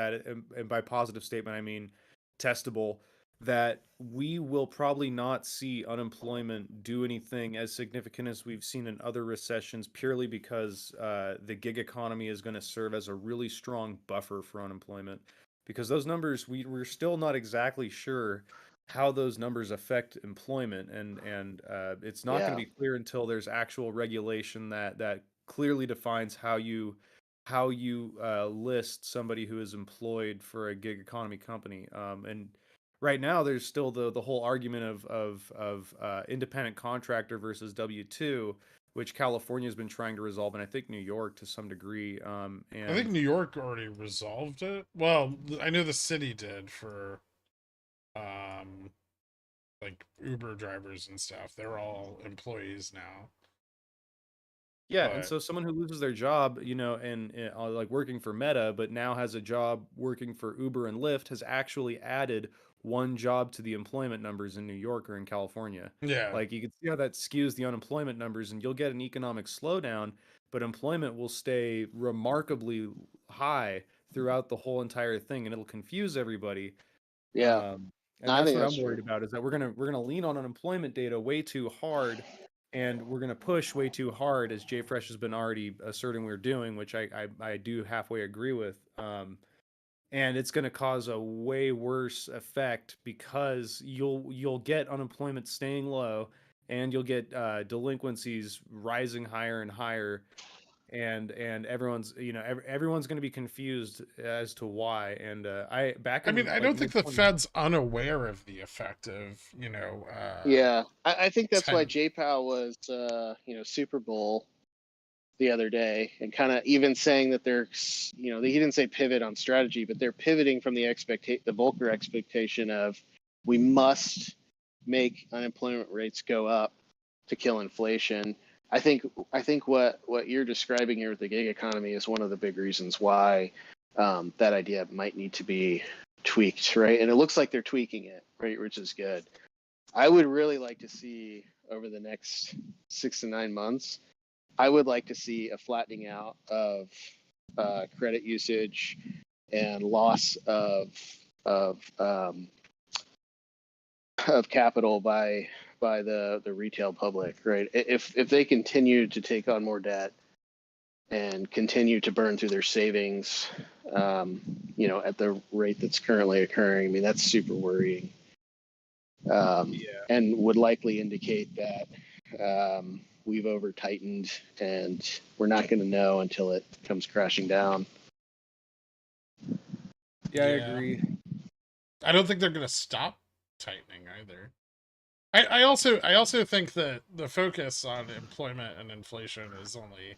by positive statement I mean testable, that we will probably not see unemployment do anything as significant as we've seen in other recessions, purely because the gig economy is going to serve as a really strong buffer for unemployment. Because those numbers, we're still not exactly sure how those numbers affect employment, and it's not going to Yeah, be clear until there's actual regulation that clearly defines how you list somebody who is employed for a gig economy company. And right now there's still the whole argument of independent contractor versus W-2, which California has been trying to resolve, and I think New York to some degree. I think And New York already resolved it. Well, I know the city did for um like Uber drivers and stuff. They're all employees now. yeah, and But so someone who loses their job, and like working for Meta, but now has a job working for Uber and Lyft, has actually added one job to the employment numbers in New York or in California. yeah. Like you can see how that skews the unemployment numbers, and you'll get an economic slowdown, but employment will stay remarkably high throughout the whole entire thing, and it'll confuse everybody. Yeah, Um, no, and I that's think what that's I'm true. worried about is that we're gonna lean on unemployment data way too hard, and we're gonna push way too hard, as Jay Fresh has been already asserting we're doing, which I do halfway agree with. And it's gonna cause a way worse effect because you'll get unemployment staying low, and you'll get delinquencies rising higher and higher, and everyone's everyone's going to be confused as to why. And I back I mean, in I like don't think mid the 20. Fed's unaware of the effect of, Yeah, I think that's why 10. J Powell was, Super Bowl the other day, and kind of even saying that they're, he didn't say pivot on strategy, but they're pivoting from the the Volcker expectation of we must make unemployment rates go up to kill inflation. I think what you're describing here with the gig economy is one of the big reasons why that idea might need to be tweaked, right? And it looks like they're tweaking it, right, which is good. I would really like to see over the next 6 to 9 months. I would like to see a flattening out of credit usage and loss of um, of capital by the retail public, right? If they continue to take on more debt and continue to burn through their savings, at the rate that's currently occurring, I mean that's super worrying, Yeah. and would likely indicate that we've over tightened, and we're not going to know until it comes crashing down. Yeah, I Yeah. agree. I don't think they're going to stop tightening either. I also think that the focus on employment and inflation is only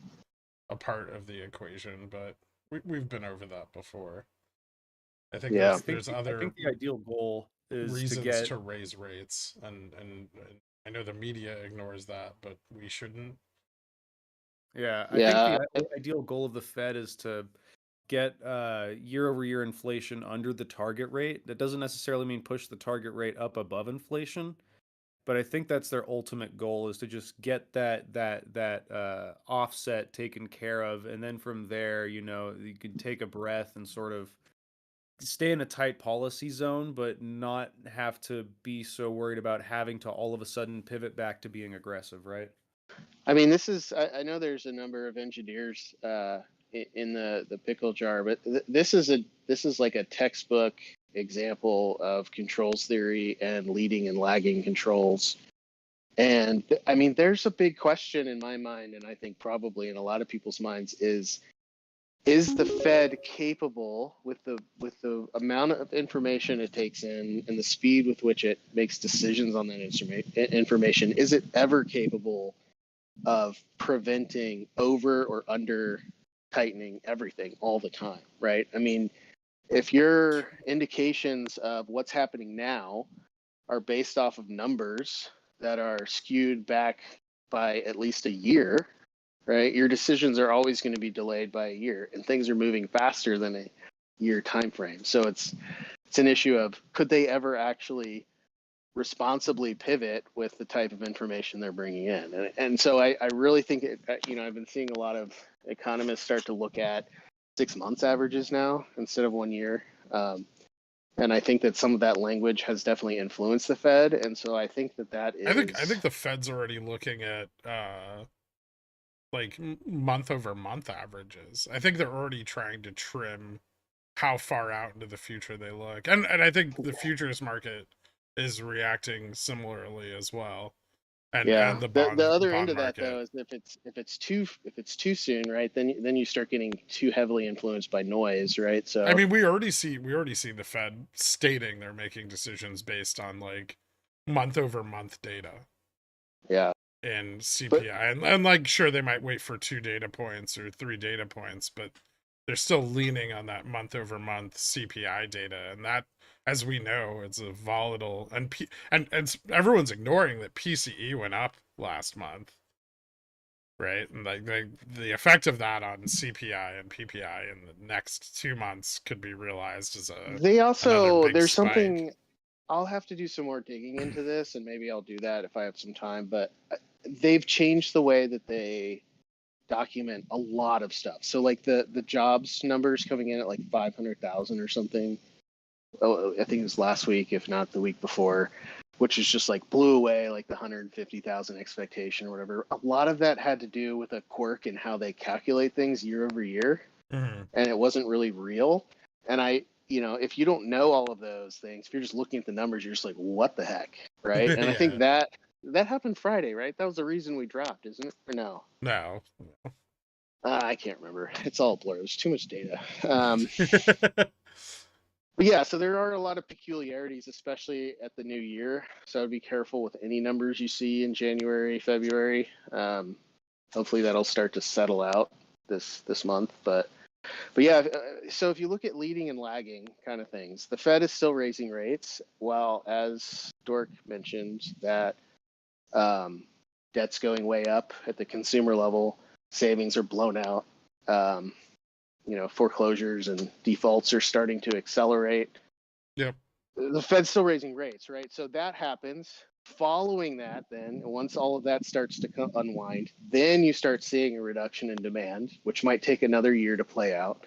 a part of the equation, but we've been over that before. I think Yeah. there's I other think the ideal goal is to reasons get. to raise rates, and I know the media ignores that, but we shouldn't. Yeah, I think Yeah. the ideal goal of the Fed is to get year over year inflation under the target rate. That doesn't necessarily mean push the target rate up above inflation, but I think that's their ultimate goal, is to just get that offset taken care of, and then from there, you can take a breath and sort of stay in a tight policy zone, but not have to be so worried about having to all of a sudden pivot back to being aggressive, right? I mean, I know there's a number of engineers in the pickle jar, but this is like a textbook example of controls theory and leading and lagging controls. And I mean, there's a big question in my mind, and I think probably in a lot of people's minds, is the Fed capable, with the amount of information it takes in and the speed with which it makes decisions on that information, is it ever capable of preventing over or under tightening everything all the time, right? I mean, if your indications of what's happening now are based off of numbers that are skewed back by at least a year, right? Your decisions are always going to be delayed by a year, and things are moving faster than a year time frame. So it's an issue of, could they ever actually responsibly pivot with the type of information they're bringing in? And so I really think I've been seeing a lot of economists start to look at 6 months averages now instead of 1 year. And I think that some of that language has definitely influenced the Fed, and so I think that I think is. the Fed's already looking at like month over month averages. I think they're already trying to trim how far out into the future they look, and I think the futures market is reacting similarly as well. and the The other end bond of that market. though is if it's too soon, right? Then you start getting too heavily influenced by noise, right? So I mean, we already see the Fed stating they're making decisions based on like month over month data yeah, and but CPI, and like sure they might wait for 2 data points or 3 data points, but they're still leaning on that month over month CPI data, and that, as we know, it's a volatile and everyone's ignoring that PCE went up last month, right? And like the effect of that on CPI and PPI in the next 2 months could be realized as they another also big there's spike. something. I'll have to do some more digging into this, and maybe I'll do that if I have some time. But they've changed the way that they document a lot of stuff. So like the jobs numbers coming in at like 500,000 or something. Oh, I think it was last week, if not the week before, which is just like blew away like the 150,000 expectation or whatever. A lot of that had to do with a quirk in how they calculate things year over year, Mhm. and it wasn't really real. And if you don't know all of those things, if you're just looking at the numbers, you're just like, what the heck, right? And I think Yeah. that happened Friday, right? That was the reason we dropped, isn't it? Or no? No. I can't remember. It's all blurred. There's too much data. But yeah, so there are a lot of peculiarities, especially at the new year. So I'd be careful with any numbers you see in January, February. Hopefully that'll start to settle out this month. But yeah, so if you look at leading and lagging kind of things, the Fed is still raising rates, while, as Dork mentioned, that debt's going way up at the consumer level, savings are blown out. Foreclosures and defaults are starting to accelerate. Yep. The Fed's still raising rates, right? So that happens. Following that, then, once all of that starts to unwind, then you start seeing a reduction in demand, which might take another year to play out,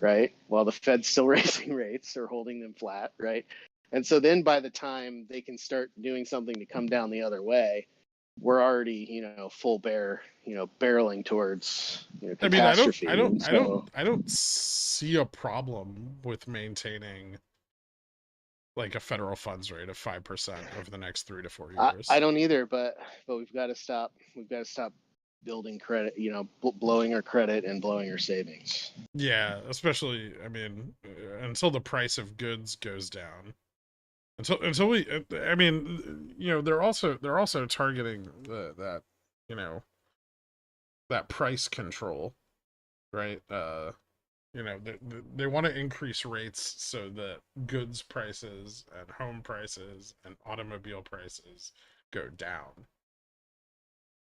right? While the Fed's still raising rates or holding them flat, right? And so then by the time they can start doing something to come down the other way, we're already, full bear, barreling towards, I mean, I don't, catastrophe. I don't, And I don't, so, I don't see a problem with maintaining like a federal funds rate of 5% over the next 3 to 4 I years. don't either, but we've got to stop. We've got to stop building credit, blowing our credit and blowing our savings. Yeah, especially, I mean, until the price of goods goes down. Until we, I mean, they're also targeting that, you know, that price control, right? They want to increase rates so that goods prices and home prices and automobile prices go down,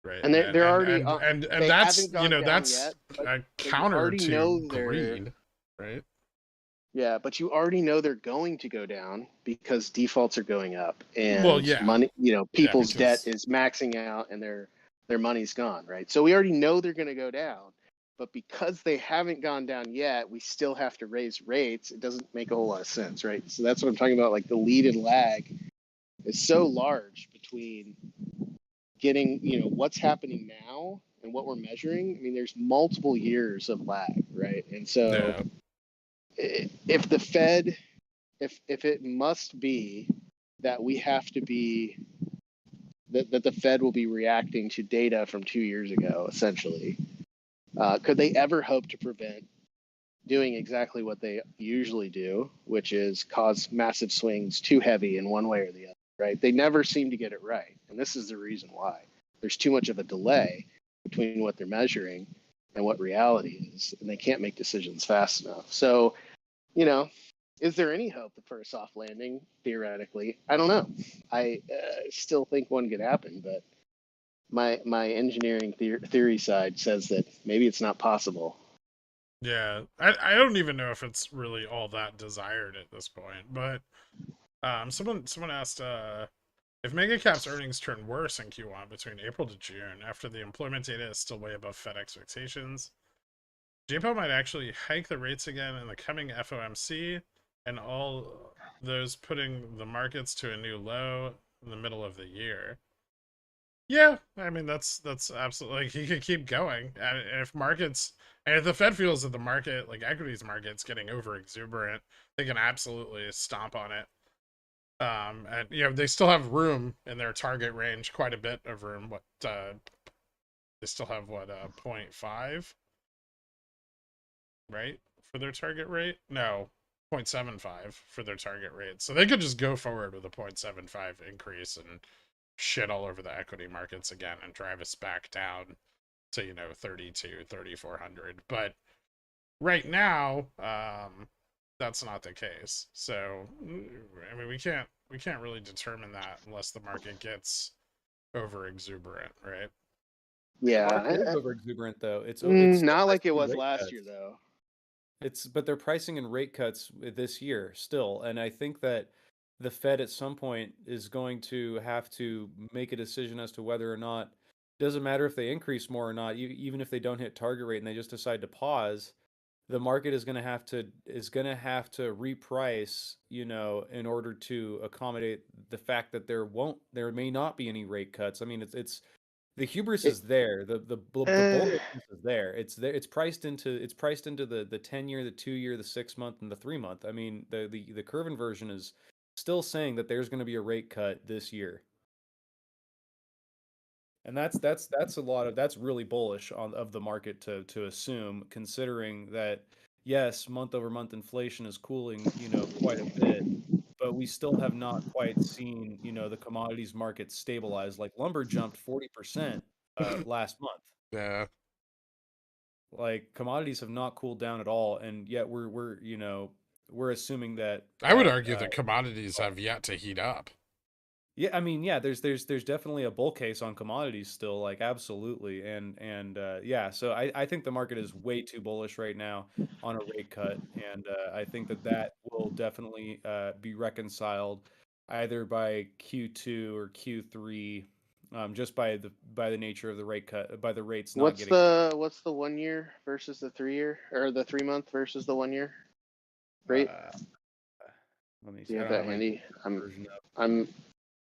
right? And they're already And they that's, haven't gone down that's yet, but a you counter already to know they're greed, right? yeah, but you already know they're going to go down because defaults are going up Well, and yeah, money, yeah, people's debt because is maxing out and their money's gone, right? So we already know they're going to go down, but because they haven't gone down yet, we still have to raise rates. It doesn't make a whole lot of sense, right? So that's what I'm talking about. Like the lead and lag is so large between getting, what's happening now and what we're measuring. I mean, there's multiple years of lag, right? And so yeah, if the Fed, if it must be that we have to be that the Fed will be reacting to data from 2 years ago, essentially, could they ever hope to prevent doing exactly what they usually do, which is cause massive swings too heavy in one way or the other, right? They never seem to get it right. And this is the reason why. There's too much of a delay between what they're measuring and what reality is, and they can't make decisions fast enough. So, is there any hope for a soft landing? Theoretically, I don't know. I still think one could happen, but my engineering theory side says that maybe it's not possible. yeah. I don't even know if it's really all that desired at this point, but someone asked if megacap's earnings turn worse in Q1 between April to June after the employment data is still way above Fed expectations. JPO might actually hike the rates again in the coming FOMC, and all those putting the markets to a new low in the middle of the year. Yeah, I mean that's absolutely, like, you could keep going. And if the Fed feels that the market, like equities market's getting over exuberant, they can absolutely stomp on it. And they still have room in their target range, quite a bit of room. What they still have 0.5, right, for their target rate? No, 0.75 for their target rate. So they could just go forward with a 0.75 increase and shit all over the equity markets again and drive us back down to 32, 3400. But right now, that's not the case. So I mean, we can't really determine that unless the market gets over exuberant, right? The Yeah, market is over exuberant though. It's still not like it pricing in was rate last cuts. year though. But they're pricing in rate cuts this year still, and I think that the Fed at some point is going to have to make a decision as to whether or not, doesn't matter if they increase more or not, even if they don't hit target rate and they just decide to pause, the market is going to have to reprice, in order to accommodate the fact that there may not be any rate cuts. I mean, it's the hubris It- is there. The Uh, bullishness is there. It's there. It's priced into the 10-year, the 2-year, the 6-month, and the 3-month. I mean, the curve inversion is still saying that there's going to be a rate cut this year, and that's really bullish of the market to assume, considering that yes, month over month inflation is cooling, quite a bit, but we still have not quite seen, the commodities market stabilize. Like lumber jumped 40% last month. Yeah, Like commodities have not cooled down at all, and yet we're assuming that I would argue that commodities have yet to heat up. yeah, I mean, yeah, there's definitely a bull case on commodities still, like absolutely, and yeah, so I think the market is way too bullish right now on a rate cut, and I think that will definitely be reconciled either by Q2 or Q3, just by the nature of the rate cut, by the rates not what's getting. what's the 1 year versus the 3 year, or the 3 month versus the 1 year rate? Let me Do see. you I have don't that have my handy? version up. I'm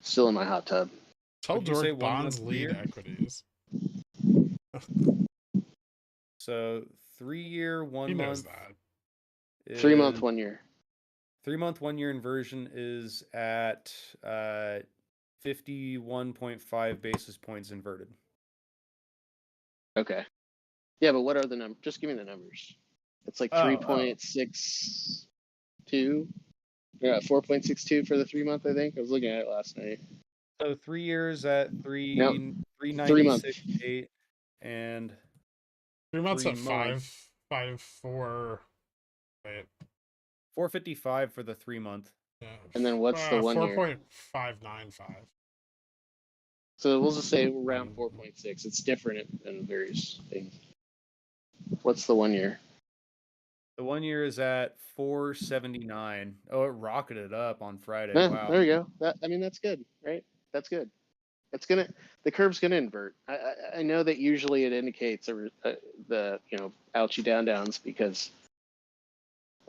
still in my hot tub. Tell Would you say Dork 1 month, bonds 3 lead year? equities. So 3 year, He 1 knows month that. 3 month, is 1 year. 3 month, 1 year inversion is at 51.5 basis points inverted. Okay. Yeah, but what are the numbers? Just give me the numbers. It's like Oh, 3.62. Yeah, 4.62 for the 3 month, I think. I was looking at it last night. so 3 years at Nope. 396.8 3 month. and 3 months 3 at months 5.54. Wait, 455 for the 3 month. yeah, And then what's the 1 year? 4.595. So we'll just say around Um, 4.6. It's different in various things. What's the 1 year? The 1 year is at 479. Oh, it rocketed up on Friday. Eh, Wow. there you go. That's good, right? That's good. The curve's gonna invert. I know that usually it indicates the ouchie down downs because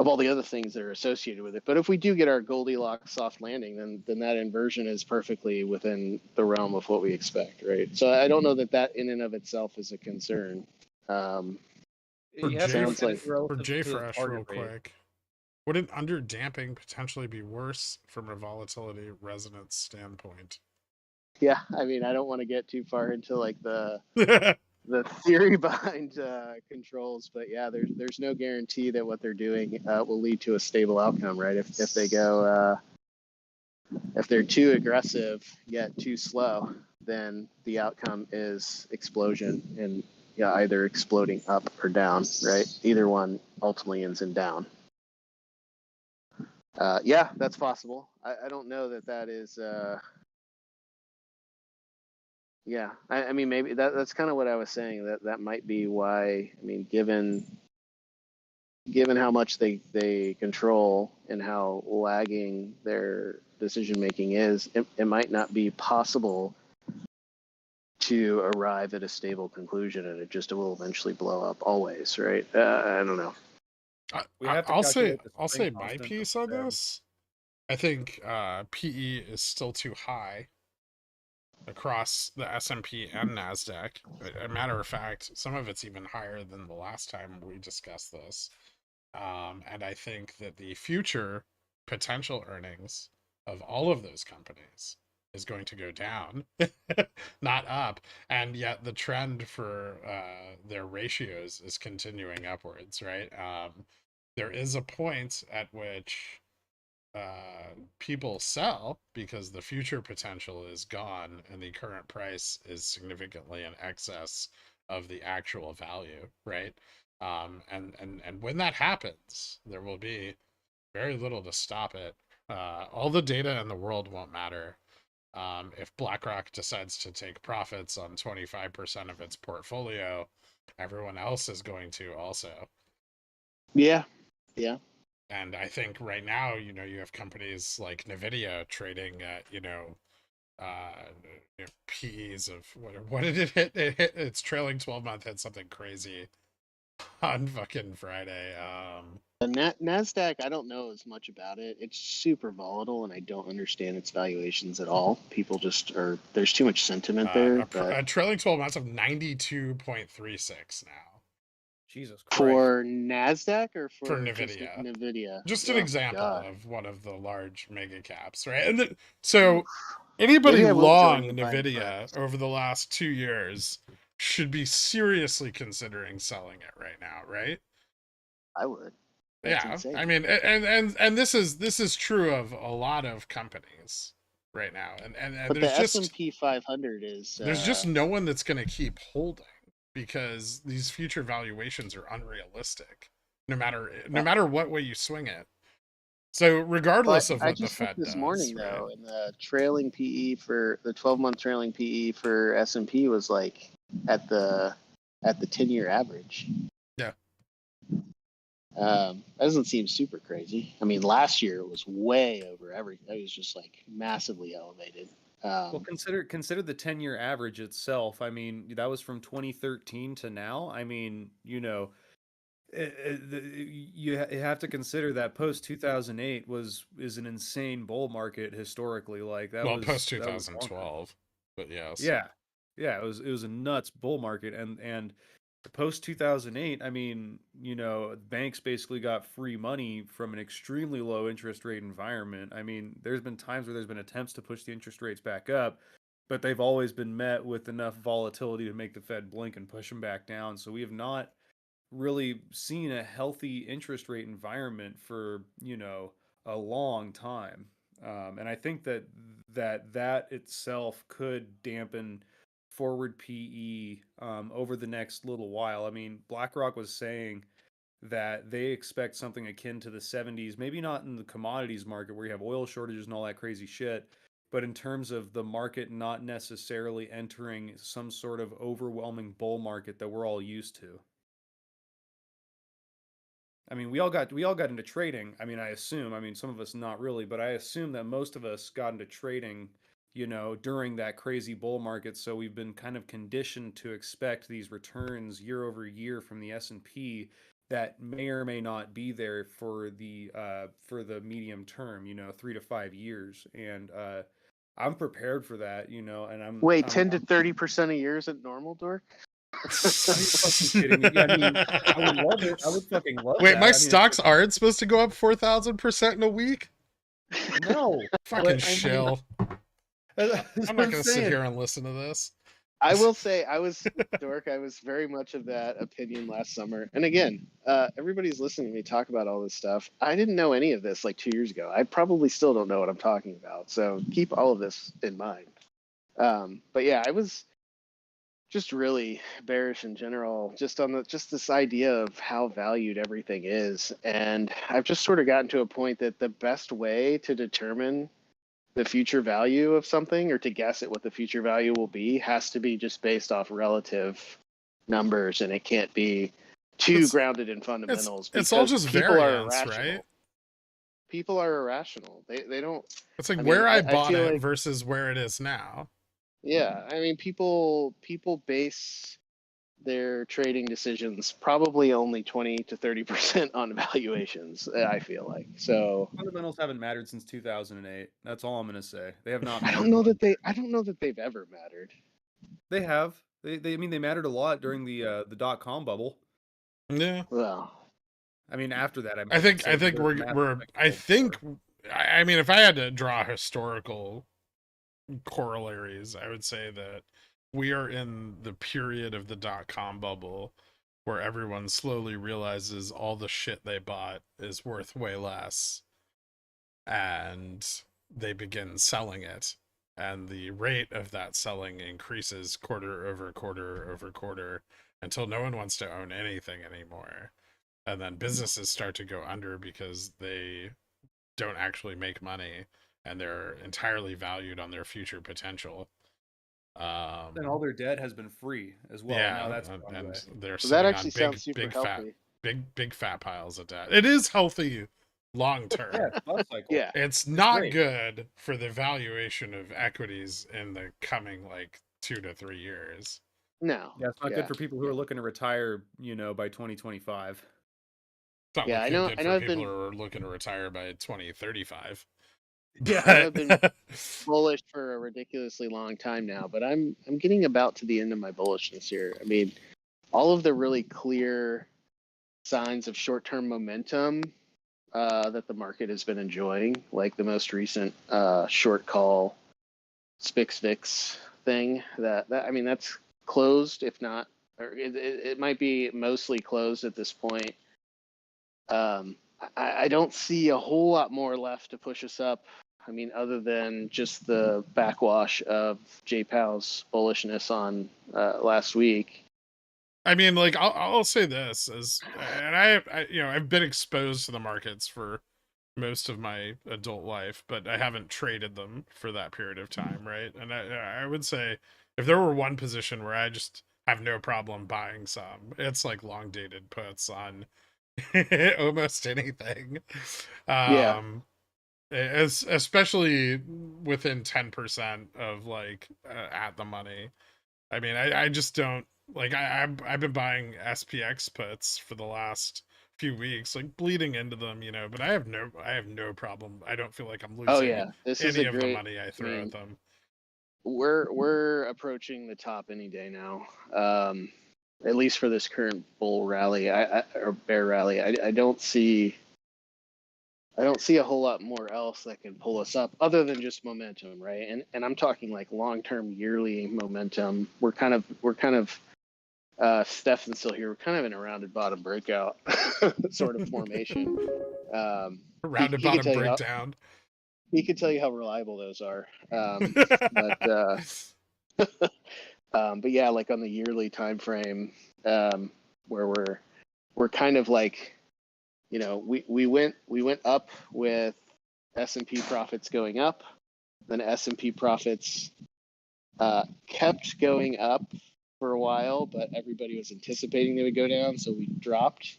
of all the other things that are associated with it. But if we do get our Goldilocks soft landing, then that inversion is perfectly within the realm of what we expect, right? So I don't know that in and of itself is a concern. for You have to J look Sounds at like it for relative to the JFresh, target real rate. quick. Would an underdamping potentially be worse from a volatility resonance standpoint? yeah. I mean, I don't want to get too far into like the theory behind controls, but yeah, there's no guarantee that what they're doing will lead to a stable outcome, right? If they go if they're too aggressive yet too slow, then the outcome is explosion and yeah, either exploding up or down, right? Either one ultimately ends in down. Yeah, that's possible. I don't know that is. Yeah, I mean maybe that's kind of what I was saying. That might be why. I mean, given how much they control and how lagging their decision making is, it might not be possible to arrive at a stable conclusion, and it just will eventually blow up always, right? I don't know. We have to I'll say calculate the I'll spring say my constant of piece the on Fed. this. I think PE is still too high across the S&P and Nasdaq. A matter of fact, some of it's even higher than the last time we discussed this. And I think that the future potential earnings of all of those companies is going to go down, not up. And yet the trend for their ratios is continuing upwards, right? There is a point at which people sell because the future potential is gone and the current price is significantly in excess of the actual value, right? And when that happens, there will be very little to stop it. All the data in the world won't matter. If BlackRock decides to take profits on 25% of its portfolio, everyone else is going to also. Yeah. Yeah. And I think right now, you know, you have companies like Nvidia trading at, PEs of what did it hit? It hit its trailing 12-month hit something crazy on fucking Friday. The NASDAQ, I don't know as much about it. It's super volatile, and I don't understand its valuations at all. People just are, there's too much sentiment there. A trailing 12 months of 92.36 now. Jesus Christ. For NASDAQ or For just Nvidia. Nvidia? Just an Oh, example God. of one of the large mega caps, right? And so anybody Maybe I will long join you buying Nvidia puts. over the last 2 years should be seriously considering selling it right now, right? I would. That's Yeah, insane. I mean, and this is true of a lot of companies right now, and But there's the just S&P 500 is there's just no one that's going to keep holding because these future valuations are unrealistic, no matter what way you swing it. So regardless but of I what the just looked Fed this does, morning right? though, and the trailing PE for the 12-month trailing PE for S&P was like at the 10-year average. Yeah. That doesn't seem super crazy. I mean, last year it was way over everything. It was just like massively elevated. Well, consider the 10-year average itself. I mean, that was from 2013 to now. I mean, you know, you have to consider that post 2008 is an insane bull market historically. Like Well, post that was bonkers. 2012, but yes. Yeah, yeah, it was a nuts bull market, and post 2008, I mean, you know, banks basically got free money from an extremely low interest rate environment. I mean, there's been times where there's been attempts to push the interest rates back up, but they've always been met with enough volatility to make the Fed blink and push them back down. So we have not really seen a healthy interest rate environment for, you know, a long time. And I think that itself could dampen forward PE over the next little while. I mean, BlackRock was saying that they expect something akin to the 70s, maybe not in the commodities market where you have oil shortages and all that crazy shit, but in terms of the market not necessarily entering some sort of overwhelming bull market that we're all used to. I mean, we all got into trading. I mean, I assume. I mean, some of us not really, but I assume that most of us got into trading, you know, during that crazy bull market. So we've been kind of conditioned to expect these returns year over year from the S&P that may or may not be there for the medium term, you know, 3 to 5 years. And I'm prepared for that, you know, and Wait, 10 to 30% a year is it normal, Dork? Are you fucking kidding me? I mean, I would love it. I would fucking love Wait, that. my I mean, stocks aren't supposed to go up 4,000% in a week? no, Fucking but I mean, shill. that's I'm what not I'm gonna sit saying. here and listen to this. I will say I was very much of that opinion last summer. And again, everybody's listening to me talk about all this stuff. I didn't know any of this like 2 years ago. I probably still don't know what I'm talking about. So keep all of this in mind. But yeah, I was just really bearish in general, just on just this idea of how valued everything is. And I've just sort of gotten to a point that the best way to determine the future value of something or to guess at what the future value will be has to be just based off relative numbers, and it can't be too grounded in fundamentals. It's all because just people are variance, irrational. right? People are irrational. They don't. It's like I mean, where I I bought feel it like versus where it is now. yeah. I mean, people base their trading decisions probably only 20 to 30% on valuations. I feel like so. Fundamentals haven't mattered since 2008. That's all I'm gonna say. They have not I mattered don't know much. I don't know that they've ever mattered. They have. I mean, they mattered a lot during the .com bubble. Yeah. Well, I mean, after that, I I should think say, I think they're we're massive I technical think before. I mean, if I had to draw historical corollaries, I would say that we are in the period of the dot-com bubble where everyone slowly realizes all the shit they bought is worth way less, and they begin selling it. And the rate of that selling increases quarter over quarter over quarter until no one wants to own anything anymore. And then businesses start to go under because they don't actually make money and they're entirely valued on their future potential. And all their debt has been free as well. Now Yeah, that's and, gone away. they're So that sitting on actually sounds super healthy. big fat piles of debt. It is healthy long term. Yeah, it's life cycle. Yeah. It's not great. good for the valuation of equities in the coming like 2 to 3 years. No. Yeah, it's not good for people who are looking to retire, by 2025. It's not Yeah, I looking know- good I for know I've people been- who are looking to retire by 2035. Yeah, I know I've been bullish for a ridiculously long time now, but I'm getting about to the end of my bullishness here. I mean, all of the really clear signs of short-term momentum that the market has been enjoying, like the most recent short call SPIX-VIX thing, I mean, that's closed, if not, or it might be mostly closed at this point. I don't see a whole lot more left to push us up. I mean, other than just the backwash of J Powell's bullishness on last week. I mean, like I'll say this and I've been exposed to the markets for most of my adult life, but I haven't traded them for that period of time, right? And I would say if there were one position where I just have no problem buying some, it's like long dated puts on almost anything. Yeah. Especially within 10% of like at the money. I mean, I just don't like I've been buying SPX puts for the last few weeks, like bleeding into them, but I have no problem. I don't feel like I'm losing Oh yeah, this is any a of the great. money I throw at them. We're approaching the top any day now. At least for this current bull rally, or bear rally. I don't see a whole lot more else that can pull us up other than just momentum, right? And I'm talking like long-term yearly momentum. We're kind of Stefan's still here. We're kind of in a rounded bottom breakout sort of formation. Rounded he could bottom tell you breakdown. he could tell you how reliable those are. But yeah, like on the yearly time frame, where we're kind of like, we went up with S&P profits going up, then S&P profits kept going up for a while, but everybody was anticipating they would go down, so we dropped,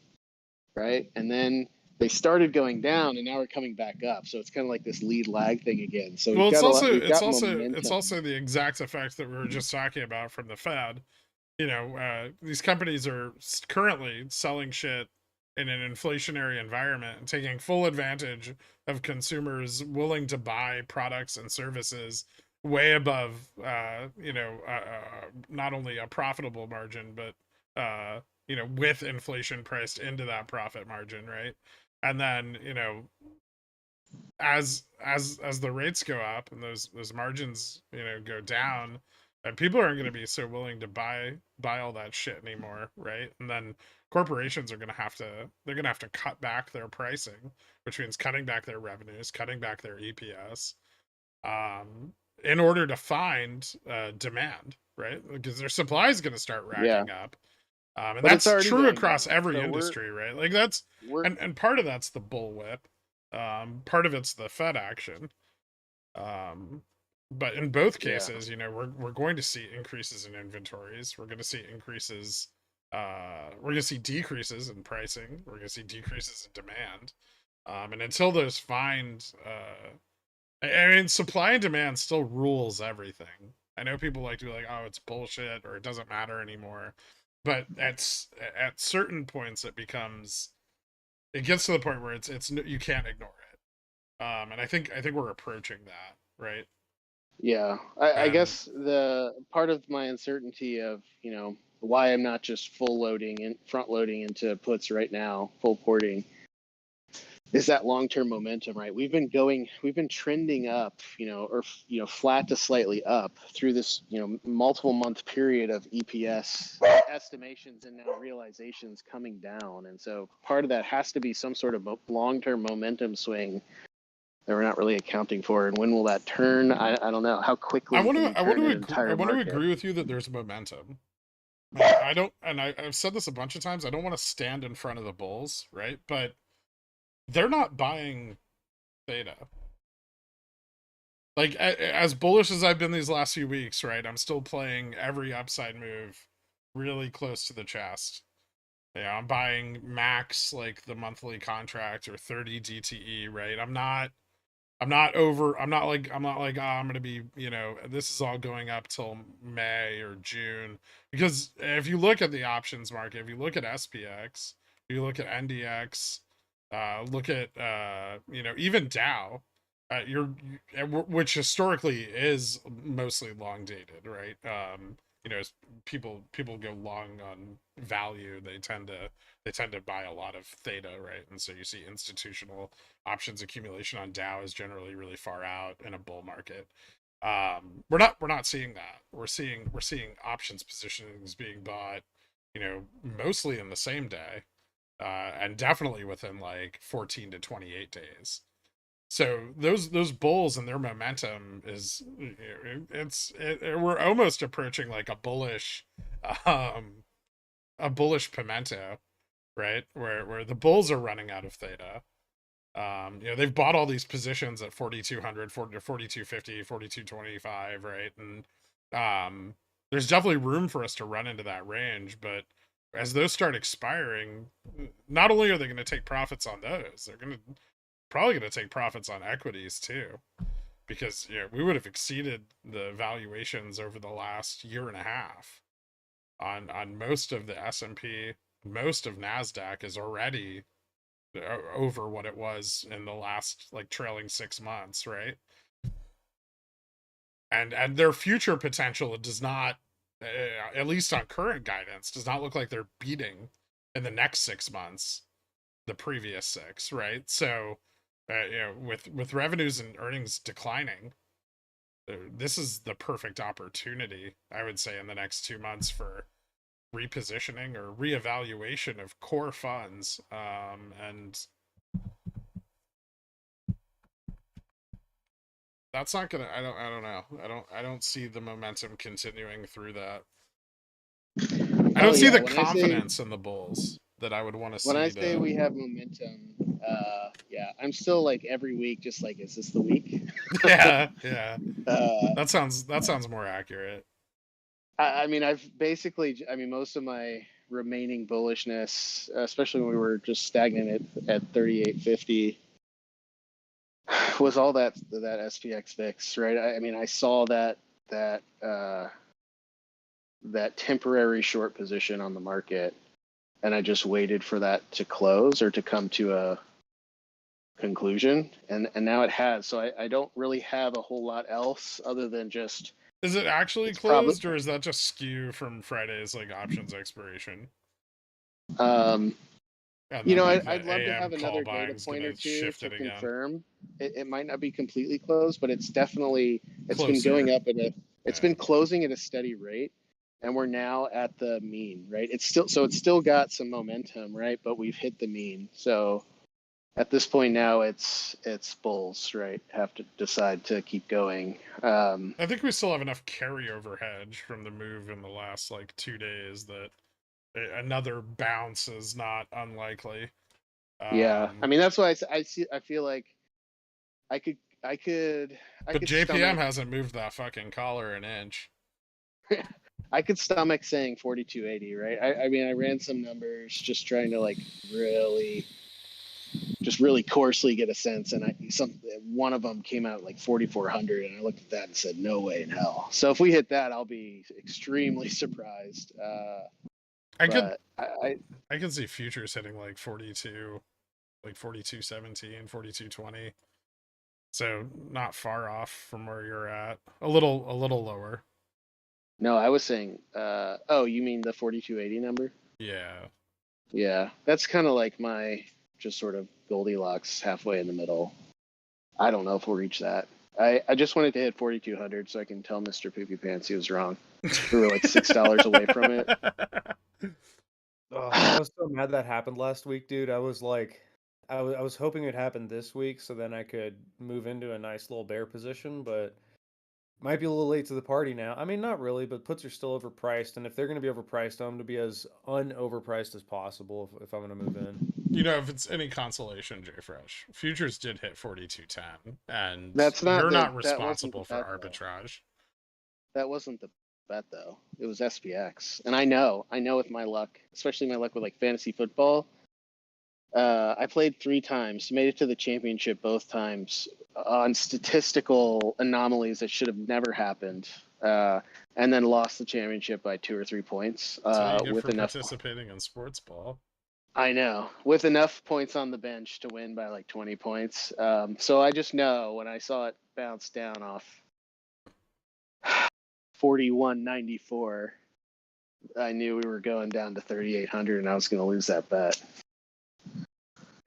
right? And then they started going down, and now we're coming back up. So it's kind of like this lead lag thing again. So Well, it's momentum. also the exact effect that we were just talking about from the Fed. These companies are currently selling shit in an inflationary environment and taking full advantage of consumers willing to buy products and services way above, not only a profitable margin, but, with inflation priced into that profit margin, right? And then, as the rates go up and those margins, go down, and people aren't going to be so willing to buy all that shit anymore, right? And then corporations are going to have to cut back their pricing, which means cutting back their revenues, cutting back their EPS, in order to find demand, right? Because their supply is going to start racking up. And But it's that's already true going across down. every So industry, right? Like that's we're and part of that's the bullwhip. Part of it's the Fed action. But in both cases, we're going to see increases in inventories. We're going to see increases. We're going to see decreases in pricing. We're going to see decreases in demand. And until those find, I mean, supply and demand still rules everything. I know people like to be like, "Oh, it's bullshit," or "It doesn't matter anymore." But at certain points, it gets to the point where it's you can't ignore it. And I think we're approaching that, right? Yeah, I guess the part of my uncertainty of, why I'm not just full loading and front loading into puts right now, full porting, is that long-term momentum, right? We've been trending up, or flat to slightly up through this, multiple month period of EPS estimations and now realizations coming down. And so part of that has to be some sort of long-term momentum swing that we're not really accounting for. And when will that turn? I don't know. How quickly I want can you to turn an entire market? agree with you that there's momentum. I've said this a bunch of times. I don't want to stand in front of the bulls, right? But they're not buying theta. Like, as bullish as I've been these last few weeks, right? I'm still playing every upside move really close to the chest. Yeah, I'm buying max, like the monthly contract, or 30 DTE, right? I'm not like, oh, I'm gonna be, this is all going up till May or June. Because if you look at the options market, if you look at SPX, if you look at NDX, look at even Dow, which historically is mostly long dated, right? As people go long on value, they tend to buy a lot of theta, right? And so you see institutional options accumulation on Dow is generally really far out in a bull market. We're not seeing that. We're seeing options positions being bought, mostly in the same day, and definitely within like 14 to 28 days. So those bulls and their momentum is, we're almost approaching like a bullish pimento, right? Where the bulls are running out of theta. They've bought all these positions at 4,200, 4,250, 4,225, right? And there's definitely room for us to run into that range, but as those start expiring, not only are they going to take profits on those, they're probably going to take profits on equities too, because we would have exceeded the valuations over the last year and a half on most of the S&P. Most of NASDAQ is already over what it was in the last like trailing 6 months, right? And their future potential does not, at least on current guidance, does not look like they're beating in the next 6 months the previous 6, right? So with revenues and earnings declining, this is the perfect opportunity, I would say, in the next 2 months for repositioning or reevaluation of core funds. And that's not gonna, I don't know. I don't see the momentum continuing through that. I don't see the confidence in the bulls that I would want to see. When I say we have momentum, I'm still like every week, just like, is this the week? yeah. That sounds more accurate. I've basically, most of my remaining bullishness, especially when we were just stagnant at 38.50, was all that SPX VIX, right? I saw that temporary short position on the market, and I just waited for that to close or to come to a conclusion, and now it has. So I don't really have a whole lot else other than just. Is it actually closed, or is that just skew from Friday's like options expiration? I'd love to have another data point or two to confirm. It might not be completely closed, but it's definitely been going up been closing at a steady rate, and we're now at the mean, right? It's still got some momentum, right? But we've hit the mean. So at this point now, it's bulls, right? Have to decide to keep going. I think we still have enough carryover hedge from the move in the last like 2 days that another bounce is not unlikely. That's why I feel like I could. But JPM hasn't moved that fucking collar an inch. I could stomach saying 4280, right? I ran some numbers just trying to like really coarsely get a sense, and one of them came out like 4400, and I looked at that and said, no way in hell. So if we hit that, I'll be extremely surprised. I can see futures hitting like 42, like 4217, 4220. So not far off from where you're at. A little lower. No, I was saying, you mean the 4280 number? Yeah. Yeah, that's kind of like my just sort of Goldilocks halfway in the middle. I don't know if we'll reach that. I just wanted to hit 4,200 so I can tell Mr. Poopy Pants he was wrong. We were like $6 away from it. Oh, I was so mad that happened last week, dude. I was like, I was hoping it happened this week so then I could move into a nice little bear position, but might be a little late to the party now. I mean, not really, but puts are still overpriced, and if they're going to be overpriced, I'm going to be as unoverpriced as possible if I'm going to move in. You know, if it's any consolation, JFresh, futures did hit 42.10, and That's not you're the- not that wasn't responsible the for bet, though. arbitrage. That wasn't the bet though. It was SPX, and I know with my luck, especially my luck with like fantasy football. I played 3 times, made it to the championship both times on statistical anomalies that should have never happened, and then lost the championship by 2 or 3 points. That's what you get With for enough, participating in sports ball. I know, with enough points on the bench to win by like 20 points. So I just know when I saw it bounce down off 41.94, I knew we were going down to 3,800, and I was going to lose that bet.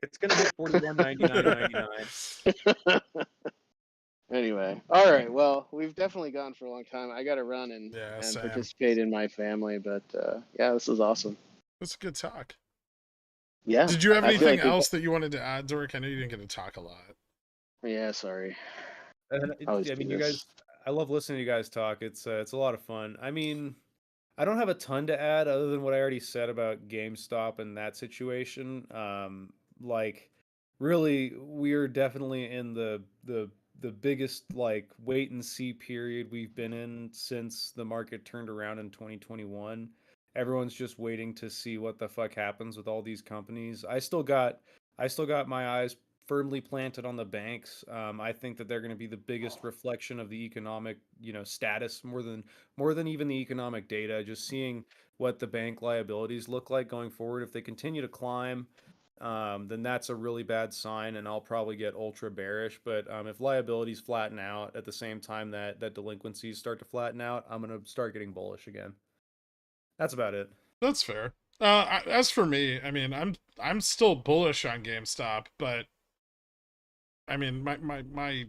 It's going to hit 41.99.99. Anyway, all right. Well, we've definitely gone for a long time. I got to run and Sam. participate in my family, but yeah, this was awesome. That's a good talk. Yeah. Did you have I feel anything like else that you wanted to add, Dork? I know you didn't get to talk a lot. Yeah, sorry. And I Always mean, do you this. guys, I love listening to you guys talk. It's a lot of fun. I mean, I don't have a ton to add other than what I already said about GameStop and that situation. Like, really, we're definitely in the biggest like wait and see period we've been in since the market turned around in 2021. Everyone's just waiting to see what the fuck happens with all these companies. I still got my eyes firmly planted on the banks. I think that they're going to be the biggest reflection of the economic, status more than even the economic data. Just seeing what the bank liabilities look like going forward. If they continue to climb, then that's a really bad sign, and I'll probably get ultra bearish. But if liabilities flatten out at the same time that delinquencies start to flatten out, I'm going to start getting bullish again. That's about it. That's fair. As for me, I mean, I'm still bullish on GameStop, but I mean, my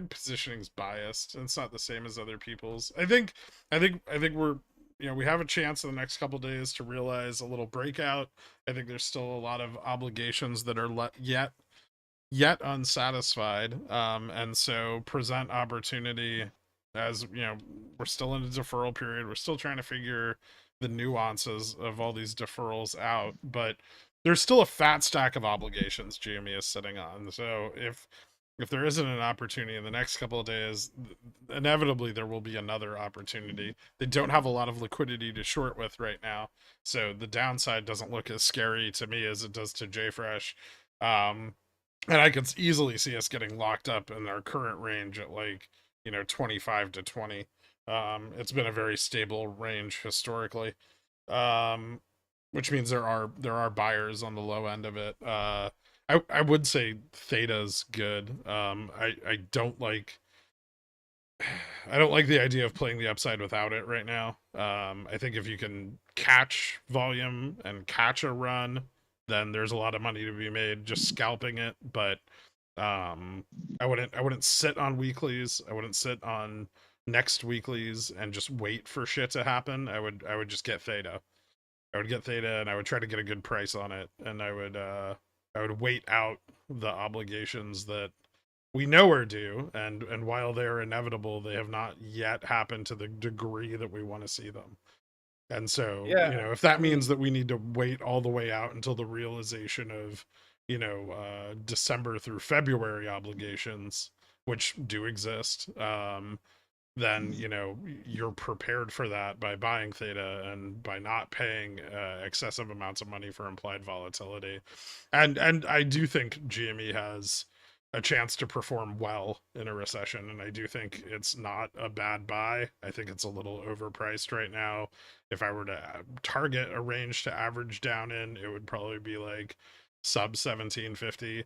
positioning's biased, and it's not the same as other people's. I think we're, we have a chance in the next couple days to realize a little breakout. I think there's still a lot of obligations that are yet unsatisfied, and so present opportunity. As we're still in a deferral period. We're still trying to figure the nuances of all these deferrals out, but there's still a fat stack of obligations GME is sitting on. So if there isn't an opportunity in the next couple of days, inevitably there will be another opportunity. They don't have a lot of liquidity to short with right now, so the downside doesn't look as scary to me as it does to JFresh. And I could easily see us getting locked up in our current range at like 25 to 20. It's been a very stable range historically, which means there are buyers on the low end of it. I would say theta's good. I don't like the idea of playing the upside without it right now. I think if you can catch volume and catch a run, then there's a lot of money to be made just scalping it. But I wouldn't sit on weeklies. I wouldn't sit on next weeklies and just wait for shit to happen. I would just get theta. I would get theta and I would try to get a good price on it, and I would wait out the obligations that we know are due, and while they're inevitable, they have not yet happened to the degree that we want to see them. And so, Yeah, if that means that we need to wait all the way out until the realization of, December through February obligations, which do exist, then, you're prepared for that by buying theta and by not paying excessive amounts of money for implied volatility. And I do think GME has a chance to perform well in a recession, and I do think it's not a bad buy. I think it's a little overpriced right now. If I were to target a range to average down in, it would probably be like sub 1750.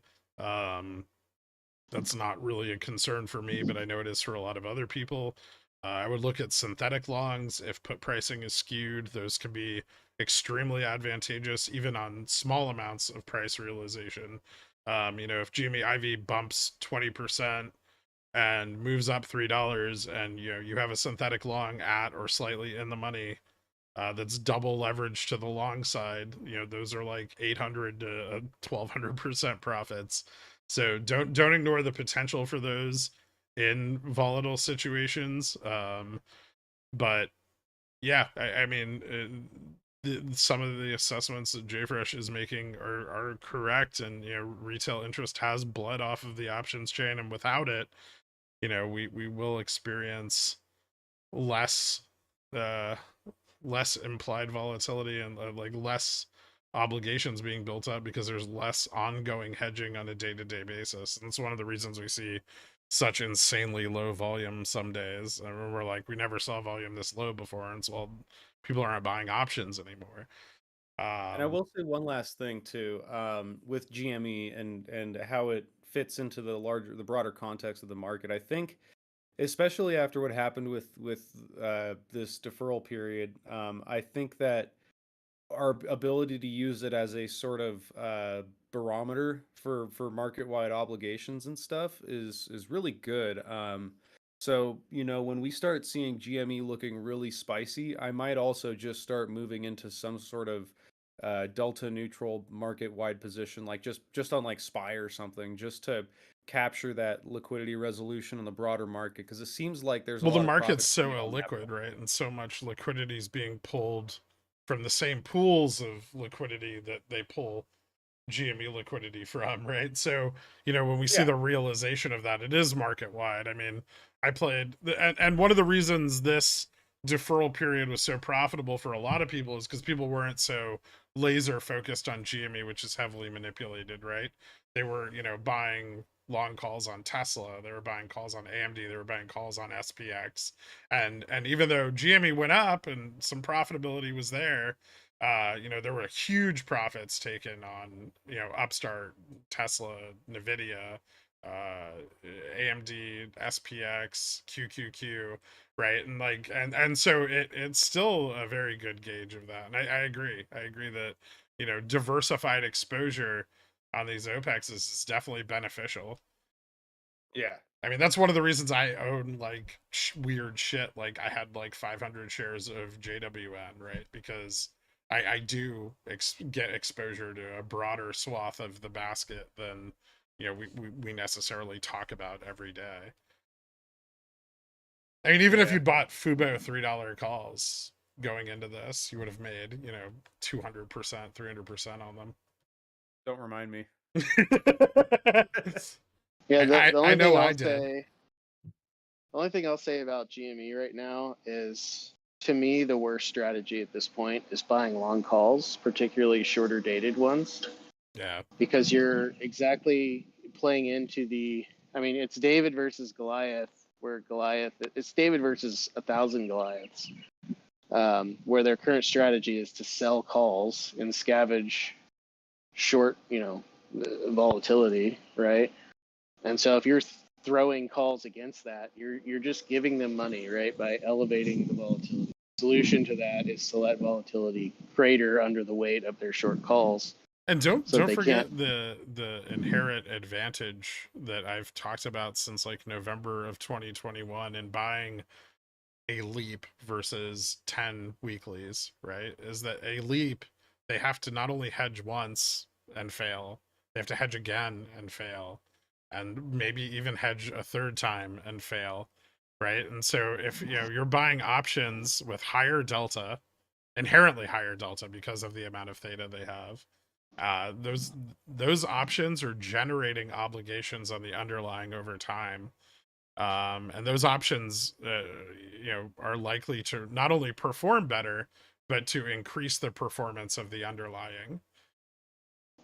That's not really a concern for me, but I know it is for a lot of other people. I would look at synthetic longs. If put pricing is skewed, those can be extremely advantageous, even on small amounts of price realization. If GME IV bumps 20% and moves up $3, and you have a synthetic long at or slightly in the money, that's double leverage to the long side. Those are like 800 to 1200% profits. So don't ignore the potential for those in volatile situations. But yeah, I mean, some of the assessments that JFresh is making are correct, and retail interest has bled off of the options chain, and without it, we will experience less uh less implied volatility and like less obligations being built up because there's less ongoing hedging on a day-to-day basis. And it's one of the reasons we see such insanely low volume some days. And we're like, we never saw volume this low before, and so people aren't buying options anymore. And I will say one last thing too, with GME and how it fits into the broader context of the market. I think, especially after what happened with this deferral period, I think that our ability to use it as a sort of barometer for market wide obligations and stuff is really good. So when we start seeing GME looking really spicy, I might also just start moving into some sort of delta neutral market wide position, like just on like SPY or something, just to capture that liquidity resolution in the broader market, because it seems like there's a the lot of market's profits to so be on that illiquid, one. right? And so much liquidity is being pulled from the same pools of liquidity that they pull GME liquidity from, right? So, when we see Yeah. the realization of that, it is market wide. I mean, I played, and one of the reasons this deferral period was so profitable for a lot of people is because people weren't so laser focused on GME, which is heavily manipulated, right? They were, buying long calls on Tesla, they were buying calls on AMD, they were buying calls on SPX, and even though GME went up and some profitability was there, there were huge profits taken on, Upstart, Tesla, Nvidia, AMD, SPX, QQQ, right? And like, and so it's still a very good gauge of that. And I agree. I agree that, diversified exposure on these OPEXs is definitely beneficial. Yeah. I mean, that's one of the reasons I own like weird shit. Like I had like 500 shares of JWN, right? Because I do get exposure to a broader swath of the basket than we necessarily talk about every day. I mean, even if Yeah. you'd bought Fubo $3 calls going into this, you would have made 200%, 300% on them. Don't remind me. Yeah, the I only know thing I I'll did. say, the only thing I'll say about GME right now is, to me, the worst strategy at this point is buying long calls, particularly shorter dated ones, Yeah. because you're exactly playing into I mean, it's David versus Goliath, where it's David versus 1,000 Goliaths, where their current strategy is to sell calls and scavenge short, volatility, right? And so if you're throwing calls against that, you're just giving them money, right, by elevating the volatility. The solution to that is to let volatility crater under the weight of their short calls, And don't so that don't they can't. forget the inherent advantage that I've talked about since like November of 2021 in buying a leap versus 10 weeklies, right? Is that a leap, they have to not only hedge once and fail, they have to hedge again and fail, and maybe even hedge a third time and fail, right? And so if you're buying options with higher delta, inherently higher delta because of the amount of theta they have, those options are generating obligations on the underlying over time, and those options are likely to not only perform better but to increase the performance of the underlying.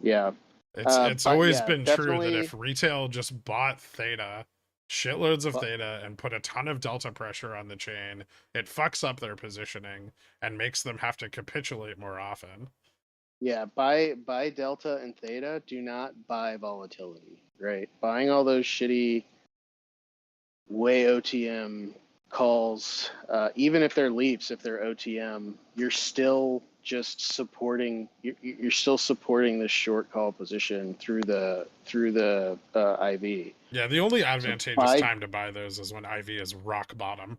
Yeah. It's But always yeah, been true that if definitely. retail just bought theta, shitloads of Well, theta, and put a ton of delta pressure on the chain, it fucks up their positioning and makes them have to capitulate more often. yeah, buy delta and theta. Do not buy volatility. Right, buying all those shitty way OTM calls, even if they're leaps, if they're OTM, you're still just supporting. You're still supporting the short call position through the IV. Yeah, the only So advantageous time to buy those is when IV is rock bottom.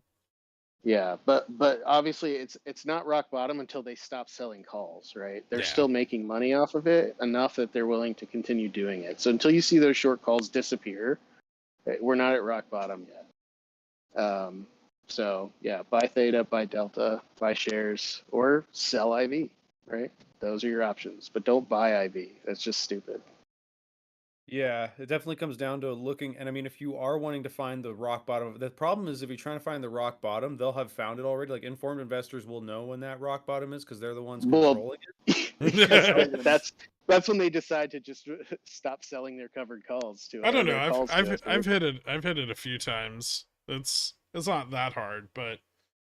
yeah, but obviously it's not rock bottom until they stop selling calls, right? They're Yeah. still making money off of it enough that they're willing to continue doing it. So until you see those short calls disappear, we're not at rock bottom yet. So yeah, buy theta, buy delta, buy shares, or sell IV, right? Those are your options, but don't buy IV. That's just stupid. Yeah, it definitely comes down to looking. And I mean, if you are wanting to find the rock bottom, the problem is if you're trying to find the rock bottom, they'll have found it already. Like informed investors will know when that rock bottom is because they're the ones Well, controlling it. that's when they decide to just stop selling their covered calls to. I don't their know. calls to us. I've hit it a few times. It's not that hard, but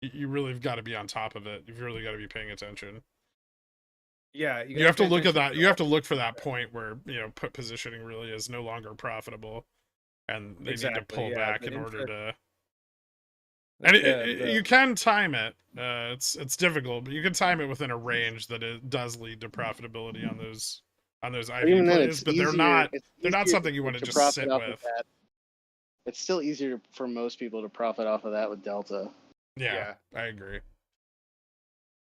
you really have got to be on top of it. You've really got to be paying attention. Yeah, You have to look at that. You have to look for that point where put positioning really is no longer profitable, and they need to pull back in order to. And you can time it. It's difficult, but you can time it within a range that it does lead to profitability on those IV plays. But they're not something you want to just sit with. It's still easier for most people to profit off of that with delta. Yeah, I agree.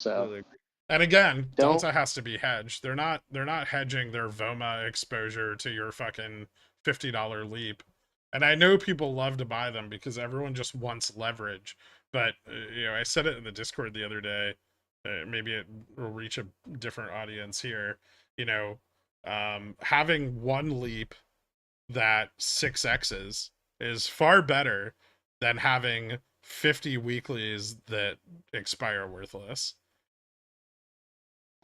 So. Really agree. And again, delta has to be hedged. They're not hedging their VOMA exposure to your fucking $50 leap. And I know people love to buy them because everyone just wants leverage. But I said it in the Discord the other day. Maybe it will reach a different audience here. Having one leap that 6x's is far better than having 50 weeklies that expire worthless.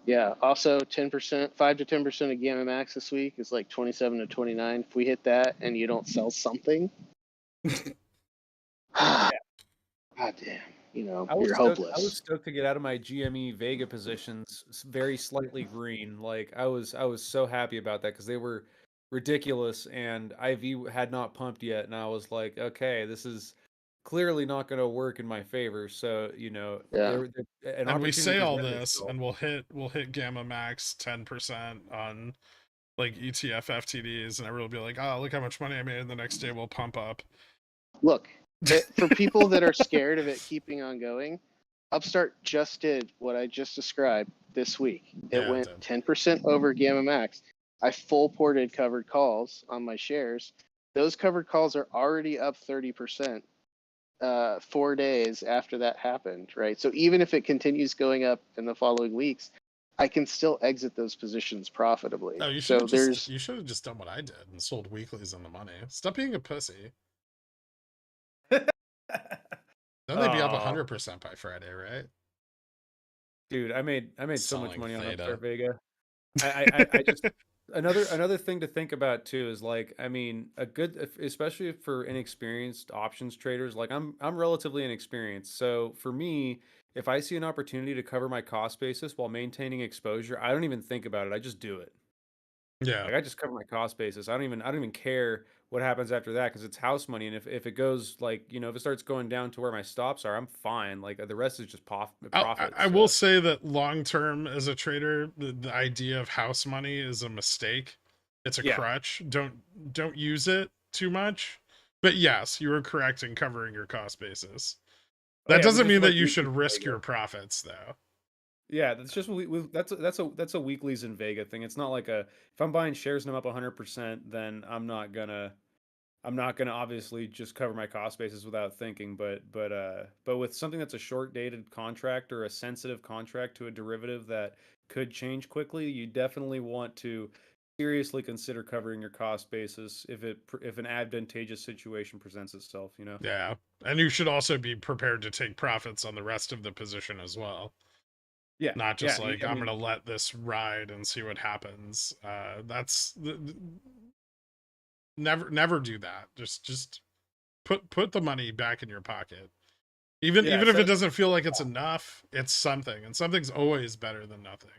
Yeah. Also, 10%, 5 to 10% of Gamma Max this week is like 27 to 29. If we hit that and you don't sell something, God damn, you're hopeless. I was stoked to get out of my GME Vega positions, very slightly green. Like I was so happy about that because they were ridiculous, and IV had not pumped yet, and I was like, okay, this is clearly not going to work in my favor. So and we say all this, and we'll hit Gamma Max 10% on like ETF FTDs, and everyone will be like, oh, look how much money I made, and the next day we'll pump up. Look, for people that are scared of it keeping on going, Upstart just did what I just described this week. It went 10% over Gamma Max. I full ported covered calls on my shares. Those covered calls are already up 30%. 4 days after that happened, right? So even if it continues going up in the following weeks, I can still exit those positions profitably. No, you should have just done what I did and sold weeklies on the money. Stop being a pussy. Then they'd be up 100% by Friday, right? Dude, I made so much money on Upstart Vega. I just another thing to think about too is like, I mean, especially for inexperienced options traders, like I'm relatively inexperienced. So for me, if I see an opportunity to cover my cost basis while maintaining exposure, I don't even think about it. I just do it. Yeah. Like I just cover my cost basis. I don't even care what happens after that because it's house money. And if it goes like, if it starts going down to where my stops are, I'm fine. Like the rest is just profit. I will say that long term as a trader, the idea of house money is a mistake. It's a crutch. Don't use it too much. But yes, you are correct in covering your cost basis. That doesn't mean that you should risk your profits though. Yeah, that's just that's a weeklies in Vega thing. It's not like if I'm buying shares and I'm up 100%, then I'm not gonna obviously just cover my cost basis without thinking. But with something that's a short dated contract or a sensitive contract to a derivative that could change quickly, you definitely want to seriously consider covering your cost basis if an advantageous situation presents itself. Yeah, and you should also be prepared to take profits on the rest of the position as well. Yeah, not just I'm going to let this ride and see what happens. That's never do that. Just put the money back in your pocket. Even if it doesn't feel like it's enough, it's something, and something's always better than nothing.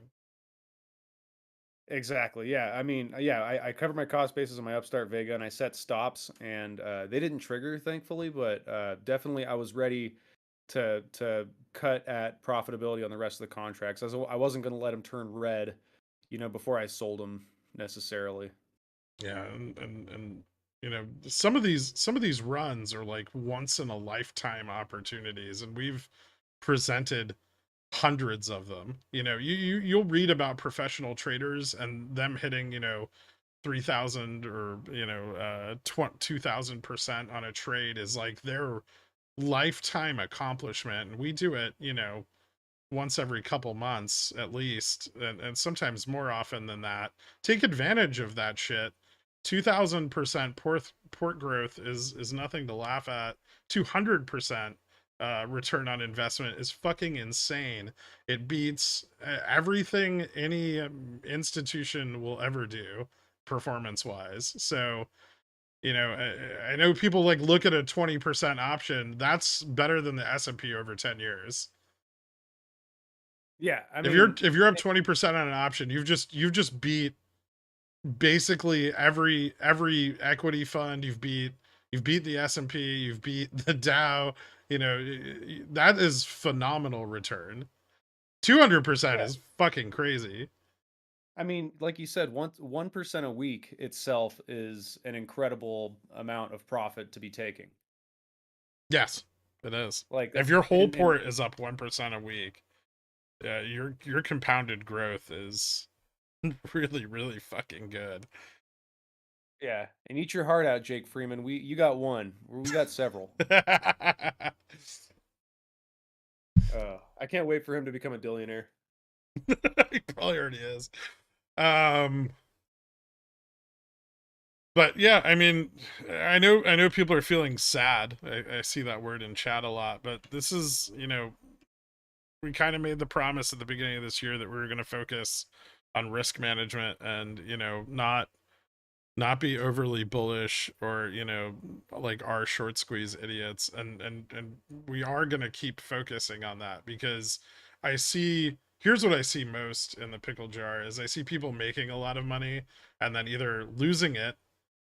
Exactly. Yeah. I mean, yeah, I covered my cost basis on my Upstart Vega and I set stops and they didn't trigger, thankfully, but definitely I was ready to cut at profitability on the rest of the contracts. I wasn't going to let them turn red, before I sold them necessarily. Yeah, and you know, some of these runs are like once in a lifetime opportunities, and we've presented hundreds of them. You'll read about professional traders and them hitting 3,000 or 2,000% on a trade is like their lifetime accomplishment, and we do it once every couple months at least, and sometimes more often than that. Take advantage of that shit. 2,000% port growth is nothing to laugh at. 200% return on investment is fucking insane. It beats everything any institution will ever do performance wise. So I know people like look at a 20% option. That's better than the S&P over 10 years. Yeah. I If mean, you're up 20% on an option, you've just beat basically every equity fund. You've beat the S&P, you've beat the Dow. That is phenomenal return. 200% yeah. is fucking crazy. I mean, like you said, 1% a week itself is an incredible amount of profit to be taking. Yes, it is. Like If that, your whole and port is up 1% a week, your compounded growth is really, really fucking good. yeah, and eat your heart out, Jake Freeman. You got one. We got several. I can't wait for him to become a billionaire. He probably already is. Um, but yeah, I mean, I know people are feeling sad. I see that word in chat a lot, but this is, we kind of made the promise at the beginning of this year that we were going to focus on risk management and, not be overly bullish or, like our short squeeze idiots. And we are going to keep focusing on that because here's what I see most in the pickle jar is I see people making a lot of money and then either losing it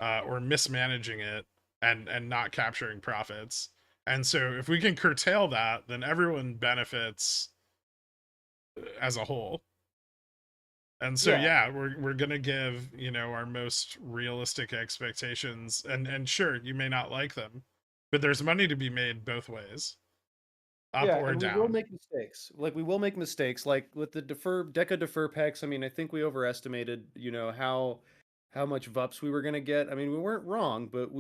or mismanaging it and not capturing profits. And so if we can curtail that, then everyone benefits as a whole. And so Yeah, yeah, we're gonna give our most realistic expectations, and sure, you may not like them, but there's money to be made both ways, up yeah, or and we will down. make mistakes. Like we will make mistakes. Like with the Deca defer packs. I mean, I think we overestimated, how much VUPs we were gonna get. I mean, we weren't wrong, but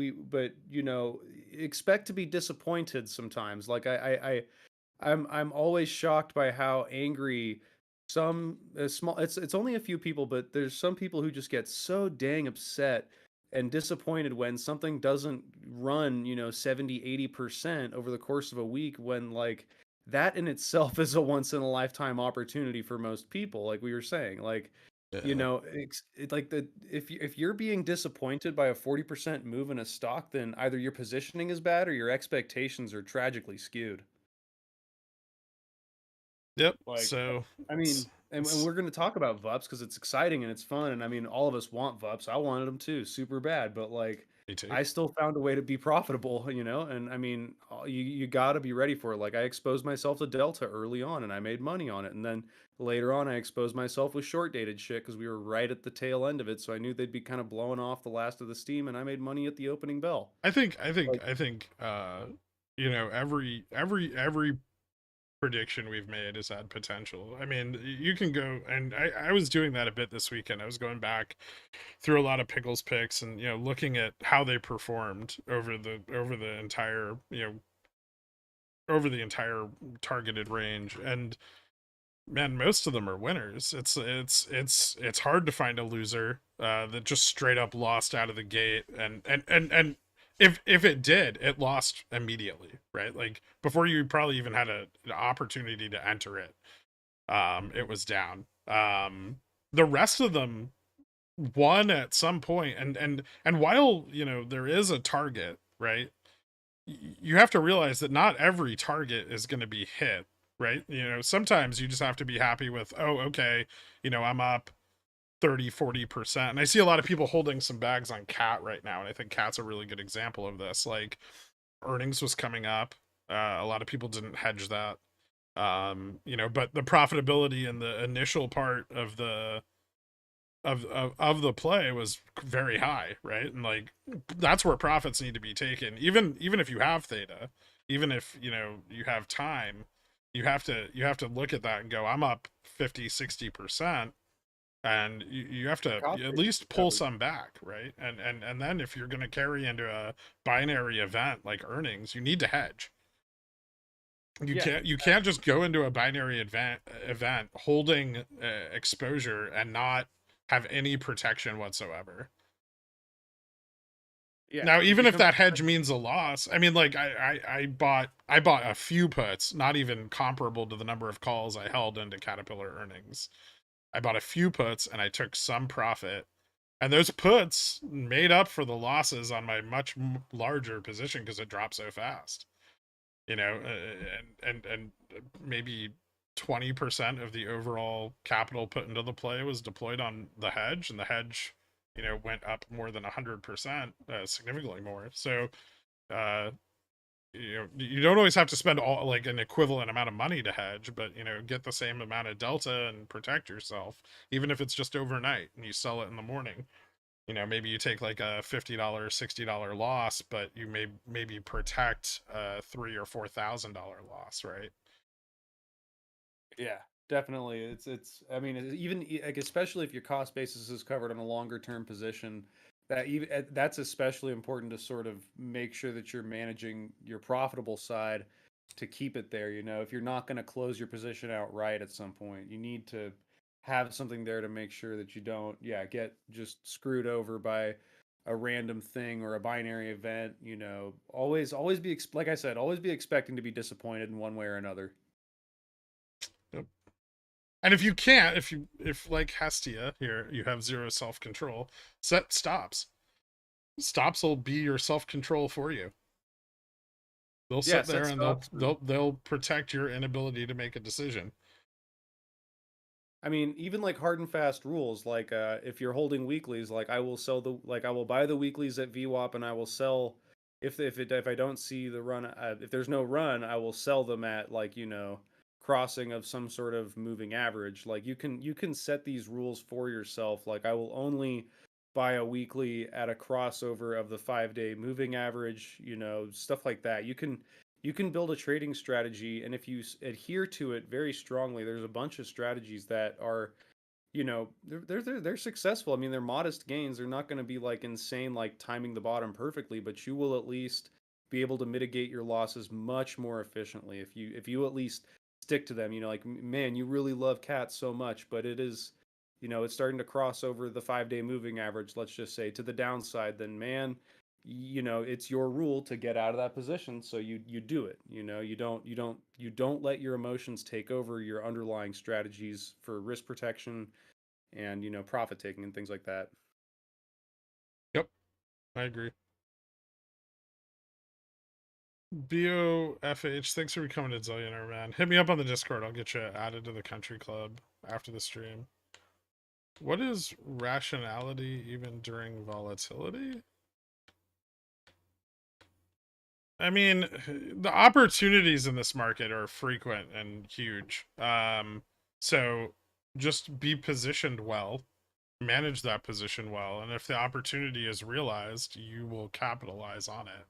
expect to be disappointed sometimes. Like I'm always shocked by how angry some small it's only a few people, but there's some people who just get so dang upset and disappointed when something doesn't run, 70-80% over the course of a week when like that in itself is a once in a lifetime opportunity for most people, like we were saying. Like, Yeah. like the if you're being disappointed by a 40% move in a stock, then either your positioning is bad or your expectations are tragically skewed. Yep. Like, So I it's, mean, and it's we're going to talk about VUPs because it's exciting and it's fun. And I mean, all of us want VUPs. I wanted them too, super bad. But like, me too. I still found a way to be profitable, And I mean, you got to be ready for it. Like, I exposed myself to Delta early on and I made money on it. And then later on, I exposed myself with short dated shit because we were right at the tail end of it. So I knew they'd be kind of blowing off the last of the steam and I made money at the opening bell. I think I think Like, I think every prediction we've made has had potential. I mean, you can go, and I was doing that a bit this weekend. I was going back through a lot of pickles picks and looking at how they performed over the entire over the entire targeted range. And man, most of them are winners. It's hard to find a loser that just straight up lost out of the gate. And if it did, it lost immediately, right? Like before you probably even had an opportunity to enter it, it was down. The rest of them won at some point, and while there is a target, right? You have to realize that not every target is going to be hit, right? Sometimes you just have to be happy with, oh, okay, I'm up 30-40%. And I see a lot of people holding some bags on cat right now, and I think cat's a really good example of this. Like, earnings was coming up, a lot of people didn't hedge that, but the profitability in the initial part of the play was very high, right? And like, that's where profits need to be taken, even if you have theta, even if you have time. You have to look at that and go, I'm up 50-60%, and you have to Cost at basis least pull covered. some back, right? And then if you're going to carry into a binary event like earnings, you need to hedge. Yeah. You can't just go into a binary event holding exposure and not have any protection whatsoever. Yeah. Now, It even if becomes that hedge means a loss, I mean, like, I bought a few puts, not even comparable to the number of calls I held into Caterpillar earnings. I bought a few puts and I took some profit, and those puts made up for the losses on my much larger position because it dropped so fast. And maybe 20% of the overall capital put into the play was deployed on the hedge, and the hedge went up more than 100%, significantly more. So you don't always have to spend all like an equivalent amount of money to hedge, but get the same amount of delta and protect yourself, even if it's just overnight and you sell it in the morning. Maybe you take like a $50, $60 loss, but you maybe protect a $3,000 or $4,000 loss, right? Yeah, definitely. It's. I mean, even like, especially if your cost basis is covered on a longer term position, that's especially important to sort of make sure that you're managing your profitable side to keep it there. If you're not going to close your position outright at some point, you need to have something there to make sure that you don't, get just screwed over by a random thing or a binary event. Always be like I said, always be expecting to be disappointed in one way or another. Yep. And if you can't, if like Hestia here, you have zero self-control, set stops. Stops will be your self-control for you. They'll Yeah, sit set there and stops. they'll protect your inability to make a decision. I mean, even like hard and fast rules, like if you're holding weeklies, like I will buy the weeklies at VWAP and I will sell if I don't see the run, if there's no run, I will sell them at like crossing of some sort of moving average. Like you can set these rules for yourself. Like I will only buy a weekly at a crossover of the 5-day moving average. Stuff like that. You can build a trading strategy, and if you adhere to it very strongly, there's a bunch of strategies that are they're successful. I mean, they're modest gains. They're not going to be like insane, like timing the bottom perfectly, but you will at least be able to mitigate your losses much more efficiently if you at least stick to them. Like, man, you really love cats so much, but it's starting to cross over the 5-day moving average, let's just say, to the downside. Then, man, it's your rule to get out of that position, so you do it. You don't let your emotions take over your underlying strategies for risk protection and profit taking and things like that. Yep, I agree. BOFH, thanks for becoming a Zillionaire, man. Hit me up on the Discord. I'll get you added to the country club after the stream. What is rationality even during volatility? I mean, the opportunities in this market are frequent and huge. So just be positioned well, manage that position well, and if the opportunity is realized, you will capitalize on it.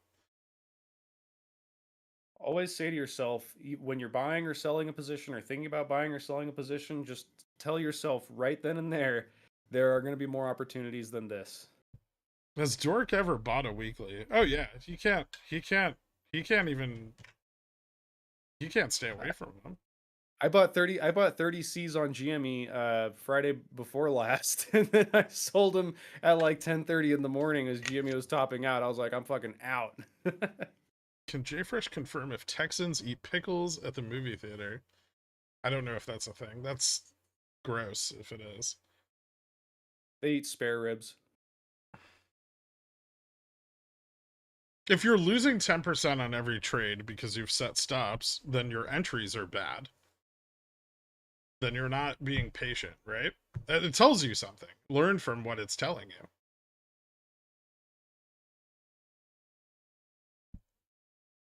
Always say to yourself, when you're buying or selling a position or thinking about buying or selling a position, just tell yourself right then and there are going to be more opportunities than this. Has Dork ever bought a weekly? Oh yeah, he can't stay away from them. I bought 30 C's on GME Friday before last, and then I sold them at like 10:30 in the morning as GME was topping out. I was like, I'm fucking out. Can JFresh confirm if Texans eat pickles at the movie theater? I don't know if that's a thing. That's gross if it is. They eat spare ribs. If you're losing 10% on every trade because you've set stops, then your entries are bad. then you're not being patient, right? It tells you something. Learn from what it's telling you.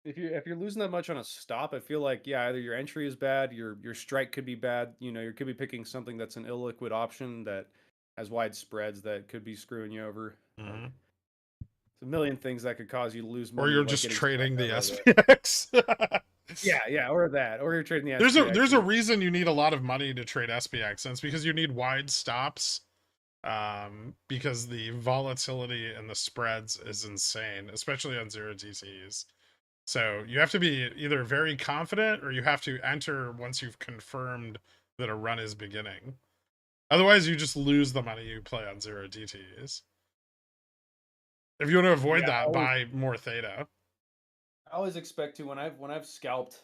If you're losing that much on a stop, I feel like yeah, either your entry is bad, your strike could be bad. You know, you could be picking something that's an illiquid option that has wide spreads that could be screwing you over. Like, Mhm. it's a million things that could cause you to lose Or money, you're like just getting trading scammed the out by SPX. yeah, or that, or you're trading the There's SPX. a reason you need a lot of money to trade SPX, and it's because you need wide stops. Because the volatility and the spreads is insane, especially on zero DTs. So you have to be either very confident or you have to enter once you've confirmed that a run is beginning. Otherwise, you just lose the money you play on zero DTs. If you want to avoid that, buy more theta. I always expect to when I've scalped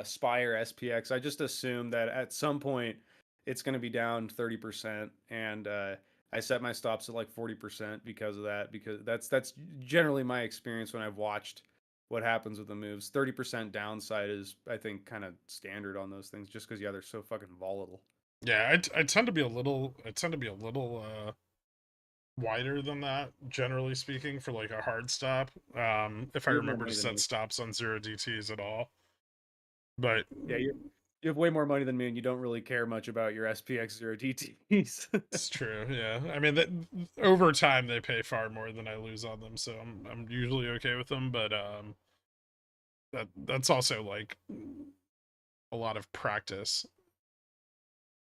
Spire SPX, I just assume that at some point it's going to be down 30%, and I set my stops at like 40% because of that. Because that's generally my experience when I've watched what happens with the moves. 30% downside is, I think, kind of standard on those things, just because yeah, they're so fucking volatile. Yeah, I tend to be a little. I tend to be a little wider than that, generally speaking, for like a hard stop. If I You have more remember to money than set me. stops on zero DTs at all. But Yeah, you have way more money than me, and you don't really care much about your SPX zero DTs. it's true, yeah. I mean, that over time they pay far more than I lose on them, so I'm usually okay with them. But that's also like a lot of practice.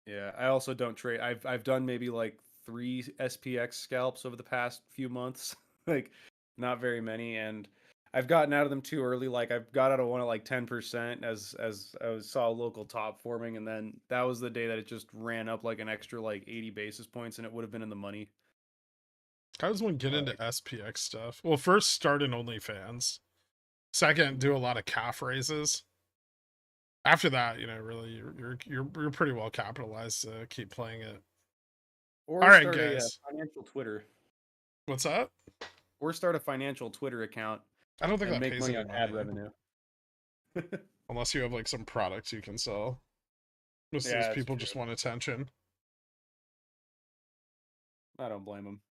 Yeah, I also don't trade. I've done maybe like 3 SPX scalps over the past few months, like not very many, and I've gotten out of them too early. Like I've got out of one at like 10% as saw a local top forming, and then that was the day that it just ran up like an extra like 80 basis points, and it would have been in the money. How does one get into Like, SPX stuff? Well, first start in OnlyFans. Second, do a lot of calf raises. After that, you know, really, you're pretty well capitalized to keep playing it. All or right, start a guys. financial Twitter, What's that? or start a financial Twitter account I don't think and that make pays money any on ad money revenue. unless you have like some products you can sell. Most of those Yeah, that's people true. just want attention. I don't blame them.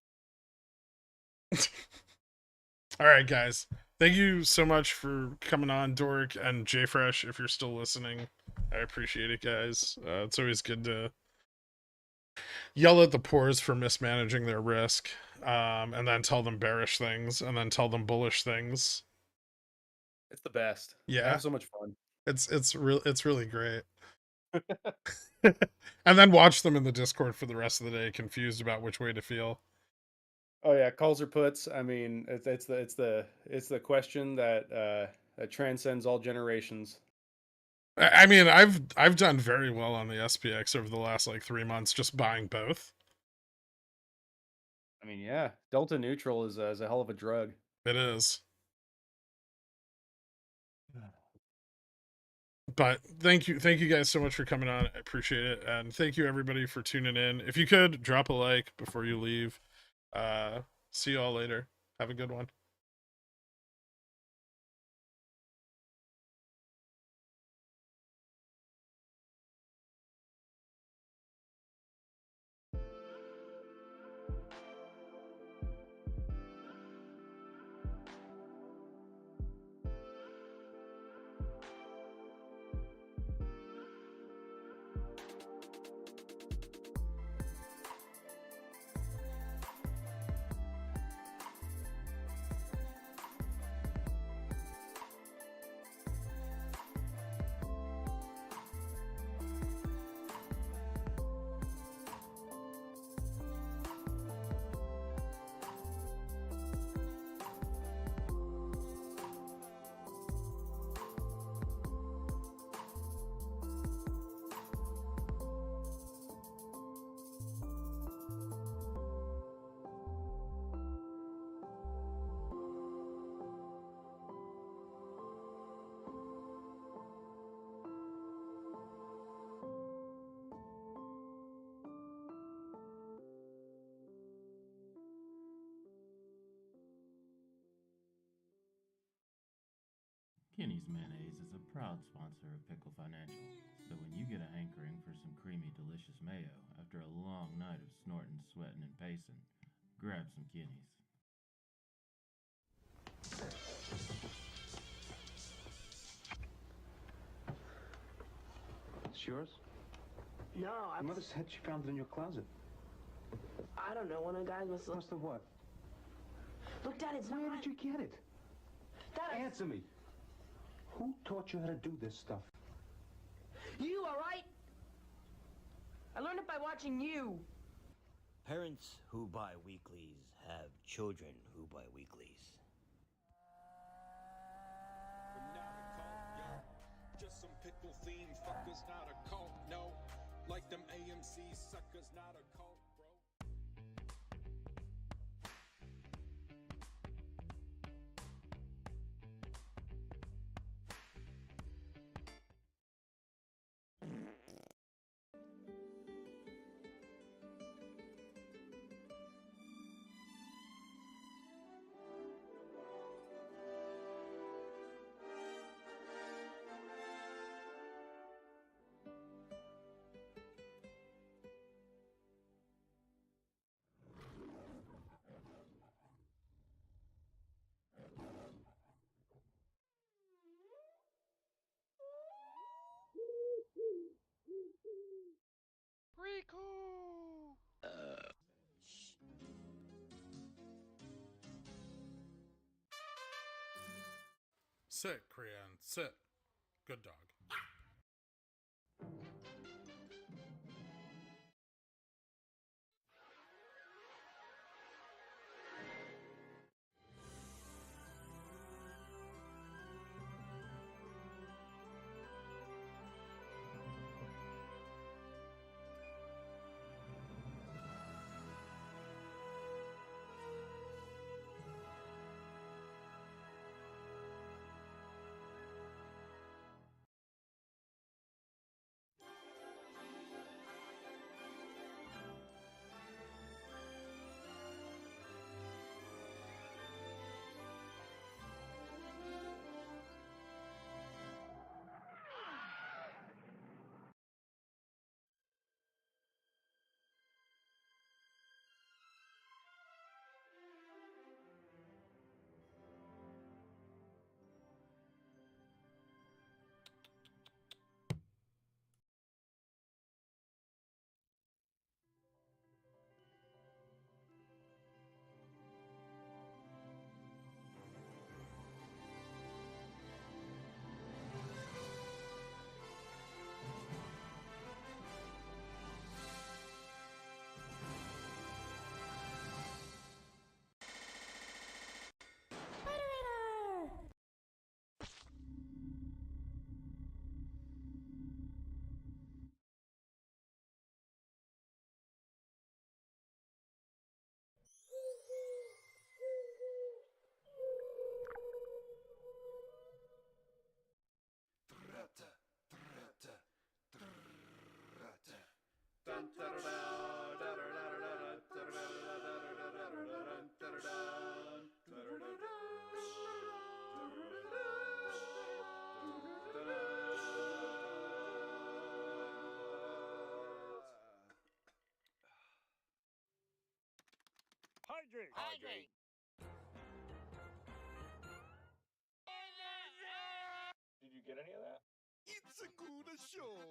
All right, guys. Thank you so much for coming on, Dork and JFresh. If you're still listening, I appreciate it, guys. It's always good to yell at the poors for mismanaging their risk, and then tell them bearish things, and then tell them bullish things. It's the best. I Yeah, have so much fun. it's really great. And then watch them in the Discord for the rest of the day, confused about which way to feel. Oh yeah, calls or puts. I mean, it's the question that that transcends all generations. I mean, I've done very well on the SPX over the last like 3 months, just buying both. I mean, yeah, delta neutral is a hell of a drug. It is. But thank you guys so much for coming on. I appreciate it, and thank you everybody for tuning in. If you could drop a like before you leave. See you all later. Have a good one. Kenny's Mayonnaise is a proud sponsor of Pickle Financial, so when you get a hankering for for some creamy, delicious mayo after a long night of snorting, sweating, and pacing, grab some kidneys. It's yours? No, My mother said she found it in your closet. I don't know. One of the guys must Must have what? Look, Dad, it's Where not. did you get it? Dad, Answer me. Who taught you how to do this stuff? You, all right? I learned it by watching you. Parents who buy weeklies have children who buy weeklies. Just some pickle fiend fuckers, not a cult, no. Like them AMC suckers, not a cult, bro. Rico! Sit, Krian, sit. Good dog. Hydrate! Hydrate. Did you get any of that? It's a good show.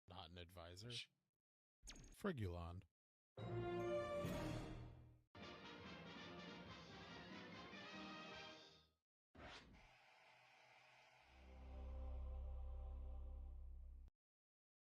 Not an advisor. Frigulond.